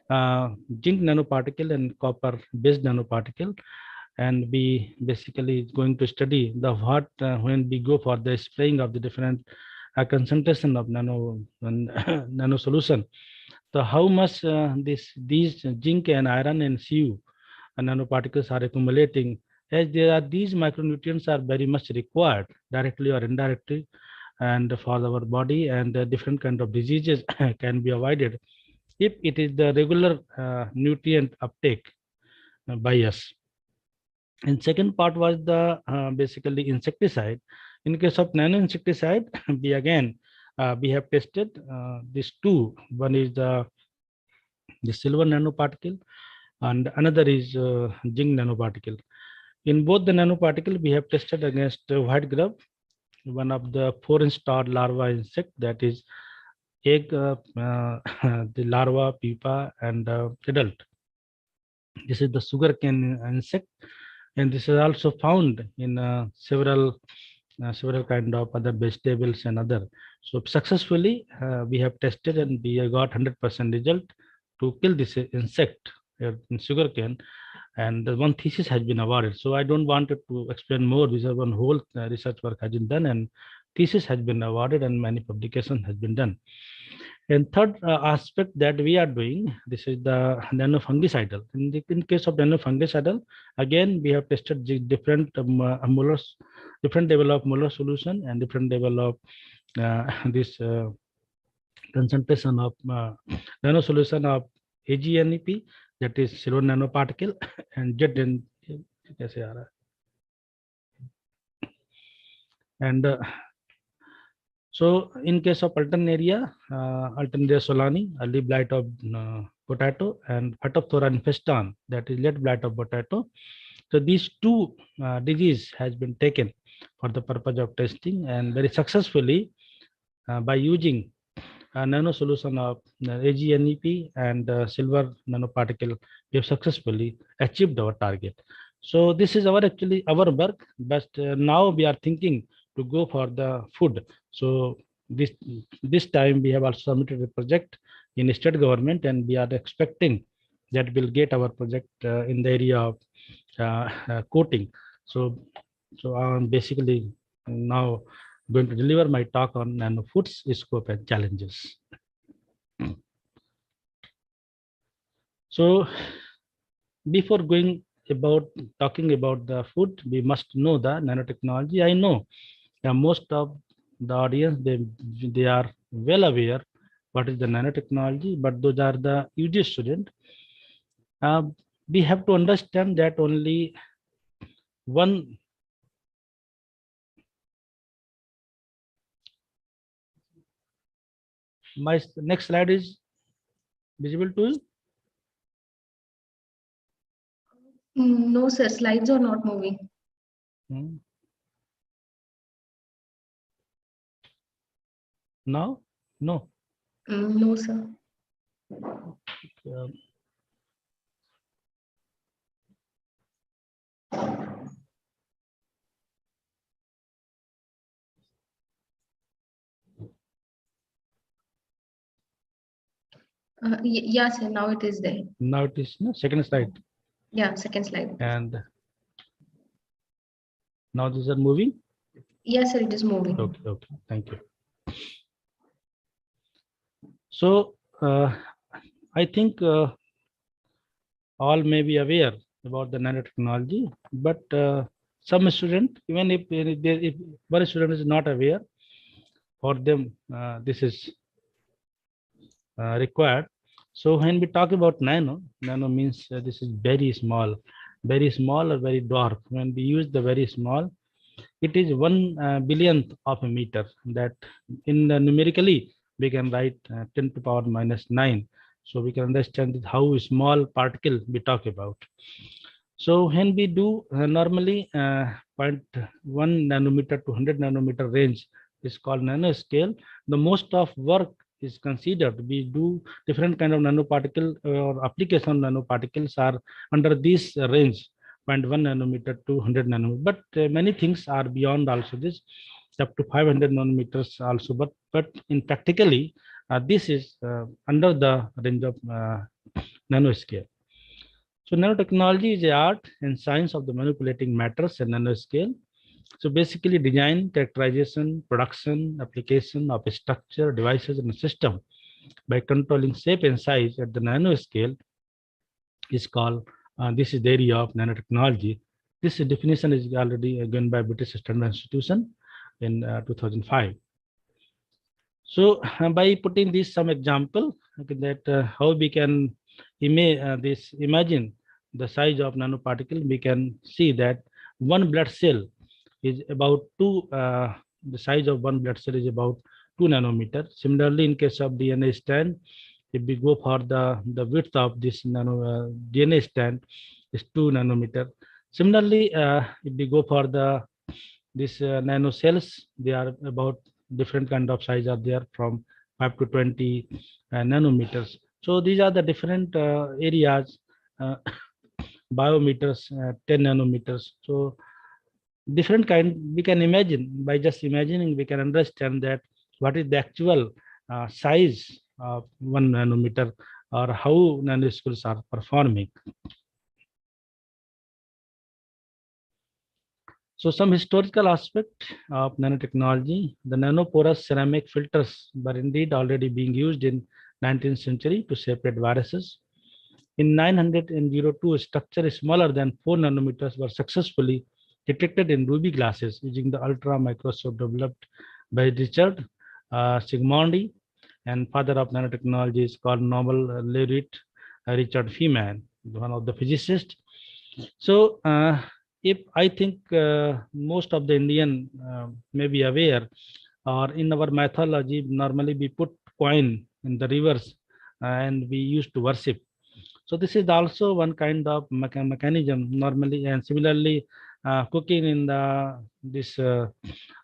zinc nanoparticle and copper based nanoparticle, and we basically going to study the what when we go for the spraying of the different concentration of nano solution. So how much these zinc and iron and Cu nanoparticles are accumulating, as there are these micronutrients are very much required directly or indirectly and for our body, and different kind of diseases can be avoided if it is the regular nutrient uptake by us. And second part was the basically insecticide. In case of nano insecticide, we again we have tested these 2. One is the silver nanoparticle and another is zinc nanoparticle. In both the nanoparticle, we have tested against white grub, one of the foreign star larva insect, that is egg, the larva, pupa, and adult. This is the sugarcane insect, and this is also found in several kind of other vegetables and other. So successfully we have tested and we got 100% result to kill this insect in sugarcane, and the one thesis has been awarded. So I don't want to explain more. This is one whole research work has been done, and thesis has been awarded, and many publication has been done. And third aspect that we are doing, this is the nanofungicidal. In case of nanofungicidal, again we have tested the different molars, different level of molar solution and different level of this concentration of nano solution of AgNEP, that is silver nanoparticle, and and so in case of Alternaria solani, early blight of potato, and Phytophthora infestan, that is late blight of potato. So these 2 disease has been taken for the purpose of testing, and very successfully by using a nano solution of AgNEP and silver nanoparticle, we have successfully achieved our target. So this is actually our work, but now we are thinking to go for the food. So this time we have also submitted a project in state government, and we are expecting that we'll get our project in the area of coating. So I'm basically now going to deliver my talk on nano foods, scope and challenges. So before talking about the food, we must know the nanotechnology. I know most of the audience, they are well aware what is the nanotechnology, but those are the UG student. We have to understand that only one my next slide is visible to you.
No, sir, slides are not moving.
Now? No.
No, sir. Yeah, sir, now it is there.
Now it is no, second slide.
Yeah, second slide.
And now these are moving?
Yes, sir, it is moving.
Okay, thank you. So I think all may be aware about the nanotechnology, but some student, even if one student is not aware, for them this is required. So when we talk about nano means this is very small or very dwarf. When we use the very small, it is 1 billionth of a meter. That in numerically we can write 10 to the power -9. So we can understand how small particle we talk about. So when we do normally 0.1 nanometer to 100 nanometer range is called nanoscale. The most of work is considered. We do different kind of nanoparticle or application of nanoparticles are under this range, 0.1 nanometer to 100 nanometer. But many things are beyond also this, up to 500 nanometers also. But in practically, this is under the range of nanoscale. So nanotechnology is the art and science of the manipulating matters and nanoscale. So basically design, characterization, production, application of a structure, devices and a system by controlling shape and size at the nanoscale is called, this is the area of nanotechnology. This definition is already given by British Standard Institution in 2005. So by putting this some example that how we can imagine the size of nanoparticle, we can see that one blood cell is about the size of one blood cell is about 2 nanometer. Similarly, in case of DNA strand, if we go for the width of this DNA strand is 2 nanometer. Similarly, if we go for this nano cells, they are about different kind of size are there from 5 to 20 nanometers. So these are the different areas, biometers, 10 nanometers. So different kind we can imagine. By just imagining, we can understand that what is the actual size of 1 nanometer or how nanoscales are performing. So some historical aspect of nanotechnology, the nanoporous ceramic filters were indeed already being used in 19th century to separate viruses. In 902, a structure smaller than 4 nanometers were successfully detected in ruby glasses using the ultra microscope developed by Richard Sigmondi, and father of nanotechnology is called Nobel laureate Richard Feynman, one of the physicists. So if I think most of the Indian may be aware, or in our mythology, normally we put coin in the rivers and we used to worship. So this is also one kind of mechanism normally, and similarly cooking in this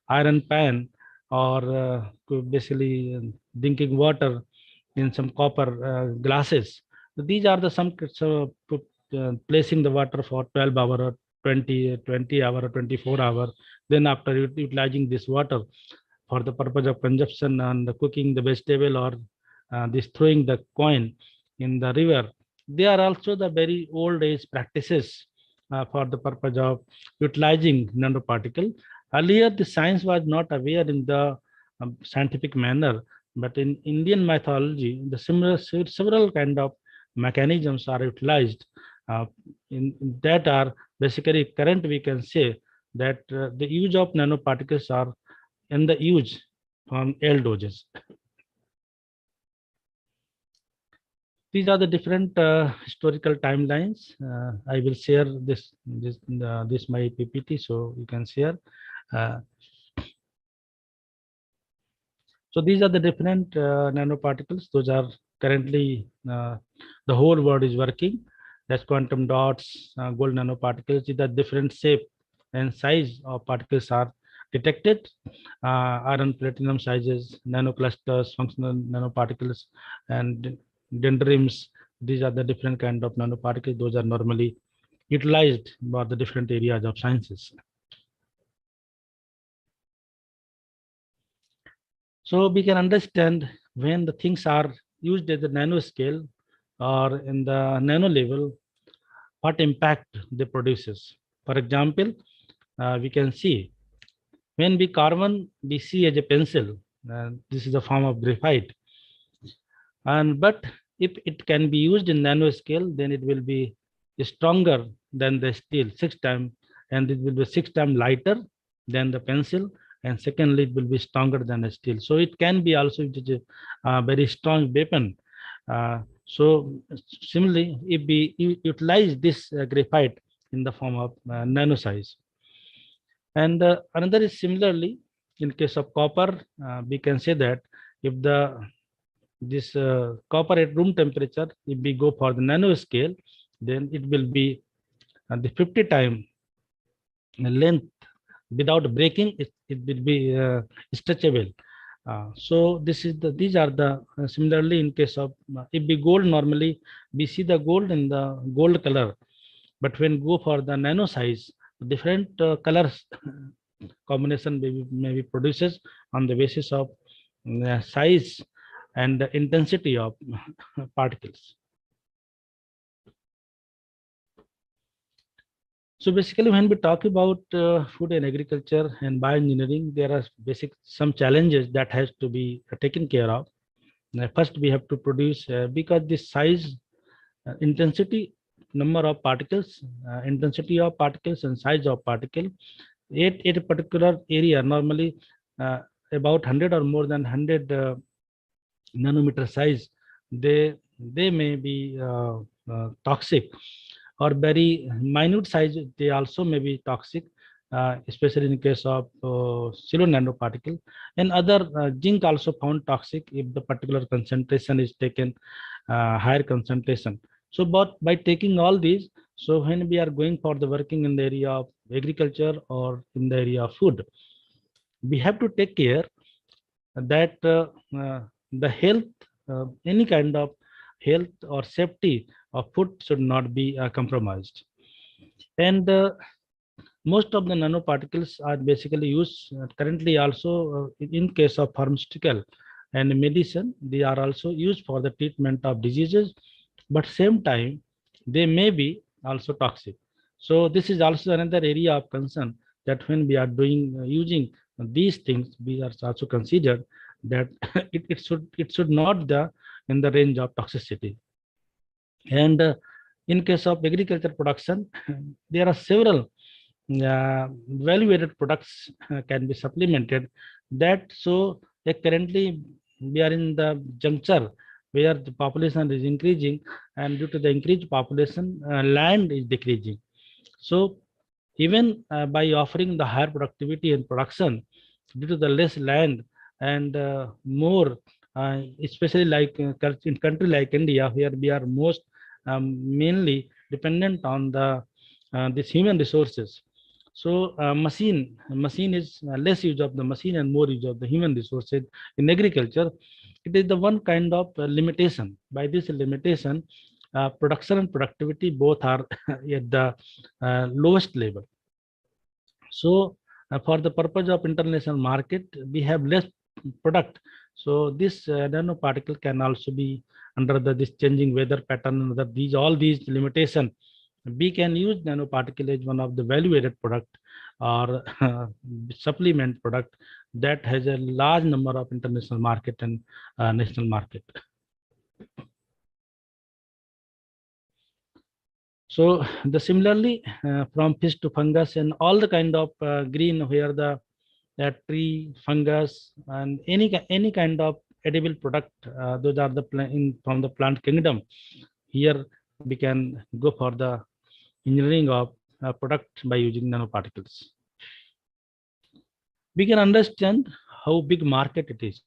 iron pan, or basically drinking water in some copper glasses. So these are the some placing the water for 12 hour or 20 hour or 24 hour. Then after utilizing this water for the purpose of consumption and cooking the vegetable, or this throwing the coin in the river, they are also the very old age practices for the purpose of utilizing nanoparticle. Earlier, the science was not aware in the scientific manner, but in Indian mythology, the several kind of mechanisms are utilized in that are basically current. We can say that the use of nanoparticles are in the use from old ages. These are the different historical timelines. I will share this my PPT, so you can share. So these are the different nanoparticles. Those are currently the whole world is working. That's quantum dots, gold nanoparticles. These are different shape and size of particles are detected. Iron, platinum sizes, nanoclusters, functional nanoparticles, and dendrims. These are the different kind of nanoparticles. Those are normally utilized for the different areas of sciences. So we can understand when the things are used at the nanoscale or in the nano level, what impact they produces. For example, we can see when we carbon we see as a pencil, this is a form of graphite, and but if it can be used in nanoscale, then it will be stronger than the steel 6 times, and it will be 6 times lighter than the pencil, and secondly it will be stronger than a steel. So it can be also a very strong weapon. So similarly, if we utilize this graphite in the form of nano size. And another is similarly in case of copper, we can say that if the this copper at room temperature, if we go for the nano scale, then it will be the 50 time length without breaking. It will be stretchable. So these are the similarly in case of if we gold, normally we see the gold in the gold color, but when go for the nano size, different colors combination may be produces on the basis of size and the intensity of particles. So basically, when we talk about food and agriculture and bioengineering, there are some challenges that has to be taken care of. First, we have to produce because the size, intensity, number of particles, intensity of particles and size of particle at a particular area, normally about 100 or more than 100 nanometer size, they may be toxic, or very minute size, they also may be toxic, especially in case of zero nanoparticle. And other zinc also found toxic if the particular concentration is taken higher concentration. So but by taking all these, so when we are going for the working in the area of agriculture or in the area of food, we have to take care that the health, any kind of health or safety of food should not be compromised. And most of the nanoparticles are basically used currently also in case of pharmaceutical and medicine. They are also used for the treatment of diseases, but same time they may be also toxic. So this is also another area of concern, that when we are doing using these things, we are also considered that it should not be in the range of toxicity. And in case of agriculture production, there are several value-added products can be supplemented. That so currently we are in the juncture where the population is increasing, and due to the increased population, land is decreasing. So even by offering the higher productivity in production, due to the less land and more, especially like in country like India, where we are most mainly dependent on the this human resources. So machine is less use of the machine and more use of the human resources in agriculture. It is the one kind of limitation. By this limitation, production and productivity both are at the lowest level. So for the purpose of international market, we have less product. So this nanoparticle can also be under this changing weather pattern, that all these limitation, we can use nanoparticle as one of the value-added product or supplement product that has a large number of international market and national market. So the similarly from fish to fungus and all the kind of green, where the tree, fungus, and any kind of edible product, those are the from the plant kingdom. Here we can go for the engineering of product by using nanoparticles. We can understand how big market it is.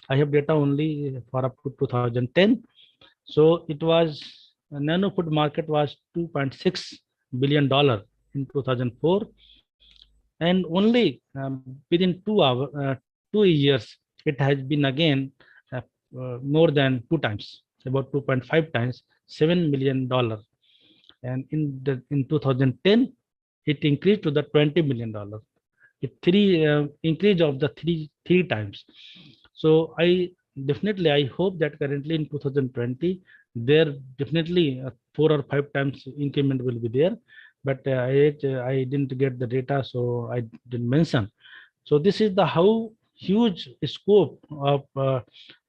I have data only for up to 2010. So it was nano food market was $2.6 billion in 2004, and only within 2 years it has been again more than 2 times, about 2.5 times, $7 million. And in 2010 it increased to the $20 million. It increase of the three times. So I hope that currently in 2020 there definitely 4 or 5 times increment will be there, but I didn't get the data, so I didn't mention. So this is the how huge scope of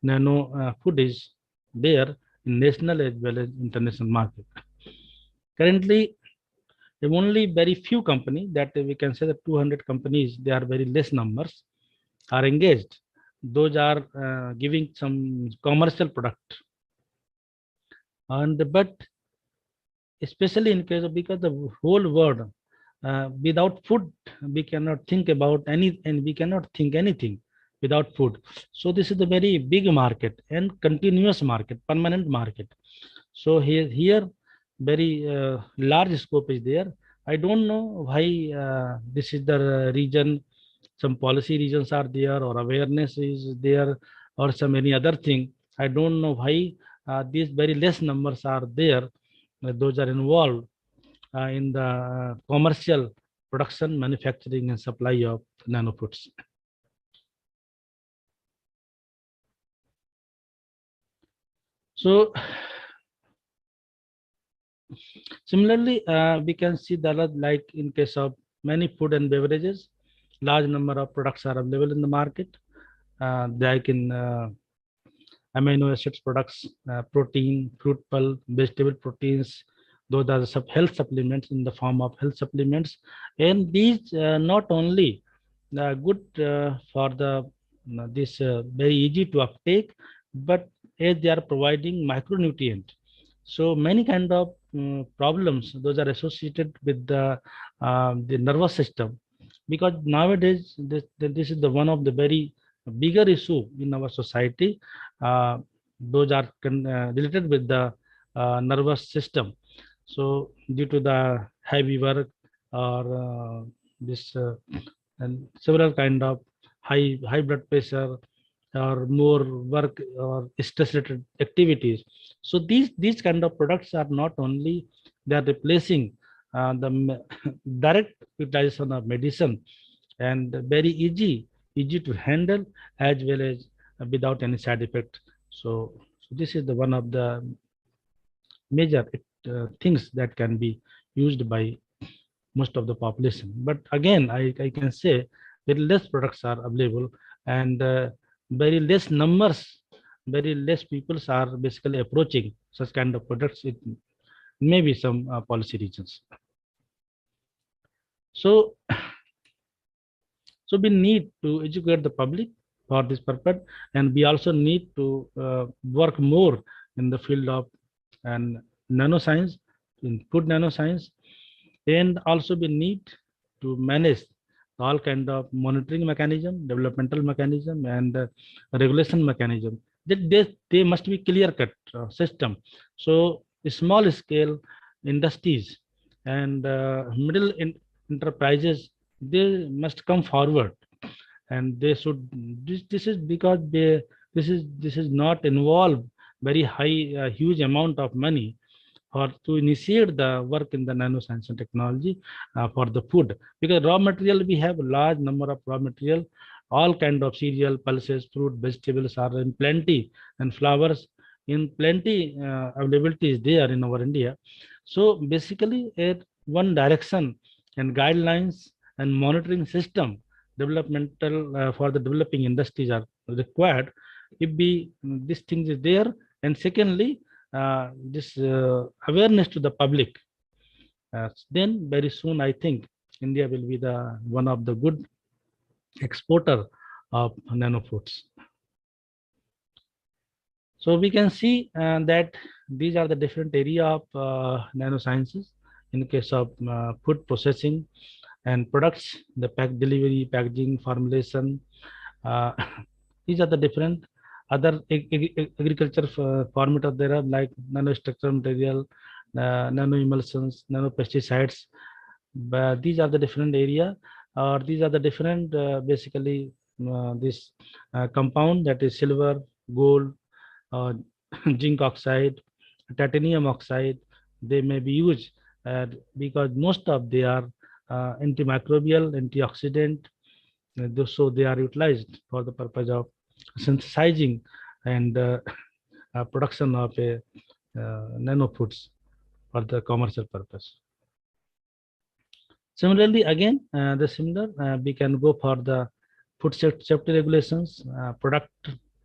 nano food is there in national as well as international market. Currently, only very few companies, that we can say that 200 companies, they are very less numbers, are engaged. Those are giving some commercial product. And but especially in case of, because the whole world, without food we cannot think about any, and we cannot think anything. without food. So this is a very big market and continuous market, permanent market. So here very large scope is there. I don't know why this is the region. Some policy reasons are there, or awareness is there, or some any other thing. I don't know why these very less numbers are there. Those are involved in the commercial production, manufacturing, and supply of nanofoods. So similarly, we can see that like in case of many food and beverages, large number of products are available in the market. Like in amino acids products, protein, fruit pulp, vegetable proteins. Those are the health supplements in the form of health supplements. And these not only good for the this very easy to uptake, but as they are providing micronutrient. So many kind of problems, those are associated with the nervous system, because nowadays this is the one of the very bigger issue in our society. Those are related with the nervous system. So due to the heavy work or this and several kind of high blood pressure or more work or stress related activities. So these kind of products are not only they are replacing the direct utilization of medicine, and very easy to handle as well as without any side effect. So this is the one of the major things that can be used by most of the population. But again, I can say very less products are available, and very less numbers, very less people are basically approaching such kind of products. It may be some policy reasons. So we need to educate the public for this purpose, and we also need to work more in the field of nanoscience, in food nanoscience, and also we need to manage all kind of monitoring mechanism, developmental mechanism, and regulation mechanism. They must be clear-cut system. So small scale industries and middle enterprises, they must come forward, and they should. This is because this is not involved very high huge amount of money or to initiate the work in the nanoscience and technology for the food, because raw material, we have a large number of raw material, all kind of cereal, pulses, fruit, vegetables are in plenty, and flowers in plenty availability is there in our India. So basically one direction and guidelines and monitoring system developmental for the developing industries are required if this thing is there. And secondly, this awareness to the public, then very soon I think India will be the one of the good exporter of nanofoods. So we can see that these are the different area of nanosciences. In case of food processing and products, the delivery, packaging, formulation, these are the different other agriculture format there are like nanostructural material, nano emulsions, nano pesticides. But these are the different area, or these are the different basically this compound, that is silver, gold, zinc oxide, titanium oxide. They may be used because most of they are antimicrobial, antioxidant, so they are utilized for the purpose of synthesizing and production of nanofoods for the commercial purpose. Similarly, again, we can go for the food safety regulations, product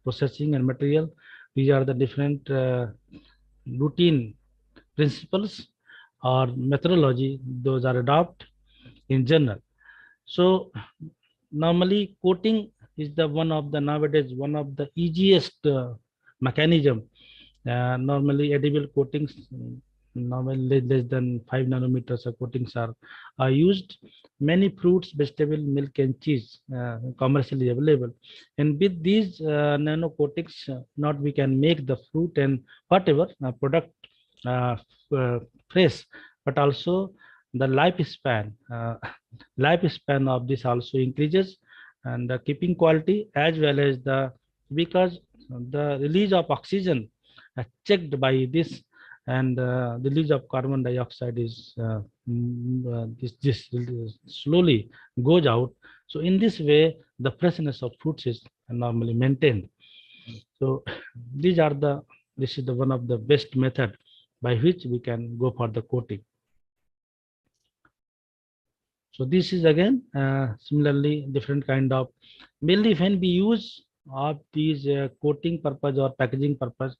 processing and material. These are the different routine principles or methodology, those are adopted in general. So normally coating is the one of the nowadays one of the easiest mechanism. Normally edible coatings normally less than 5 nanometers of coatings are used. Many fruits, vegetable, milk, and cheese commercially available. And with these nano coatings, not we can make the fruit and whatever product fresh, but also the lifespan of this also increases, and the keeping quality as well as because the release of oxygen checked by this, and the release of carbon dioxide is this slowly goes out. So in this way, the freshness of fruits is normally maintained. So this is the one of the best method by which we can go for the coating. So this is again similarly different kind of, mainly when we use of these coating purpose or packaging purpose.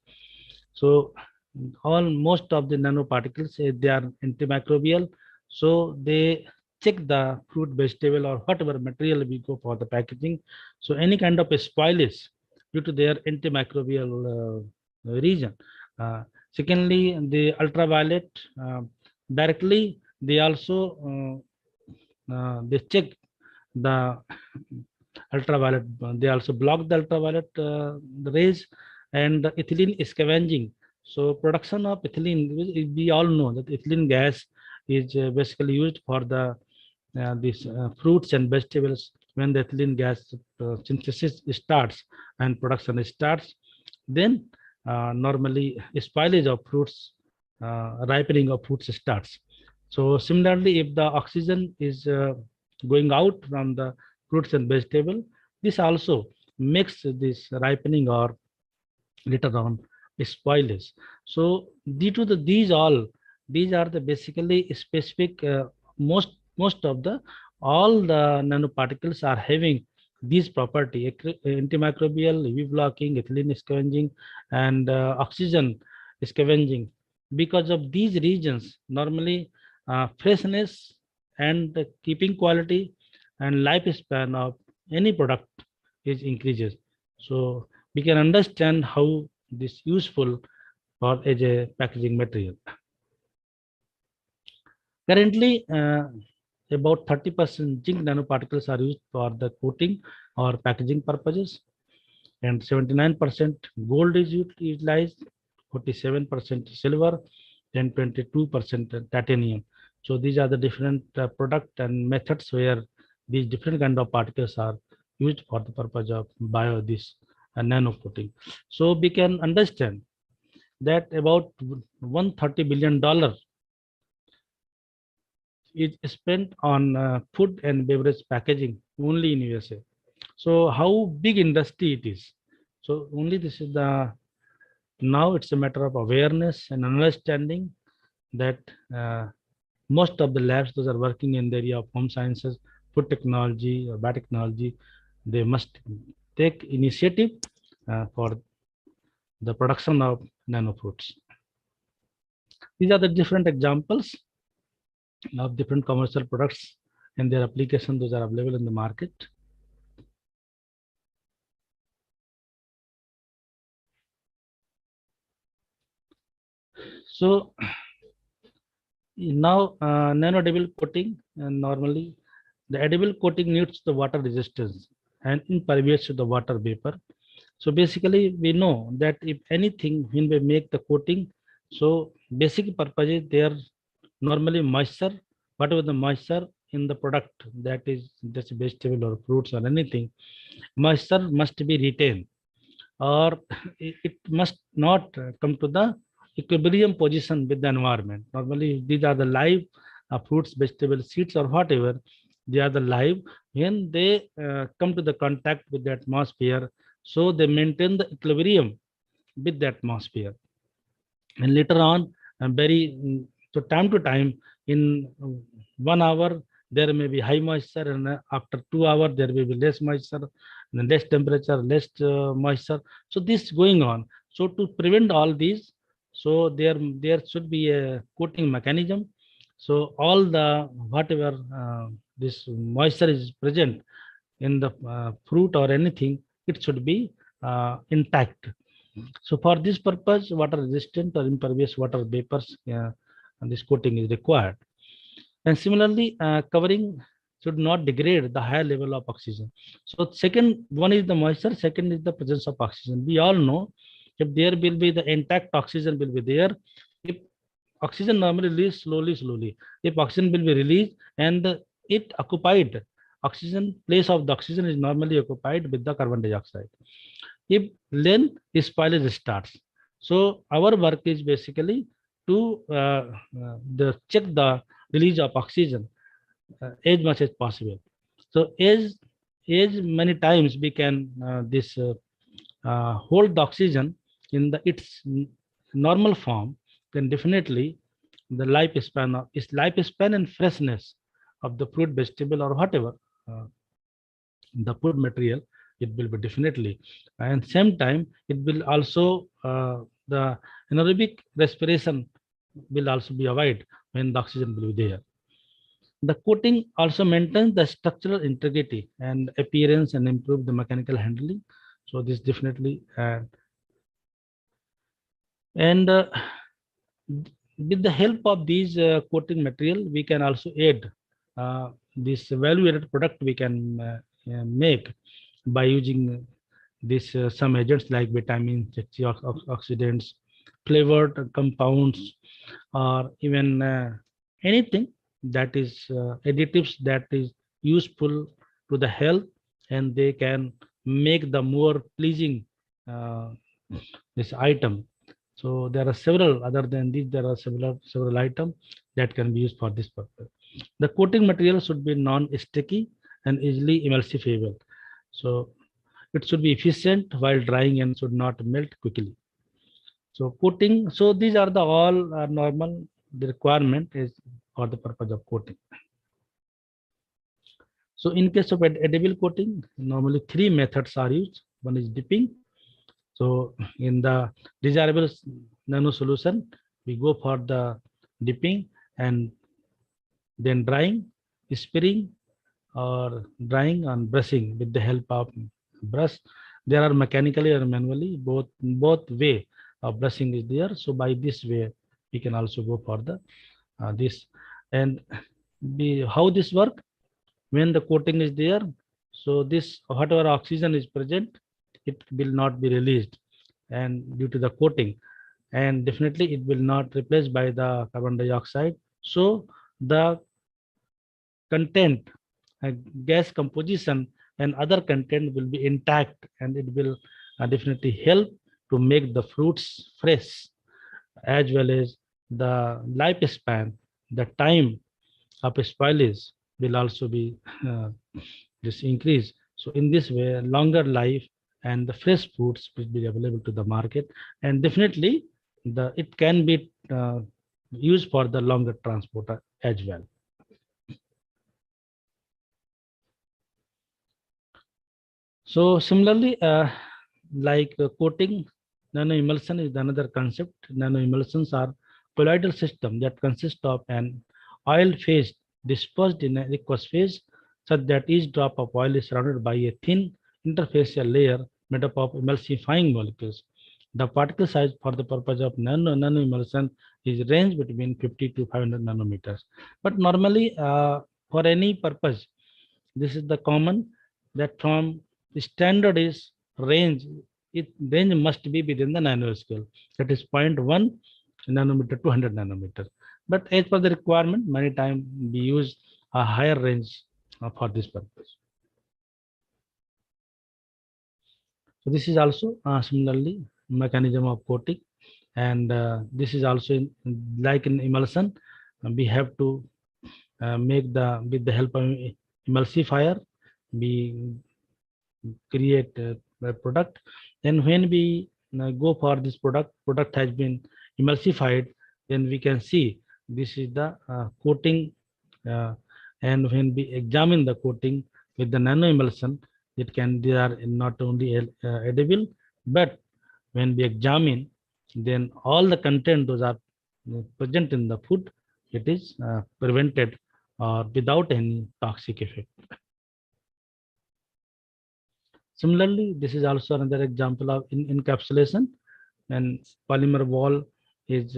So most of the nanoparticles, they are antimicrobial, so they check the fruit, vegetable, or whatever material we go for the packaging. So any kind of spoilage due to their antimicrobial region. Secondly, the ultraviolet directly they also they check the ultraviolet. They also block the ultraviolet rays, and the ethylene scavenging. So production of ethylene, we all know that ethylene gas is basically used for the these fruits and vegetables. When the ethylene gas synthesis starts and production starts, then normally spoilage of fruits, ripening of fruits starts. So similarly, if the oxygen is going out from the fruits and vegetable, this also makes this ripening or later on spoilage. So due to these are the basically specific most of the all the nanoparticles are having these property: antimicrobial, UV blocking, ethylene scavenging, and oxygen scavenging. Because of these regions, normally freshness and the keeping quality and lifespan of any product is increases. So we can understand how this useful for as a packaging material. Currently, about 30% zinc nanoparticles are used for the coating or packaging purposes, and 79% gold is utilized, 47% silver, and 22% titanium. So these are the different product and methods where these different kind of particles are used for the purpose of nano coating. So we can understand that about $130 billion is spent on food and beverage packaging only in USA. So how big industry it is? So only this is now it's a matter of awareness and understanding that most of the labs those are working in the area of home sciences, food technology, or biotechnology, they must take initiative for the production of nanofoods. These are the different examples of different commercial products and their application. Those are available in the market. So now nano edible coating, and normally the edible coating needs the water resistance and impervious to the water vapor. So basically we know that if anything when we make the coating, so basic purpose is there normally moisture, whatever the moisture in the product, that is just vegetable or fruits or anything, moisture must be retained, or it must not come to the equilibrium position with the environment. Normally these are the live fruits, vegetables, seeds, or whatever, they are the live. When they come to the contact with the atmosphere, so they maintain the equilibrium with the atmosphere, and later on so time to time in 1 hour there may be high moisture, and after 2 hours there will be less moisture, and less temperature, less moisture. So this going on. So to prevent all these, so there should be a coating mechanism. So all the whatever this moisture is present in the fruit or anything, it should be intact. So for this purpose, water resistant or impervious water vapors this coating is required. And similarly, covering should not degrade the higher level of oxygen. So second one is the moisture, second is the presence of oxygen. We all know if there will be the intact oxygen will be there. If oxygen normally released slowly, if oxygen will be released and it occupied oxygen, place of the oxygen is normally occupied with the carbon dioxide. If then spoilage starts. So our work is basically to check the release of oxygen as much as possible. So as many times we can hold the oxygen in its normal form, then definitely the lifespan and freshness of the fruit, vegetable, or whatever the food material, it will be definitely. And same time, it will also the anaerobic respiration will also be avoided when the oxygen will be there. The coating also maintains the structural integrity and appearance and improve the mechanical handling. So this definitely and with the help of these coating material, we can also add this value-added product we can make by using this some agents like vitamins, antioxidants, flavored compounds, or even anything that is additives that is useful to the health, and they can make the more pleasing this item. So there are several, other than these, there are several items that can be used for this purpose. The coating material should be non-sticky and easily emulsifiable. So it should be efficient while drying and should not melt quickly. So coating, so these are the all normal, the requirement is for the purpose of coating. So in case of edible coating, normally 3 methods are used. One is dipping. So in the desirable nano solution, we go for the dipping and then drying, spraying, or drying and brushing with the help of brush. There are mechanically or manually, both way of brushing is there. So by this way, we can also go for the this. And how this work? When the coating is there, so this whatever oxygen is present, it will not be released, and due to the coating, and definitely it will not replaced by the carbon dioxide. So the content, gas composition and other content will be intact, and it will definitely help to make the fruits fresh, as well as the lifespan, the time of spoilage will also be this increase. So in this way, longer life and the fresh fruits will be available to the market, and definitely it can be used for the longer transport as well. So similarly, coating, nano emulsion is another concept. Nano emulsions are colloidal system that consist of an oil phase dispersed in a aqueous phase, such that each drop of oil is surrounded by a thin interfacial layer made up of emulsifying molecules. The particle size for the purpose of nano emulsion is range between 50 to 500 nanometers. But normally, for any purpose, this is the common that from the standard is range. Range must be within the nanoscale. That is 0.1 nanometer to 100 nanometer. But as per the requirement, many times we use a higher range for this purpose. So this is also similarly mechanism of coating, and this is also like in emulsion. We have to make with the help of emulsifier, we create a product. Then when we go for this product has been emulsified, then we can see this is the coating, and when we examine the coating with the nano emulsion, they are not only edible, but when we examine, then all the content those are present in the food, it is prevented without any toxic effect. Similarly, this is also another example of encapsulation, and polymer wall is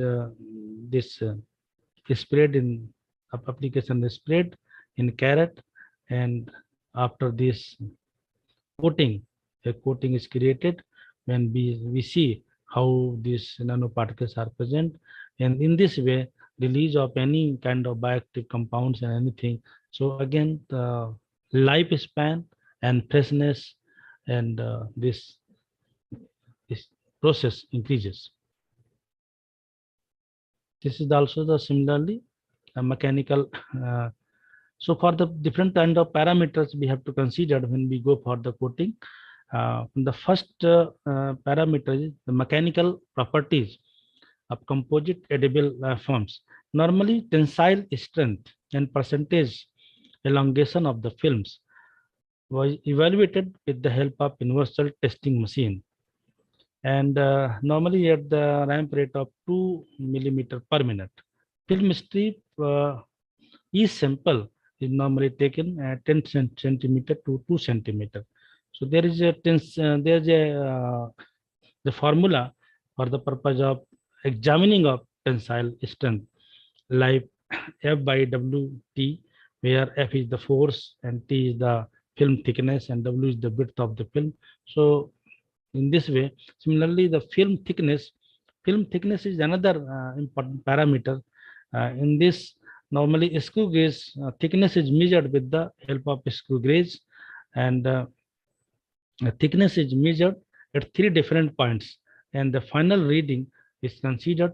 this spread in application is spread in carrot, and after this coating, a coating is created when we see how these nanoparticles are present, and in this way release of any kind of bioactive compounds and anything. So again, the lifespan and freshness and this process increases. This is also the similarly mechanical. So for the different kind of parameters we have to consider when we go for the coating. The first parameter is the mechanical properties of composite edible forms. Normally tensile strength and percentage elongation of the films was evaluated with the help of universal testing machine, and normally at the ramp rate of 2 millimeter per minute. Film strip each sample is normally taken at 10 centimeter to 2 centimeter. So there is a the formula for the purpose of examining of tensile strength, like F by WT, where F is the force and T is the film thickness and W is the width of the film. So in this way, similarly, the film thickness is another important parameter. In this, normally screw gauge thickness is measured with the help of screw gauge, and thickness is measured at 3 different points, and the final reading is considered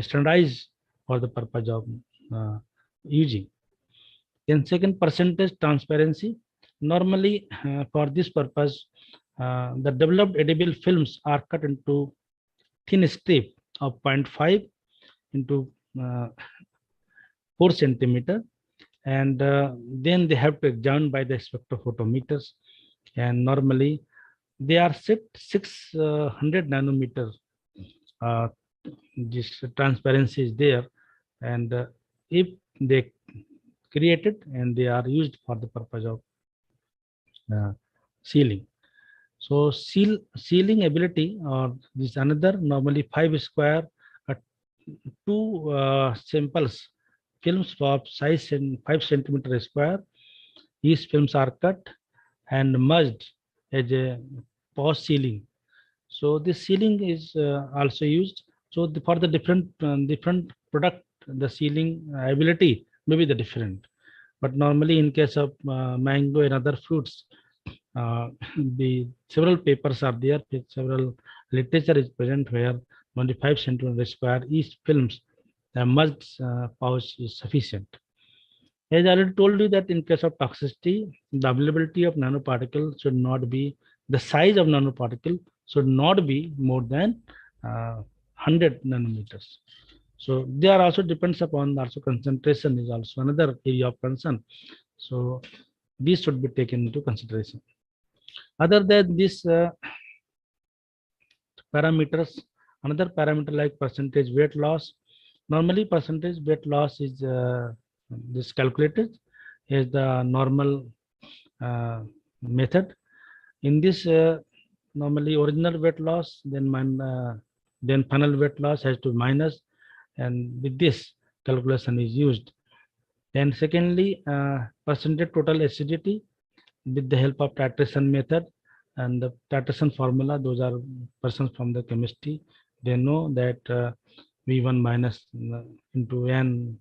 standardized for the purpose of using. Then second, percentage transparency. Normally for this purpose, the developed edible films are cut into thin strip of 0.5 into 4 centimeter, and then they have to examine by the spectrophotometers, and normally they are set 600 nanometers. This transparency is there, and if they created and they are used for the purpose of sealing. So sealing ability, or this another, normally 5 square 2 samples films of size in 5 centimeter square. These films are cut and merged as a post sealing. So this sealing is also used. So for the different product, the sealing ability may be the different. But normally in case of mango and other fruits, the several papers are there, several literature is present where only 5 centimeter square each films merged pouch is sufficient. As I already told you that in case of toxicity, the availability of nanoparticle should not be, the size of nanoparticle should not be more than 100 nanometers. So there also depends upon also concentration is also another area of concern. So these should be taken into consideration. Other than these parameters, another parameter like percentage weight loss. Normally percentage weight loss is this calculated is the normal method. In this normally original weight loss, then final weight loss has to minus, and with this calculation is used. Then secondly, percentage total acidity with the help of titration method, and the titration formula, those are persons from the chemistry, they know that V1 minus into N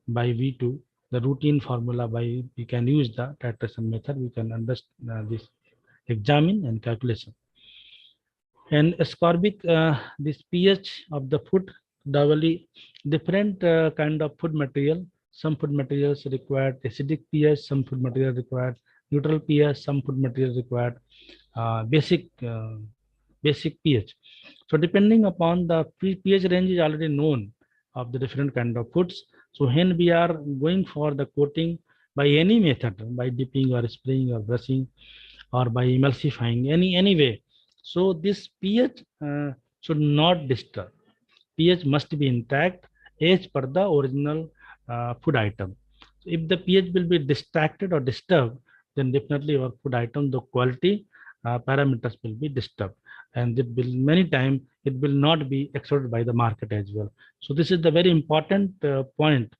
by V2, the routine formula by we can use the titration method, we can understand this, examine and calculation. And ascorbic, this pH of the food, doubly different kind of food material. Some food materials required acidic pH, some food material required neutral pH, some food material required basic pH. So depending upon the pH range is already known of the different kind of foods. So when we are going for the coating by any method, by dipping or spraying or brushing or by emulsifying any way, so this pH should not disturb. pH must be intact as per the original food item. So if the pH will be distracted or disturbed, then definitely our food item, the quality parameters will be disturbed. and it will many times it will not be accepted by the market as well. So this is the very important point,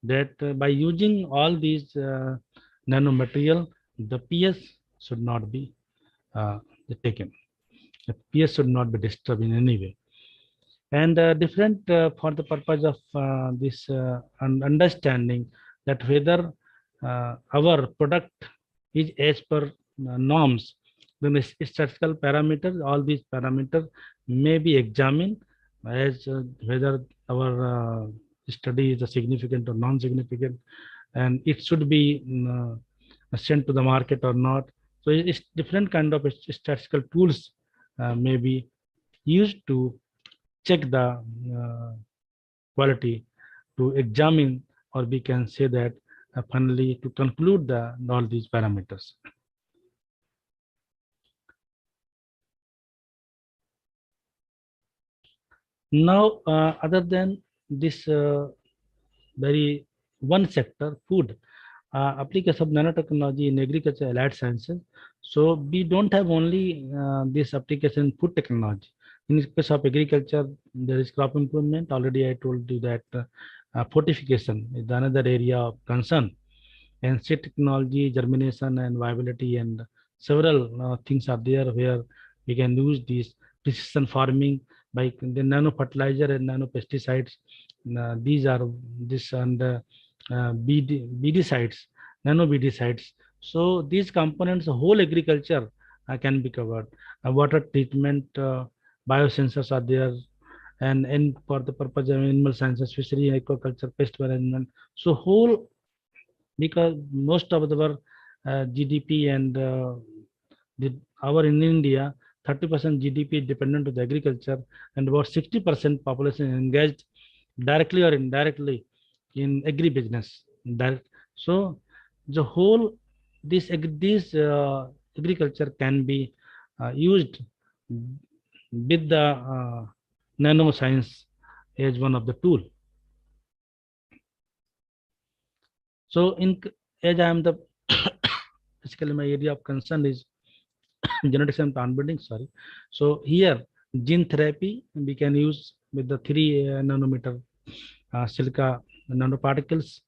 that by using all these nanomaterial, the PS should not be taken. The PS should not be disturbed in any way. And different for the purpose of this understanding that whether our product is as per norms, then statistical parameters, all these parameters may be examined as whether our study is significant or non-significant, and it should be sent to the market or not. So it's different kind of statistical tools may be used to check the quality, to examine, or we can say that finally to conclude all these parameters. Now, other than this very one sector, food, application of nanotechnology in agriculture, allied sciences. So we don't have only this application in food technology. In the case of agriculture, there is crop improvement. Already I told you that fortification is another area of concern. And seed technology, germination and viability, and several things are there where we can use these precision farming by the nano fertilizer and nano pesticides. These are this and BD nano BD. So these components, whole agriculture can be covered. Water treatment, biosensors are there, and for the purpose of animal sciences, fishery, aquaculture, pest management. So whole, because most of our GDP and our in India, 30% GDP is dependent on the agriculture, and about 60% population engaged directly or indirectly in agribusiness. So the whole this agriculture can be used with the nanoscience as one of the tool. So as I am the basically my area of concern is genetics and plant breeding. Sorry. So here gene therapy we can use with the 3 nanometer silica nanoparticles,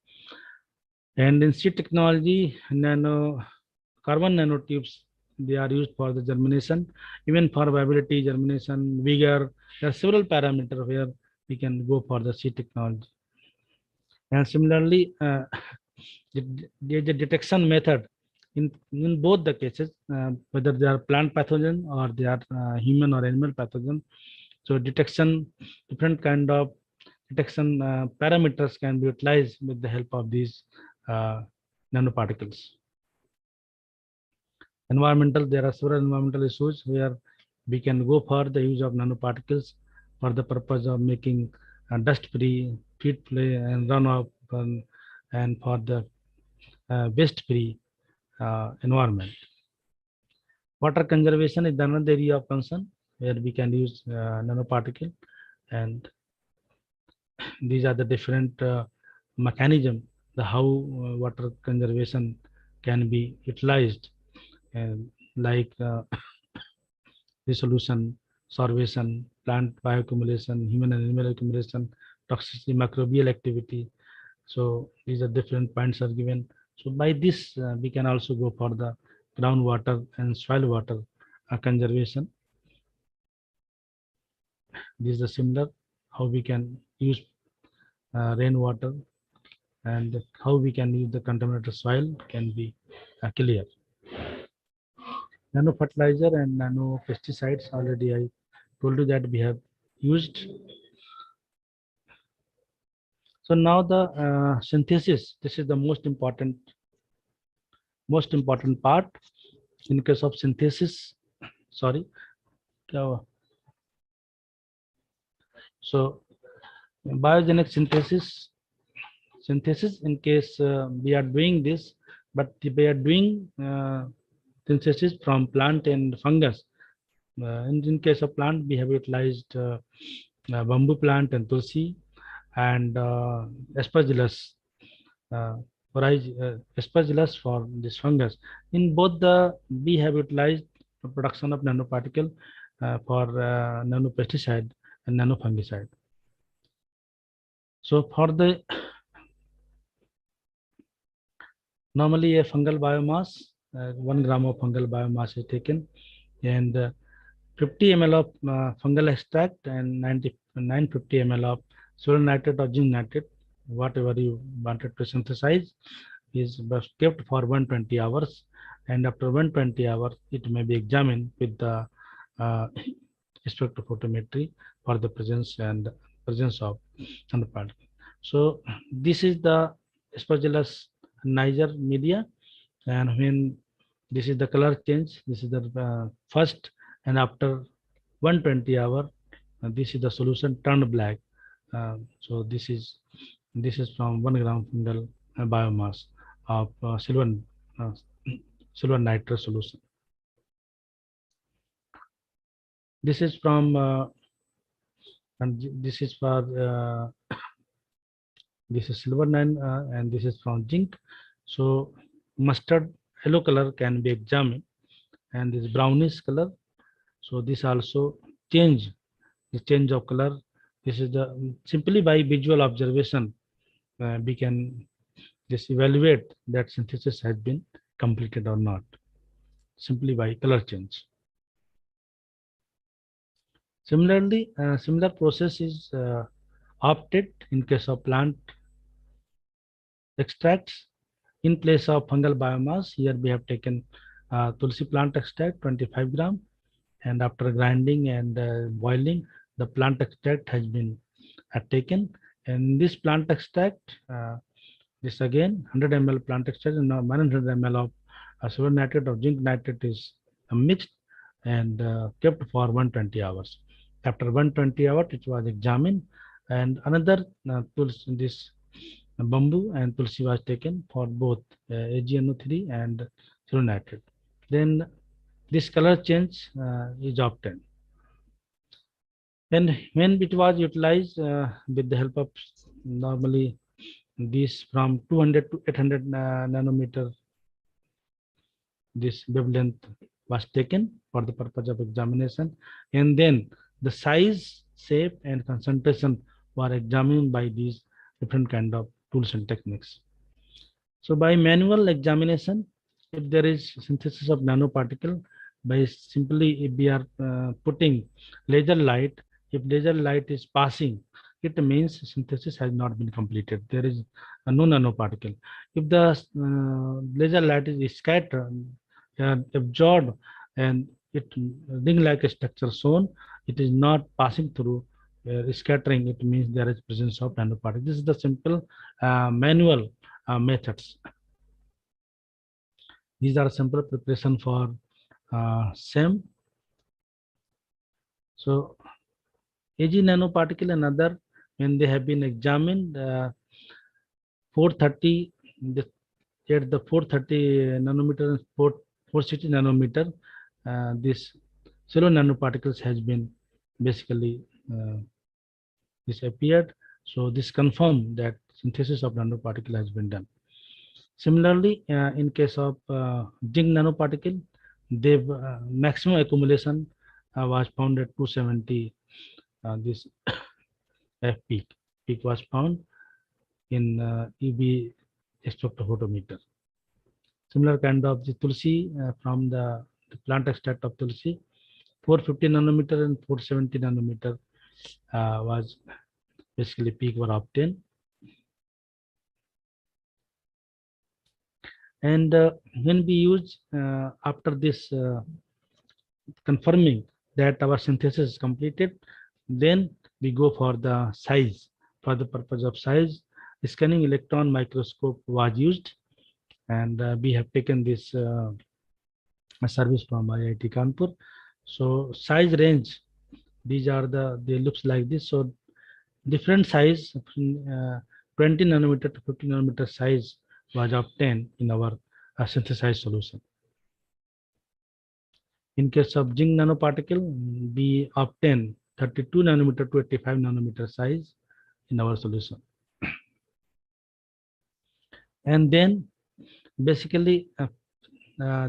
and in seed technology, carbon nanotubes, they are used for the germination, even for viability, germination, vigor. There are several parameters where we can go for the seed technology. And similarly, the detection method in both the cases, whether they are plant pathogen or they are human or animal pathogen. So detection, different kind of detection parameters can be utilized with the help of these nanoparticles. Environmental, there are several environmental issues where we can go for the use of nanoparticles for the purpose of making dust-free, peat-free, and runoff, and for the waste-free environment. Water conservation is another area of concern where we can use nanoparticle, and these are the different mechanism, the how water conservation can be utilized, and like dissolution, sorption, plant bioaccumulation, human and animal accumulation, toxicity, microbial activity. So these are different points are given. So by this we can also go for the groundwater and soil water conservation. This is similar how we can use rainwater, and how we can use the contaminated soil can be clear. Nano fertilizer and nano pesticides, already I told you that we have used. So now the synthesis, this is the most important part in case of synthesis. Sorry. So biogenic synthesis in case we are doing this, but we are doing synthesis from plant and fungus. In case of plant, we have utilized bamboo plant and tulsi, and aspergillus, aspergillus for this fungus. In both we have utilized the production of nanoparticle, for nanopesticide and nanofungicide. So for the normally a fungal biomass, 1 gram of fungal biomass is taken, and 50 ml of fungal extract and 950 ml of soil nitrate or zinc nitrate, whatever you wanted to synthesize, is kept for 120 hours, and after 120 hours it may be examined with the spectrophotometry for the presence of nanoparticle. So this is the Aspergillus niger media, and when this is the color change, this is the first, and after 120 hour, this is the solution turned black. So this is from 1 gram fungal biomass of silver nitrate solution. This is from and this is for this is silver 9 and this is from zinc. So mustard yellow color can be examined, and this brownish color. So this also change of color. This is the simply by visual observation we can just evaluate that synthesis has been completed or not, simply by color change. Similarly, similar process is opted in case of plant extracts. In place of fungal biomass, here we have taken tulsi plant extract 25 gram, and after grinding and boiling, the plant extract has been taken. And this plant extract, this again 100 ml plant extract and 100 ml of silver nitrate or zinc nitrate is mixed and kept for 120 hours. After 120 hours, it was examined, and another this bamboo and tulsi was taken for both AgNO3 and silver nitrate. Then this color change is obtained. And when it was utilized with the help of normally this from 200 to 800 nanometer, this wavelength was taken for the purpose of examination, and then the size, shape, and concentration were examined by these different kind of tools and techniques. So by manual examination, if there is synthesis of nanoparticle, by simply if we are putting laser light, if laser light is passing, it means synthesis has not been completed. There is no nanoparticle. If the laser light is scattered, absorbed, and it ring-like structure shown, it is not passing through scattering, it means there is presence of nanoparticle. This is the simple manual methods. These are simple preparation for SEM. So Ag nanoparticle and other, when they have been examined, 430 at the 430 nanometer and 460 nanometer, this silver nanoparticles has been basically disappeared. So this confirmed that synthesis of nanoparticle has been done. Similarly, in case of zinc nanoparticle, the maximum accumulation was found at 270. This F peak was found in EB spectrophotometer. Similar kind of the tulsi from the plant extract of tulsi, 450 nanometer and 470 nanometer was basically peak were obtained. And when we use after this confirming that our synthesis is completed, then we go for the size. For the purpose of size, scanning electron microscope was used, and we have taken this service from IIT Kanpur. So size range, these are they looks like this. So different size, 20 nanometer to 50 nanometer size was obtained in our synthesized solution. In case of zinc nanoparticle, we obtain 32 nanometer to 85 nanometer size in our solution. And then basically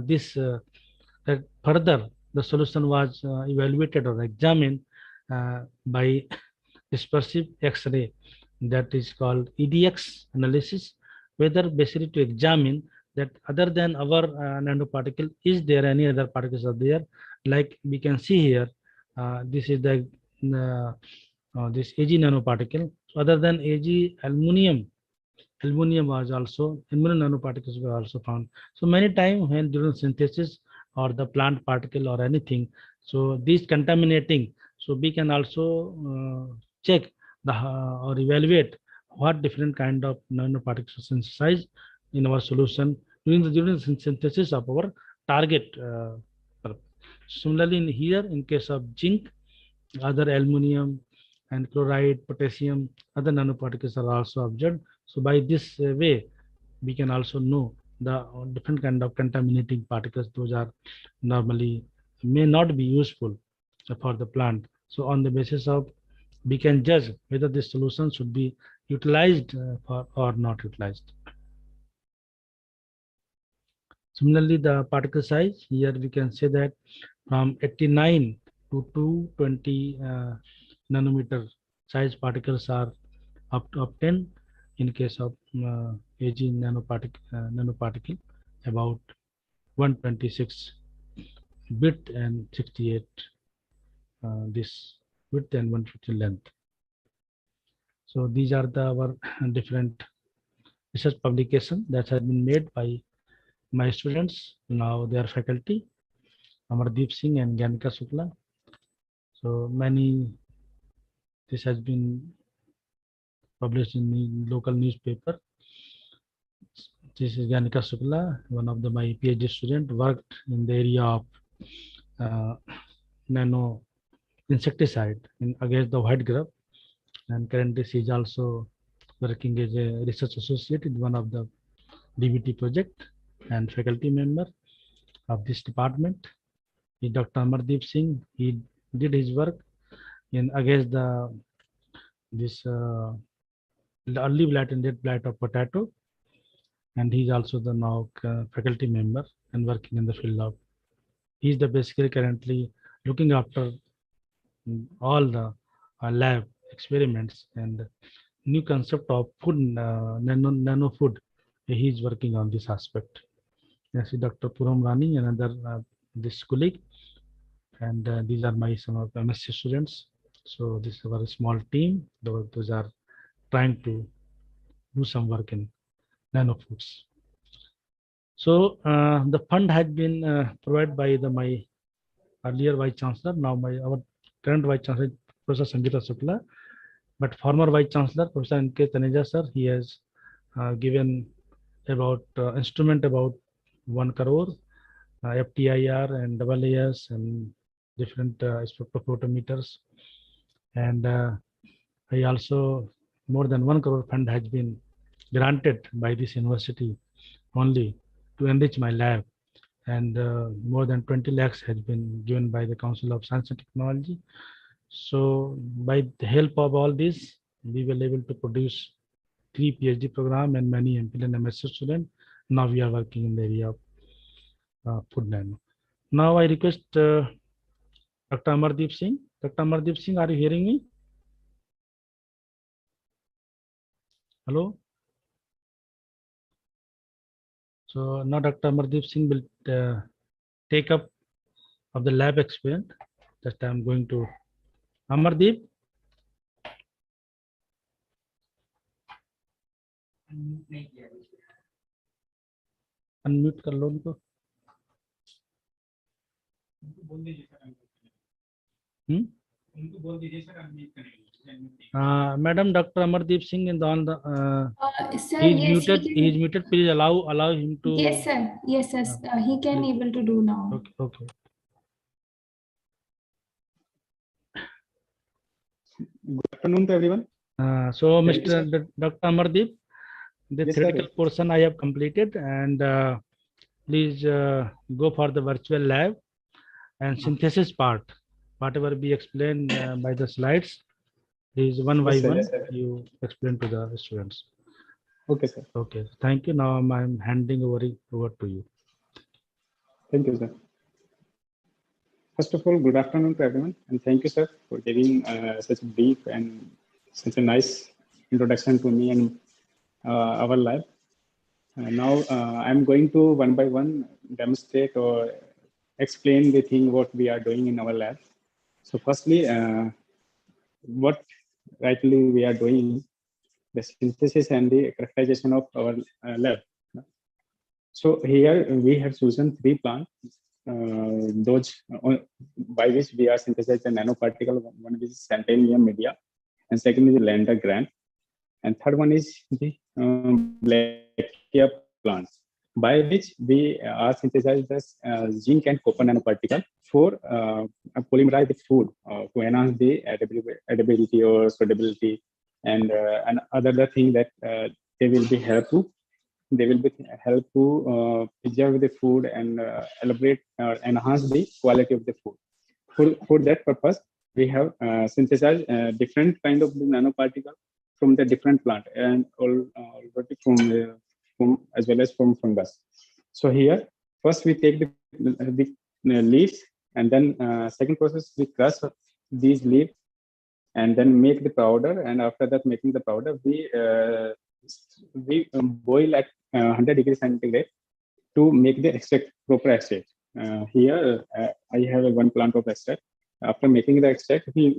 this further the solution was evaluated or examined by dispersive X-ray, that is called EDX analysis, whether basically to examine that other than our nanoparticle, is there any other particles are there? Like we can see here, this is the this Ag nanoparticle. So other than Ag, aluminum was also, aluminum nanoparticles were also found. So many times when during synthesis or the plant particle or anything, so these contaminating, so we can also check the or evaluate what different kind of nanoparticles are synthesized in our solution during the synthesis of our target. Similarly, in here, in case of zinc, other aluminum and chloride, potassium, other nanoparticles are also observed. So by this way, we can also know the different kind of contaminating particles. Those are normally may not be useful for the plant. So on the basis of, we can judge whether this solution should be utilized for or not utilized. Similarly, the particle size, here we can say that from 89 to 220 nanometer size particles are up to obtained. In case of Ag nanoparticle, about 126 width and 68 this width and 150 length. So these are our different research publication that has been made by my students, now they are faculty, Amardeep Singh and Gyanika Shukla. So many, this has been published in the local newspaper. This is Gyanika Shukla, one of my PhD student, worked in the area of nano insecticide against the white grub, and currently she is also working as a research associate in one of the DBT project and faculty member of this department. Dr. Amardeep Singh, he did his work in against this early blight and late blight of potato, and he's also the now faculty member and working in the field of. He's the basically currently looking after all the lab experiments and new concept of food, nano food. He's working on this aspect. Yes, Dr. Puram Rani, another this colleague, and these are my some of MSc students. So this is our small team. Those are trying to do some work in nano foods. So the fund has been provided by my earlier Vice Chancellor, now our current Vice Chancellor, Professor Sangeeta Shukla, but former Vice Chancellor, Professor N.K. Taneja sir, he has given about instrument about 1 crore, FTIR and AAS and different spectrophotometers. And I also, more than 1 crore fund has been granted by this university only to enrich my lab. And more than 20 lakhs has been given by the Council of Science and Technology. So by the help of all this, we were able to produce 3 PhD program and many MPhil and MSc students. Now we are working in the area of food nano. Now I request Dr. Amardeep Singh. Dr. Amardeep Singh, are you hearing me? Hello? So now Dr. Amardeep Singh will take up of the lab experiment that I am going to. Amardeep? Unmute कर लो उनको. Madam, Dr. Amardeep Singh is on the.
Sir,
He is
yes,
muted.
he
He is
can,
muted. Please allow him to.
yes, sir. Yes, sir. He can
please.
able to do now.
Okay. Okay.
Good afternoon to everyone.
So,
Thank you,
Mr. Dr. Amardeep, the
Yes, sir.
theoretical portion I have completed, and please go for the virtual lab and synthesis part. Whatever be explained by the slides, please one by
Yes, sir.
one
Yes, sir.
you explain to the students.
Okay, sir.
Okay. Thank you. Now I'm handing over to you.
Thank you, sir. First of all, good afternoon to everyone, and thank you, sir, for giving such a brief and such a nice introduction to me and our lab. Now, I'm going to one by one demonstrate or explain the thing what we are doing in our lab. So, firstly, what rightly we are doing, the synthesis and the characterization of our lab. So here we have chosen 3 plants, those by which we are synthesizing the nanoparticle. One is Centennium media, and second is Lander grant, and third one is the Blackia plants, by which we are synthesizing this zinc and copper nanoparticle for polymerize the food to enhance the edibility or solubility, and other thing that they will be helpful. They will be help to preserve the food and elaborate or enhance the quality of the food. For that purpose, we have synthesized different kind of the nanoparticle from the different plant and already from as well as from fungus. So here, first we take the leaves, and then second process we crush these leaves and then make the powder. And after that, making the powder, we boil at 100 degrees centigrade to make the extract, proper extract. Here, I have one plant of extract. After making the extract, we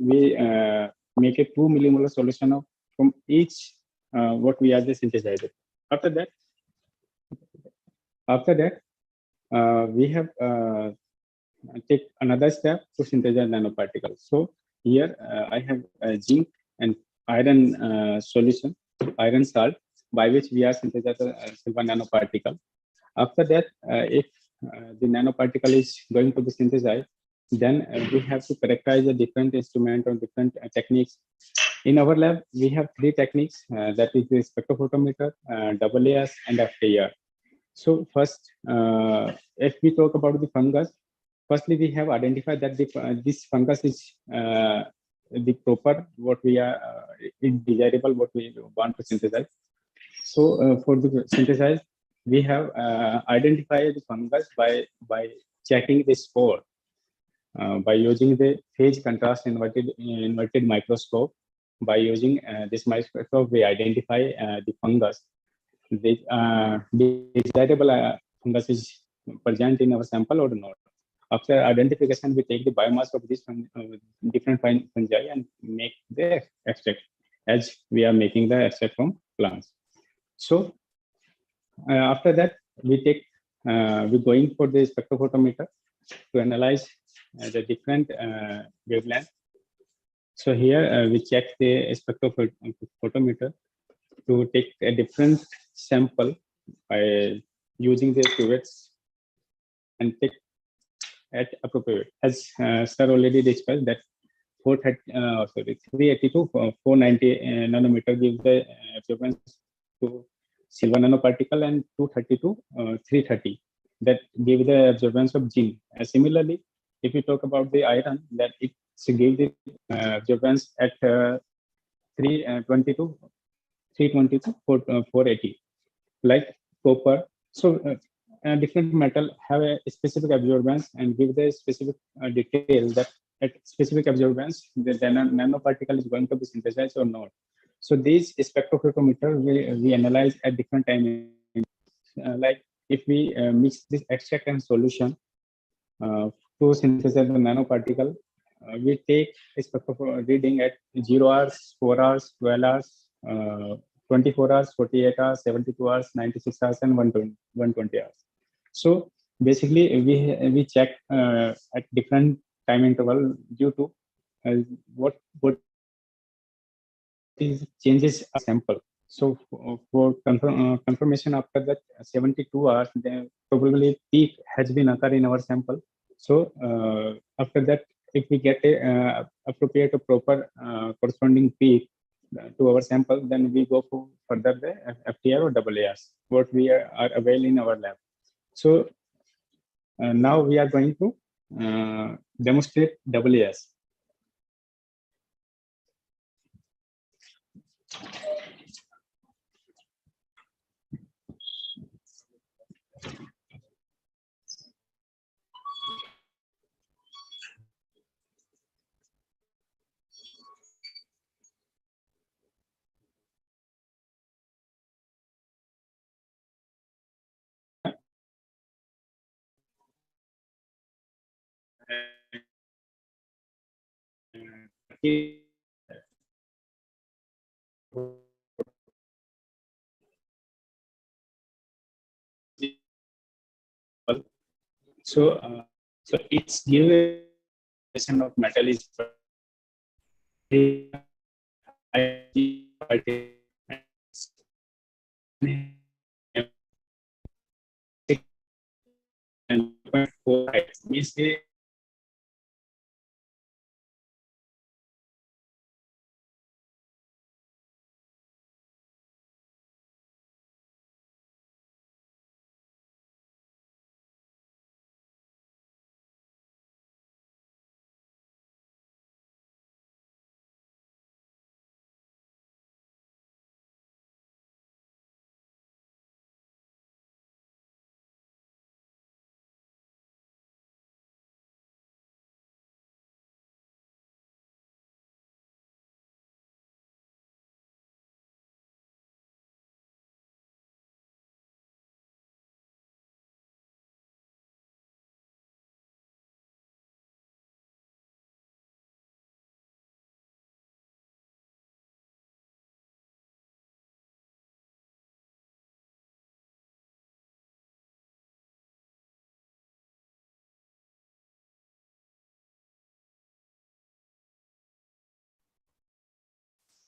make a 2 millimolar solution from each what we are just synthesized. After that, we have take another step to synthesize nanoparticles. So here I have zinc and iron solution, iron salt, by which we are synthesizing silver nanoparticle. After that, if the nanoparticle is going to be synthesized, then we have to characterize the different instrument or different techniques. In our lab, we have 3 techniques, that is the spectrophotometer, AAS, and FTIR. So first, if we talk about the fungus, firstly, we have identified that this fungus is the proper what we are desirable what we want to synthesize. So for the synthesize, we have identified the fungus by checking the spore by using the phase contrast inverted microscope. By using this microscope, we identify the fungus. The desirable fungus is present in our sample or not. After identification, we take the biomass of these different fungi and make the extract, as we are making the extract from plants. So after that, we going for the spectrophotometer to analyze the different wavelength. So here we check the spectrophotometer to take a different sample by using the cuvettes and take at appropriate. As sir already discussed that 380 to 490 nanometer gives the absorbance to silver nanoparticle, and 230 to 330 that give the absorbance of zinc. Similarly, if we talk about the iron, that it gives the absorbance at 320 to 480, like copper. So different metal have a specific absorbance and give the specific detail that at specific absorbance the nanoparticle is going to be synthesized or not. So these spectrophotometer we analyze at different time. Like if we mix this extract and solution to synthesize the nanoparticle, we take a spectrophoto reading at 0 hours, 4 hours, 12 hours, 24 hours, 48 hours, 72 hours, 96 hours, and 120 hours. So basically, we check at different time interval due to what is changes a sample. So for confirmation after that 72 hours, then probably peak has been occurred in our sample. So after that, if we get a appropriate or proper corresponding peak to our sample, then we go for further the FTR or AAS, what we are available in our lab. So now we are going to demonstrate AAS. So it's given of metal is and 0.4 means the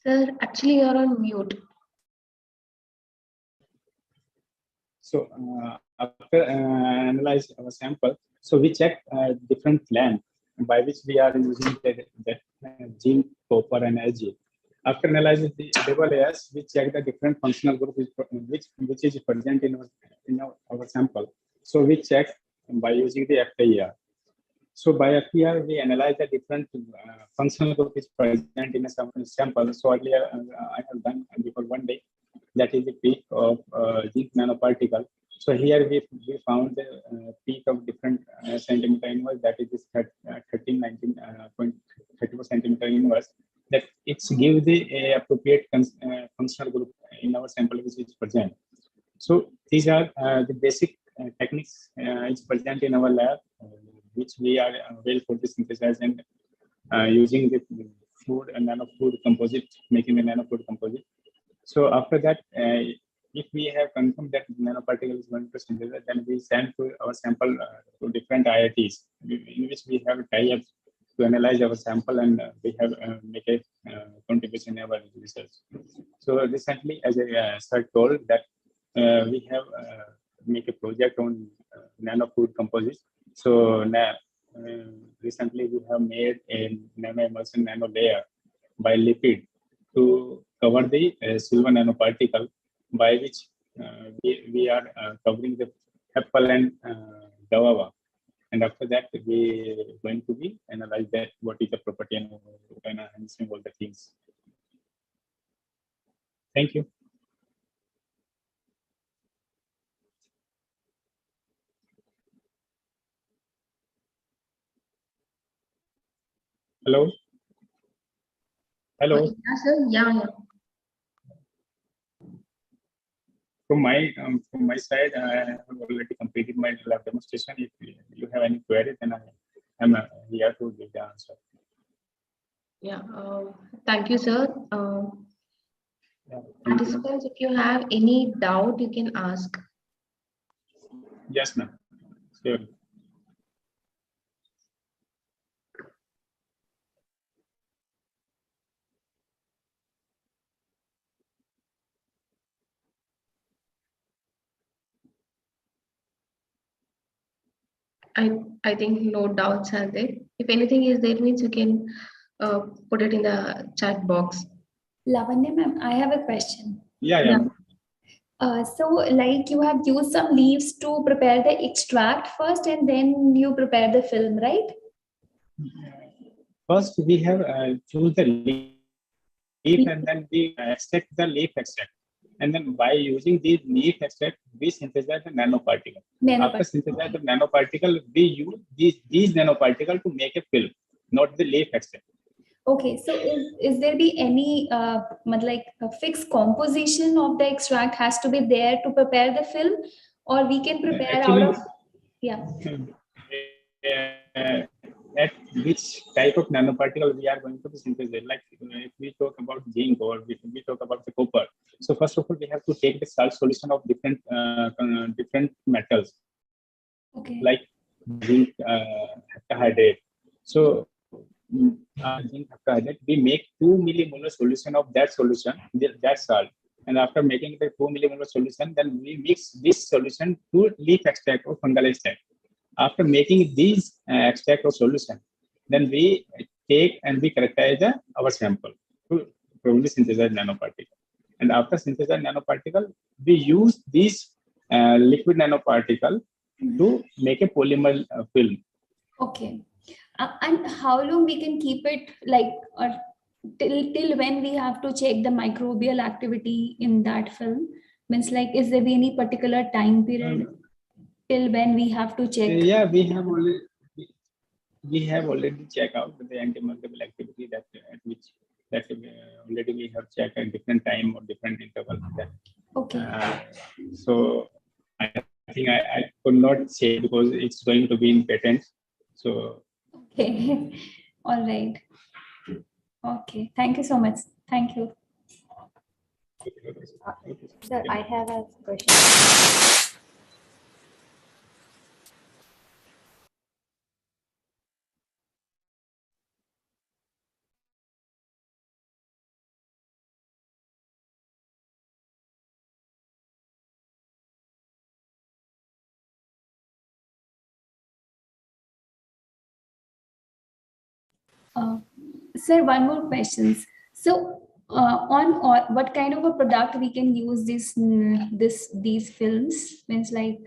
Sir, actually you're on mute.
So after analyze our sample, so we check different length by which we are using the zinc, copper, and Ag. After analyzing the double layers, we check the different functional group which is present in our sample. So we check by using the FAER. So by FAER, we analyze the different functional group is present in a sample. So earlier I have done before one day. That is the peak of zinc nanoparticle. So here we found the peak of different centimeter inverse, that is this 1319.34 centimeter inverse. That it's give the appropriate functional group in our sample which is present. So these are the basic techniques is present in our lab, which we are well for the synthesize and using the food and nano food composite, making the nano food composite. So after that, if we have confirmed that nanoparticle is going to synthesize, then we send to our sample to different IITs, in which we have tie-ups to analyze our sample, and we have make a contribution in our research. So recently, as I told that we have make a project on nano food composites. So recently we have made a nano emulsion nano layer by lipid to cover the silver nanoparticle, by which we are covering the apple and guava. And after that, we are going to be analyze that what is the property and enhancing all the things. Thank you. Hello. Hello.
Yeah, sir. Yeah.
From my side, I have already completed my lab demonstration. If you have any queries, then I am here to give the answer.
Yeah. Thank you, sir.
Yeah,
Participants, if you have any doubt, you can ask.
yes, ma'am. Sure.
I think no doubts are there. If anything is there, means you can put it in the chat box.
Lavanya ma'am, I have a question.
Yeah.
So like you have used some leaves to prepare the extract first and then you prepare the film, right?
First, we have choose the leaf and then we extract the leaf extract. And then by using these leaf extract, we synthesize the nanoparticle. After synthesize the nanoparticle, we use these nanoparticle to make a film, not the leaf extract.
Okay, so is there be any like a fixed composition of the extract has to be there to prepare the film, or we can prepare
Actually,
out of
at which type of nanoparticle we are going to be synthesized. Like if we talk about zinc or we talk about the copper. So first of all, we have to take the salt solution of different different metals,
Okay.
like zinc heptahydrate. So zinc heptahydrate, we make 2 millimolar solution of that solution, that salt. And after making the 2 millimolar solution, then we mix this solution to leaf extract or fungal extract. After making these extract or solution, then we take and we characterize our sample to probably synthesize nanoparticle. And after synthesize nanoparticle, we use this liquid nanoparticle to make a polymer film.
Okay. And how long we can keep it, like, or till when we have to check the microbial activity in that film? Means, like, is there be any particular time period till when we have to check?
Yeah, we have already checked out the antimicrobial activity that at which already we have checked at different time or different interval.
Okay.
So I think I could not say because it's going to be in patent. So
Okay. All right. Okay. Thank you so much. Thank you.
Sir, I have a question.
Sir, one more questions. So, what kind of a product we can use these films? Means, like,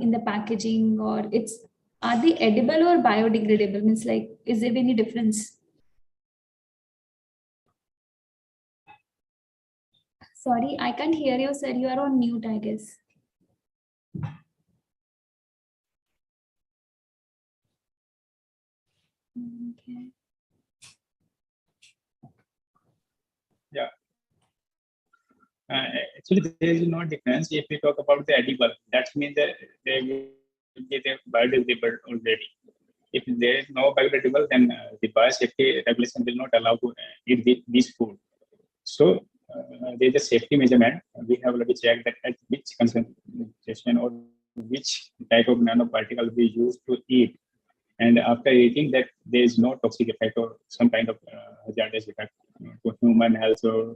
in the packaging, or are they edible or biodegradable? Means, like, is there any difference? Sorry, I can't hear you, sir. You are on mute, I guess. Okay.
yeah. Actually, there is no difference if we talk about the edible. That means that they will be biodegradable already. If there is no biodegradable, then the biosafety regulation will not allow to eat this food. So there is a safety measurement. We have already checked that at which concentration or which type of nanoparticle we use to eat. And after eating that, there is no toxic effect or some kind of hazardous effect to human health or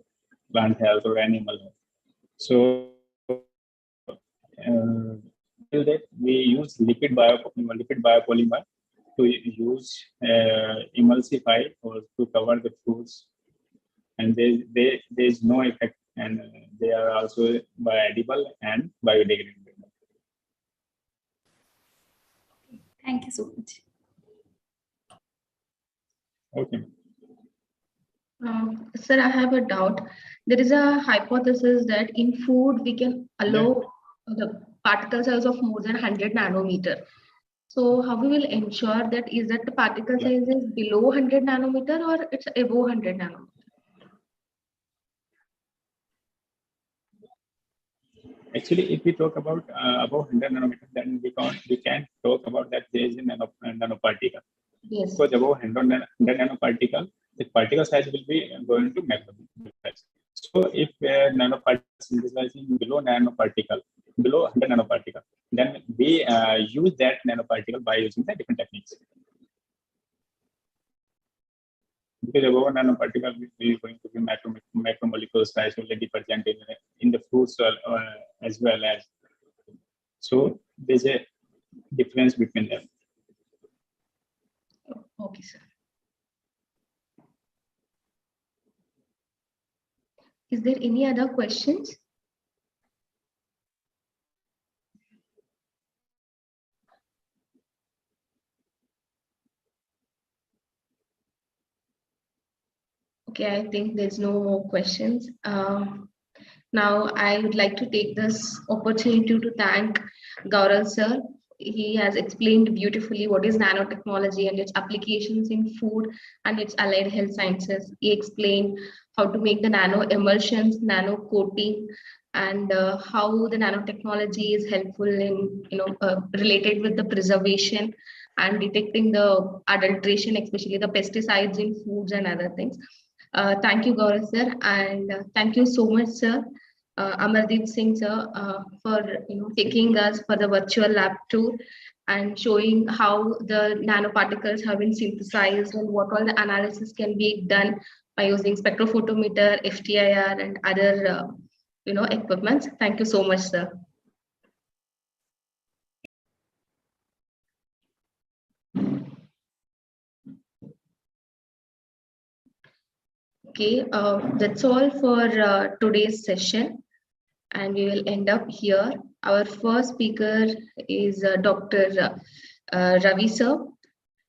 plant health or animal health. So till that we use liquid biopolymer to use emulsify or to cover the fruits, and there is no effect, and they are also bioedible and biodegradable.
Thank you so much.
Okay.
Sir, I have a doubt. There is a hypothesis that in food we can allow the particle size of more than 100 nanometer. So how we will ensure that is that the particle size is below 100 nanometer or it's above 100 nanometer?
Actually, if we talk about above 100 nanometer, then we can talk about that there is a nanoparticle.
Yes.
Because above 100 nanoparticle, the particle size will be going to macroscopic. So if nanoparticle synthesizing below 100 nanoparticle, then we use that nanoparticle by using the different techniques. Because above nanoparticle, we are going to be macromolecule size already present in the fruits as well as. So there's a difference between them.
Okay, sir. Is there any other questions? Okay, I think there's no more questions. Now I would like to take this opportunity to thank Gaurav sir. He has explained beautifully what is nanotechnology and its applications in food and its allied health sciences. He explained how to make the nano emulsions, nano coating, and how the nanotechnology is helpful in related with the preservation and detecting the adulteration, especially the pesticides in foods and other things. Thank you, Gaurav sir, and thank you so much, sir, Amardeep Singh sir, for taking us for the virtual lab tour and showing how the nanoparticles have been synthesized and what all the analysis can be done by using spectrophotometer, FTIR, and other equipments. Thank you so much, sir. Okay, that's all for today's session, and we will end up here. Our first speaker is Dr. Ravi sir.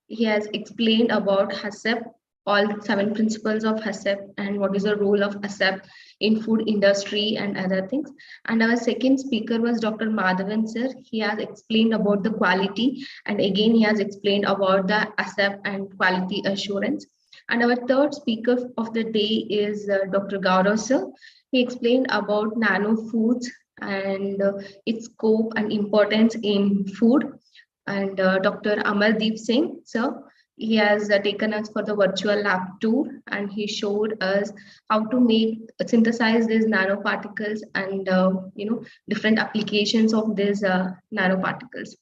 He has explained about HACCP, all 7 principles of HACCP, and what is the role of HACCP in food industry and other things. And our second speaker was Dr. Madhavan sir. He has explained about the quality, and again he has explained about the HACCP and quality assurance. And our third speaker of the day is Dr. Gaurav sir. He explained about nano foods and its scope and importance in food. And Dr. Amardeep Singh sir, he has taken us for the virtual lab tour, and he showed us how to synthesize these nanoparticles and different applications of these nanoparticles.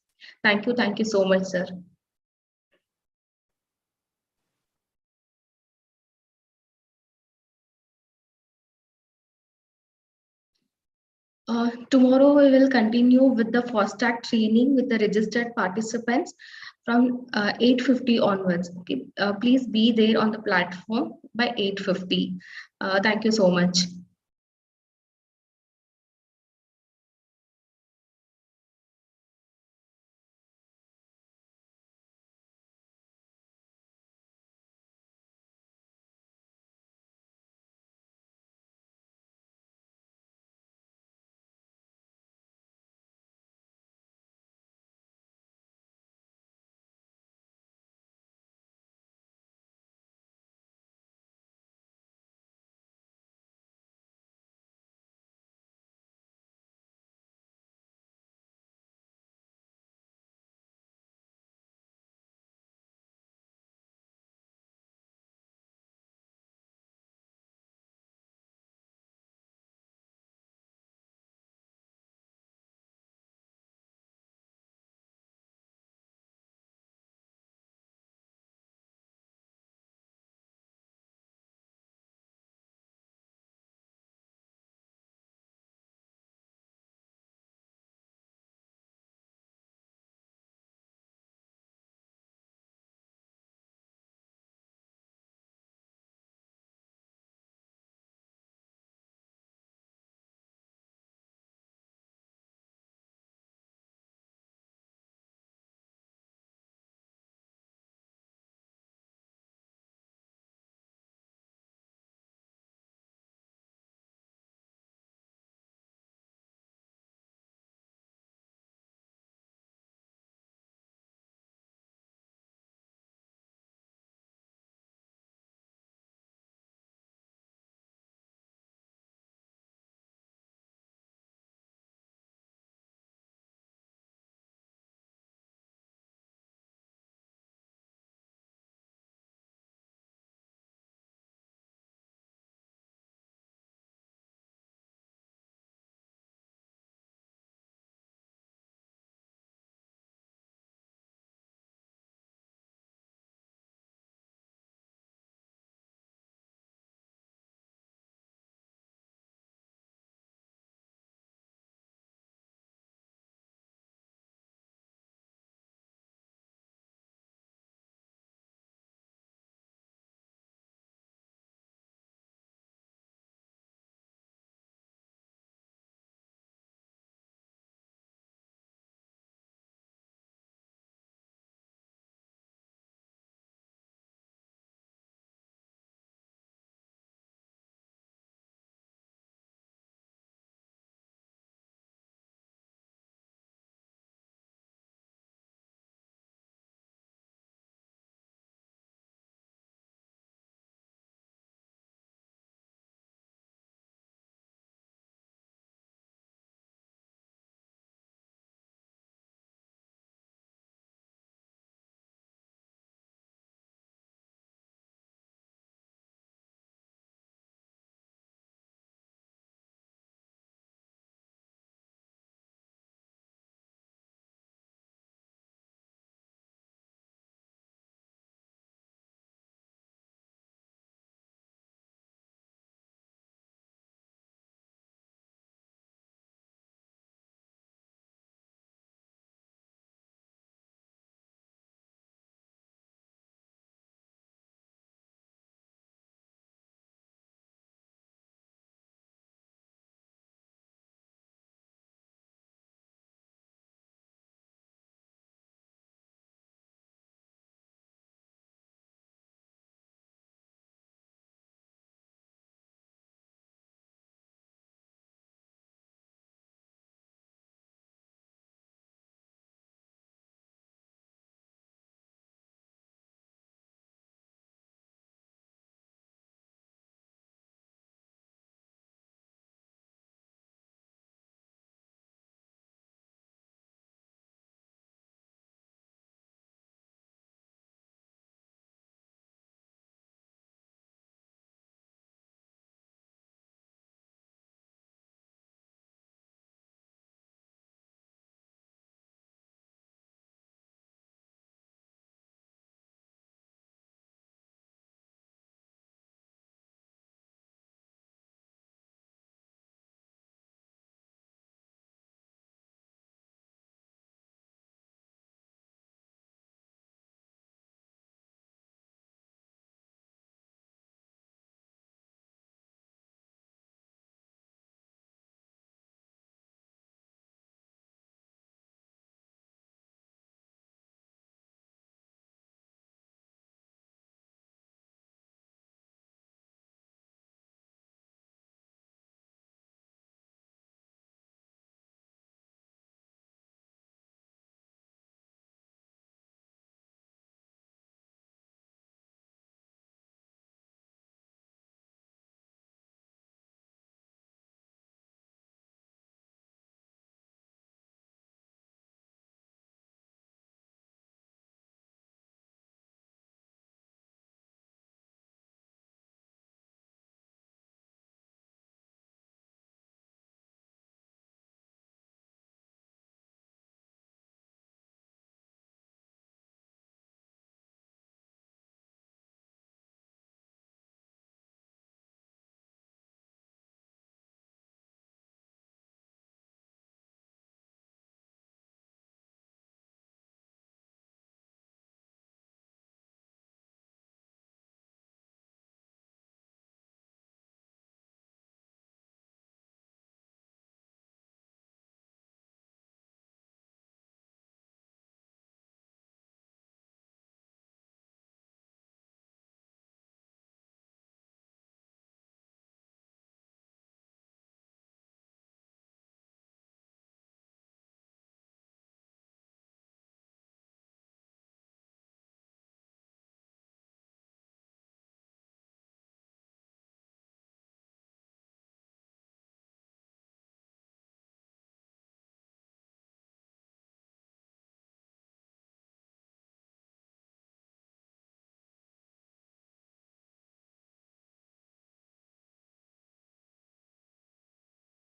Thank you so much, sir. Tomorrow we will continue with the FOSTAC training with the registered participants from 8:50 onwards. Okay, please be there on the platform by 8:50. Thank you so much.